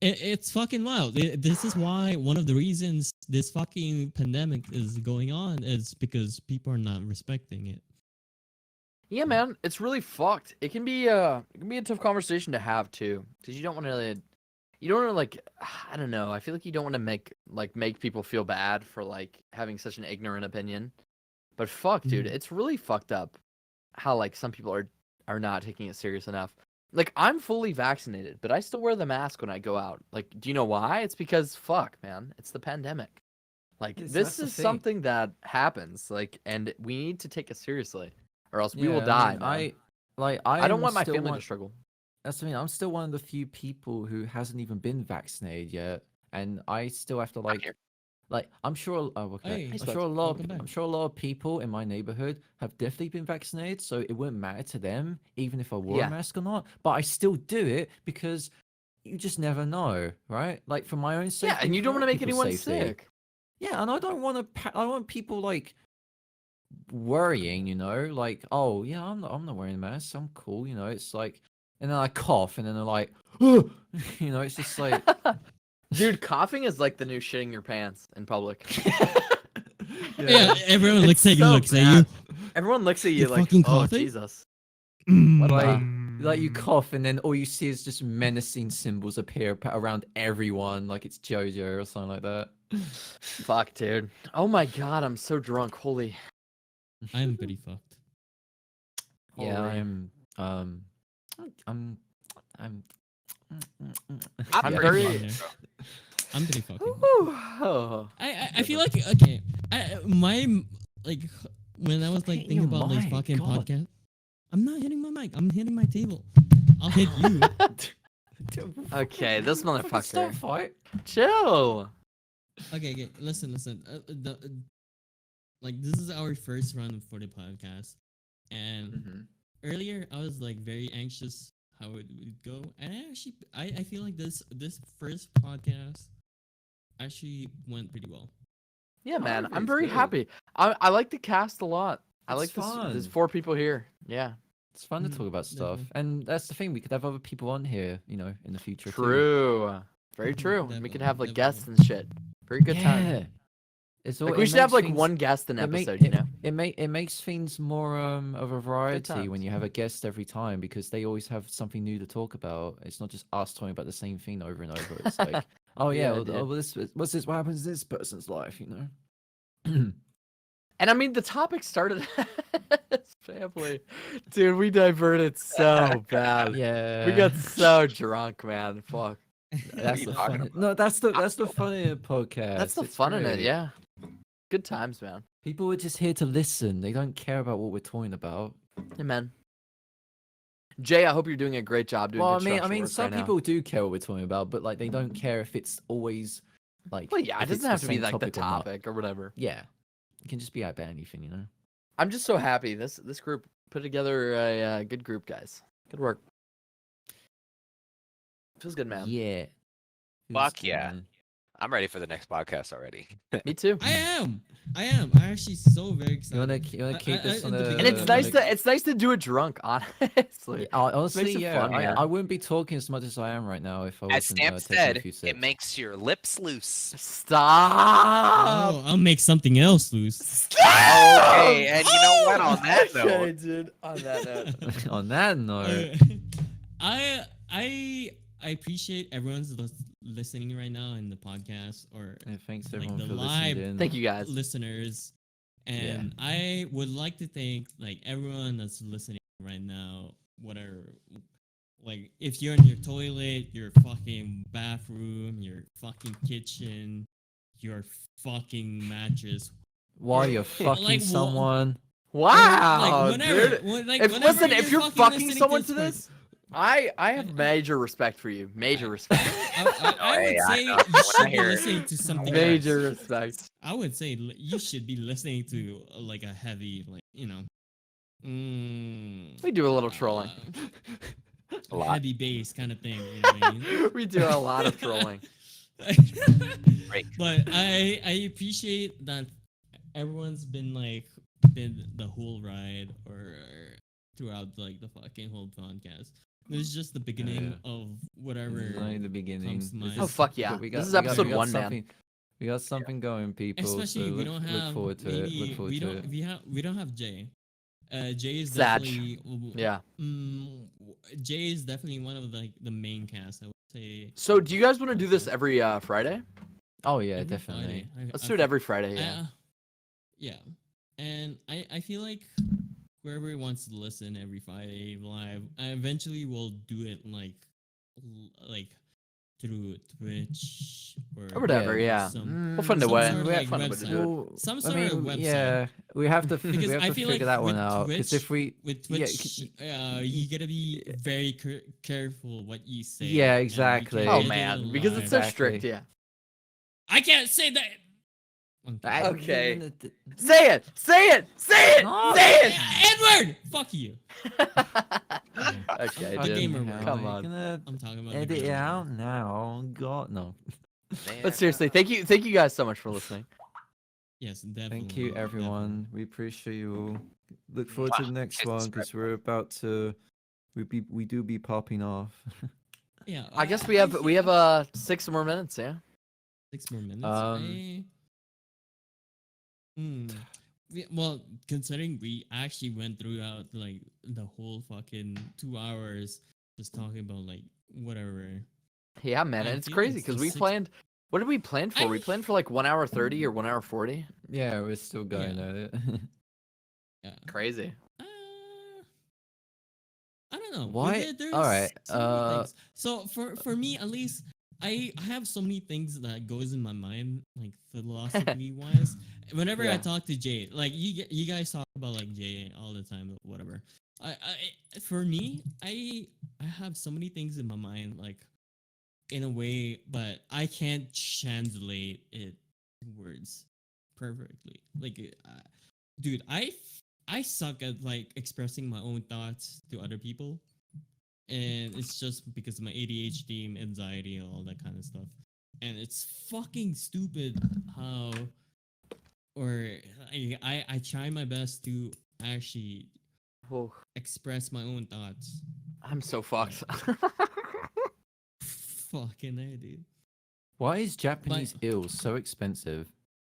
it's fucking wild. This is why one of the reasons this fucking pandemic is going on is because people are not respecting it. Yeah, man, it's really fucked. It can be a tough conversation to have too, because you don't want to like I don't know. I feel like you don't want to make people feel bad for like having such an ignorant opinion. But fuck, dude, it's really fucked up how like some people are not taking it serious enough. Like I'm fully vaccinated, but I still wear the mask when I go out. Like, do you know why? It's because fuck, man, it's the pandemic. Like Yes, this that's the is thing. something that happens, like, and we need to take it seriously, or else we will Yeah, die. I Man. mean, I don't am want my still family one- to struggle. That's the thing. I'm still one of the few people who hasn't even been vaccinated yet, and I still have to here. I'm sure. Oh, okay. Hey, I'm Spence, sure a lot. welcome back. I'm sure a lot of people in my neighborhood have definitely been vaccinated, so it wouldn't matter to them even if I wore Yeah. a mask or not. But I still do it because you just never know, right? Like for my own safety. Yeah, and you don't want want to make anyone sick. Yeah, and I don't want to. I want people like worrying, like, oh yeah, I'm not wearing a mask. I'm cool, It's like, and then I cough, and then they're like, it's just like, Dude, coughing is like the new shitting your pants in public. Yeah, everyone It's looks at you, so looks at bad. you. Everyone looks at you You're like, fucking oh coughing?" Jesus. Mm. like you cough, and then all you see is just menacing symbols appear around everyone, like it's JoJo or something like that. Fuck, dude. Oh my god, I'm so drunk. Holy. I'm pretty fucked. Yeah, Holy. I'm I'm I'm Yeah. pretty very- fucked, bro. I'm pretty fucking. Oh. I feel like okay. My like when I was like Hit thinking your about this mic, fucking God. podcast. I'm not hitting my mic. I'm hitting my table. I'll hit you. Okay, this Fucking motherfucker. stop fight. Chill. Okay. Listen. Like this is our first run for the podcast, and Mhm. earlier I was like very anxious how it would go, and I feel like this first podcast actually went pretty well. Yeah, Oh, man. okay, I'm it's very good. happy. I like the cast a lot. I It's like this. There's fun. 4 people here. Yeah. It's fun to talk about stuff, definitely. and that's the thing. We could have other people on here, in the future. Too. True. Very Mhm, true. We definitely, could have like definitely. guests and shit. Very good time. Yeah. It's all, Like it we should have makes like things- one guest an it make- episode, you know? It makes things more of a variety when times. you have a guest every time, because they always have something new to talk about. It's not just us talking about the same thing over and over. It's like, oh yeah, Yeah, dude. what's this? What happens in this person's life? And I mean, the topic started as family. Dude, we diverted so bad. Yeah, We got so drunk, man. Fuck. That's you the talking fun. No, that's the fun in a podcast. That's the It's fun in it, great. yeah. Good times, man. People are just here to listen. They don't care about what we're talking about. Hey, man. Jay, I hope you're doing a great job doing Well, I construction mean, work some right now. people do care what we're talking about, but like they don't care if it's always like. Well, yeah, it if it's doesn't have the to be same like the topic or not. topic or whatever. Yeah, it can just be about anything. I'm just so happy this group put together a good group, guys. Good work. Feels good, man. Yeah. Fuck yeah. I'm ready for the next podcast already. Me too. I am. I'm actually so very You excited. wanna keep this on in the the? And it's Uh, nice like- to do it drunk, honestly. Yeah, honestly, it yeah, fun, man. I wouldn't be talking as much as I am right now if I As wasn't Stamp taking a said, few it sips. makes your lips loose. Stop. Oh, I'll make something else loose. Stop. Okay, and you know what? On that Okay, note, dude. On that note. On that note, I appreciate everyone's listening right now in the podcast or yeah, thanks like everyone the for live- listening in. Thank you, guys. listeners, and I would like to thank like everyone that's listening right now, whatever. Like, if you're in your toilet, your fucking bathroom, your fucking kitchen, your fucking mattress, Why or, you're fucking like, someone? Wow, whenever, dude. like, If whenever listen, if you're fucking fucking listening someone to part- this, I have major respect for you. Major respect. I Hey, would I say know. you When I should be hear- listening to something Major else. respect. I would say you should be listening to like a heavy, like, We do a little trolling. A lot. heavy bass kind of thing. You know what I mean? We do a lot of trolling. Break. But I appreciate that everyone's been the whole ride or throughout like the fucking whole podcast. This is just the beginning of whatever. This is only the beginning. comes to This mind. Oh, is- fuck yeah. we This is we episode we got 1, man. something- We got something going, people. Especially so we look, don't look have forward to it. maybe Look forward we to don't it. we don't have Jay. Jay is Sag. definitely Yeah. Jay is definitely one of the main cast. I would say. So, do you guys want to do this every Friday? Oh yeah, every definitely. Friday. Let's do it every Friday. I- Yeah. yeah, and I feel like whoever wants to listen every Friday live, I eventually will do it like through Twitch Or whatever. Yeah. some- We'll find a some way. sort of, We have like, fun of it to do it. website. Some I sort mean, of website. yeah, we have to Because we have I to feel figure like that one with out. Because if we with yeah, Twitch, you gotta be very careful what you say. Yeah, and you exactly. can't Oh get it man, because it's live. so strict. Exactly. Yeah. I can't say that. Okay. Say it. Say it. Say it. No. Say it. Edward, fuck you. Okay, A dude. gamer word. Come You're on. gonna I'm talking about edit gamer it word. out now. God no. But seriously, thank you guys so much for listening. Yes, definitely. Thank you, everyone. We appreciate you all. Look forward to the next It's one because we're about to. We do be popping off. Yeah, I guess we have feel 6 more minutes. Yeah. 6 more minutes. Well, considering we actually went throughout like the whole fucking 2 hours just talking about like whatever. Yeah, man, I and it's feel crazy it's because the we six- planned. What did we plan for? We I- planned for like 1 hour 30 or 1 hour 40. Yeah, we're still going Yeah. at it. Yeah. Crazy. I don't know. Why? There's Alright, so many things. So for me at least, I have so many things that goes in my mind, like philosophically wise. Whenever I Yeah. talk to Jay, like you guys talk about like Jay all the time, or whatever. For me, I have so many things in my mind, like in a way, but I can't translate it in words perfectly. Like, dude, I suck at like expressing my own thoughts to other people, and it's just because of my ADHD, and anxiety, and all that kind of stuff. And it's fucking stupid how, or I try my best to actually Whoa, express my own thoughts. I'm so fucked. Fucking A, dude. Why is Japanese eel so expensive?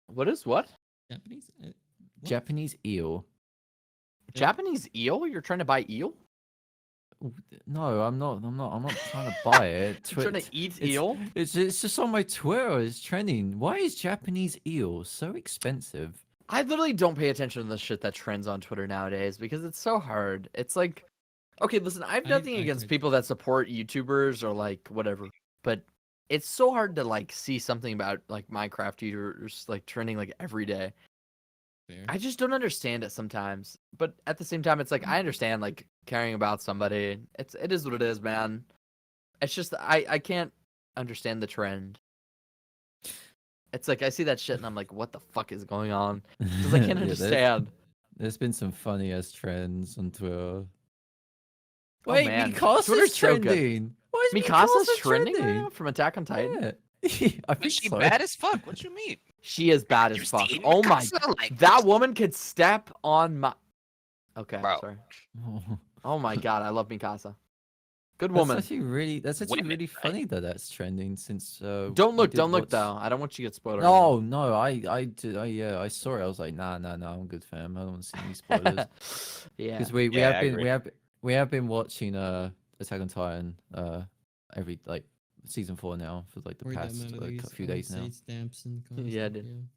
What is what? Japanese? What? Japanese eel. Japanese eel? You're trying to buy eel? No, I'm not. I'm not trying to buy it. You're trying to eat it's- eel? It's just on my Twitter. It's trending. Why is Japanese eel so expensive? I literally don't pay attention to the shit that trends on Twitter nowadays because it's so hard. It's like, okay, listen, I have nothing I against heard- people that support YouTubers or like whatever, but it's so hard to like see something about like Minecraft YouTubers like trending like every day. Fair. I just don't understand it sometimes. But at the same time, it's like I understand like caring about somebody. It is what it is, man. It's just I can't understand the trend. It's like I see that shit and I'm like, what the fuck is going on? Because I can't Yeah, understand. There's been some funny ass trends on Twitter. Oh, Wait, man. Mikasa's Twitter's so good. trending. Why is Mikasa's Mikasa trending right now from Attack on Titan. Yeah. I But think she so. bad as fuck. What you mean? She is bad as You fuck. seen Oh my, Mikasa? Like, that woman could step on my. Okay, Bro. sorry. Oh, Oh my god, I love Mikasa. Good that's woman. actually really. That's actually Women, really right? funny that that's trending since. Don't we look, did don't look watch- though. I don't want you to get spoiled. No, no, I did. Yeah, I saw it. I was like, nah, I'm good, fam. I don't want to see any spoilers. Yeah. Because we Yeah, have I been agree. we have been watching Attack on Titan every like season 4 now for like the Or that past man that like, use a few days now. stamps and kind of Yeah, stuff, dude.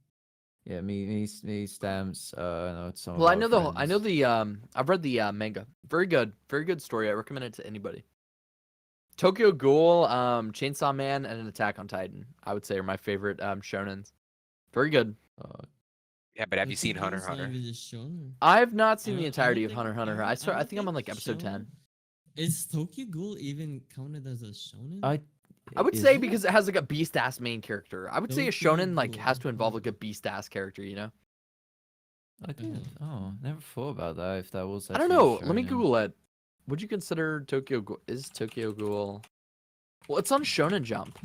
Yeah, me stamps. No, some of Well, I our know friends. I've read the manga. Very good story. I recommend it to anybody. Tokyo Ghoul, Chainsaw Man, and an Attack on Titan. I would say are my favorite shonens. Very good. Yeah, but have you seen Tokyo Hunter Ghoul's x not Hunter? even just shonen. I've not seen I the don't entirety of think- Hunter x Hunter. I don't think I'm on like think episode 10. Is Tokyo Ghoul even counted as a shonen? I would Is say it? because it has like a beast ass main character. I would say a Tokyo shonen like has Ghoul, to involve like a beast ass character, you know? I didn't. Oh, never thought about that. If that was I don't actually a know. Let me shonen. Google it. Would you consider Tokyo Ghoul? Is Tokyo Ghoul? Well, it's on Shonen Jump,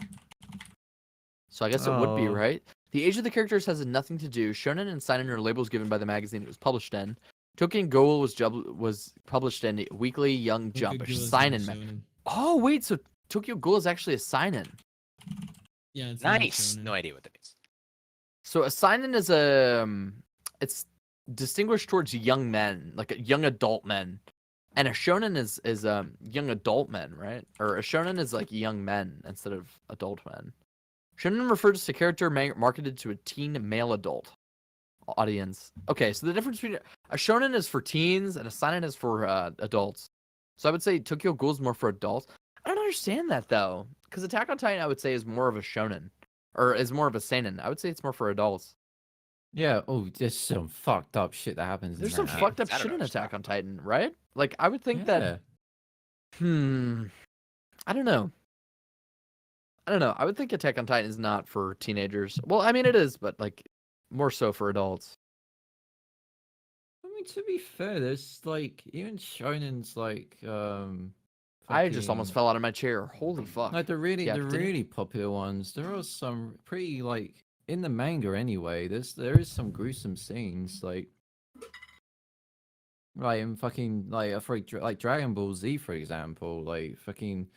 so I guess it would be Oh. right. The age of the characters has nothing to do. Shonen and seinen are labels given by the magazine it was published in. Tokyo Ghoul was published in Weekly Young Tokyo Jump, a Ghoul is not seinen. shonen. Oh wait, so Tokyo Ghoul is actually a seinen. Yeah, it's not Nice. shonen. No idea what that means. So a seinen is a it's distinguished towards young men, like young adult men. And a shonen is young adult men, right? Or a shonen is like young men instead of adult men. Shonen refers to character marketed to a teen male adult audience. Okay, so the difference between a shonen is for teens and a seinen is for adults. So I would say Tokyo Ghoul is more for adults. I don't understand that though, because Attack on Titan I would say is more of a shonen, or is more of a seinen. I would say it's more for adults. Yeah. Oh, there's some fucked up shit that happens. There's in some that. fucked up I don't shit in know. Attack on Titan, right? Like I would think that. Yeah. I don't know. I would think Attack on Titan is not for teenagers. Well, I mean it is, but like more so for adults. I mean, to be fair, there's like even shonen's like I just almost fucking- fell out of my chair. Holy fuck. Like the Yeah, continue. really popular ones. There are some pretty like in the manga anyway. There is some gruesome scenes like in fucking like like Dragon Ball Z for example. Like fucking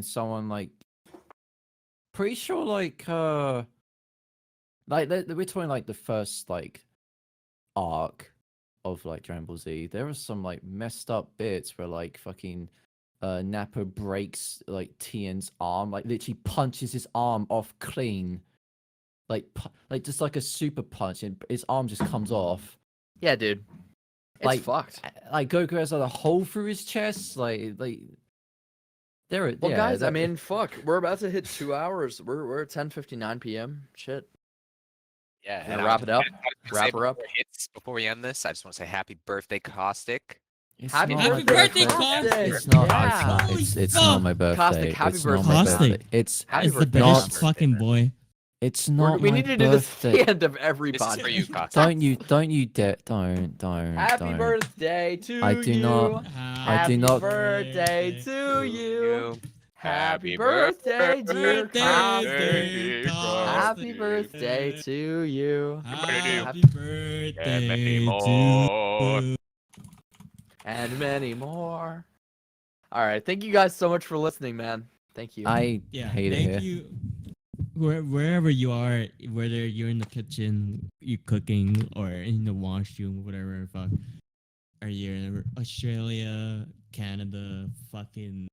someone like pretty sure like we're talking like the first like arc of like Dragon Ball Z. There are some like messed up bits where like fucking Nappa breaks like Tien's arm, like literally punches his arm off clean, like just like a super punch, and his arm just comes off. Yeah, dude. It's Like- fucked. Like Goku has like a hole through his chest, there. Well, yeah, guys, I that- mean, fuck. We're about to hit 2 hours. We're at 10:59 p.m. Shit. Yeah. Gonna and I wrap was- it up? I was gonna Wrap say her up? Before we end this, I just want to say happy birthday, Caustic. it's Happy not Happy my birthday, birthday. Caustic! It's not. Yeah. It's Holy not my birthday. Caustic, happy it's not birthday, my Caustic. birthday. It's Happy It's the birthday, best Caustic. fucking boy. it's not We my need to do this at birthday. the end of This everybody. is for you, Caustic. Don't you dare! Don't. Happy don't. birthday to I do you. not- Happy do not- birthday to you. Happy Happy birthday, dear birthday, Caustic. Caustic. Happy birthday to you. Happy And birthday many to more. you. And many more. All right. Thank you guys so much for listening, man. Thank you. I Yeah, hate it thank here. you. Wherever you are, whether you're in the kitchen, you cooking, or in the washroom, whatever the fuck, or you're in Australia, Canada, fucking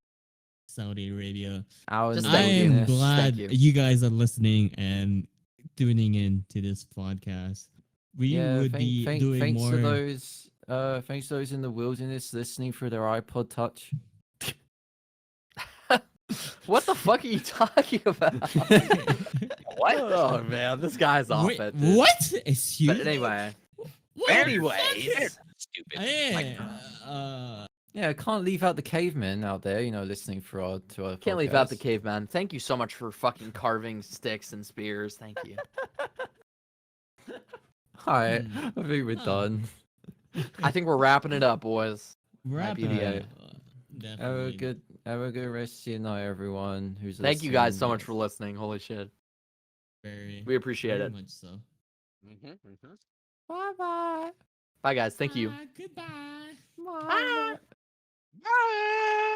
Saudi Arabia. Our Just I thank you. am loneliness. glad Thank you. you guys are listening and tuning in to this podcast. We Yeah, would be doing thanks more. to those. Thanks to those in the wilderness listening through their iPod Touch. What the fuck are you talking about? What? Oh man, this guy's off Wait, it. Dude. what? Excuse But me? anyway, What the Anyway, fuck is- stupid. Hey, Yeah, I can't leave out the cavemen out there, listening to our can't leave out the podcast. caveman. Thank you so much for fucking carving sticks and spears. Thank you. Alright, Hmm. I think we're Oh. done. I think we're wrapping it up, boys. wrap Might be it the up. end. Definitely. Have a good rest of your night, everyone who's Thank you guys so listening. much for listening. Holy shit. Very, We appreciate very it. much so. Bye bye. Bye guys. Thank you. Goodbye. Bye. Bye.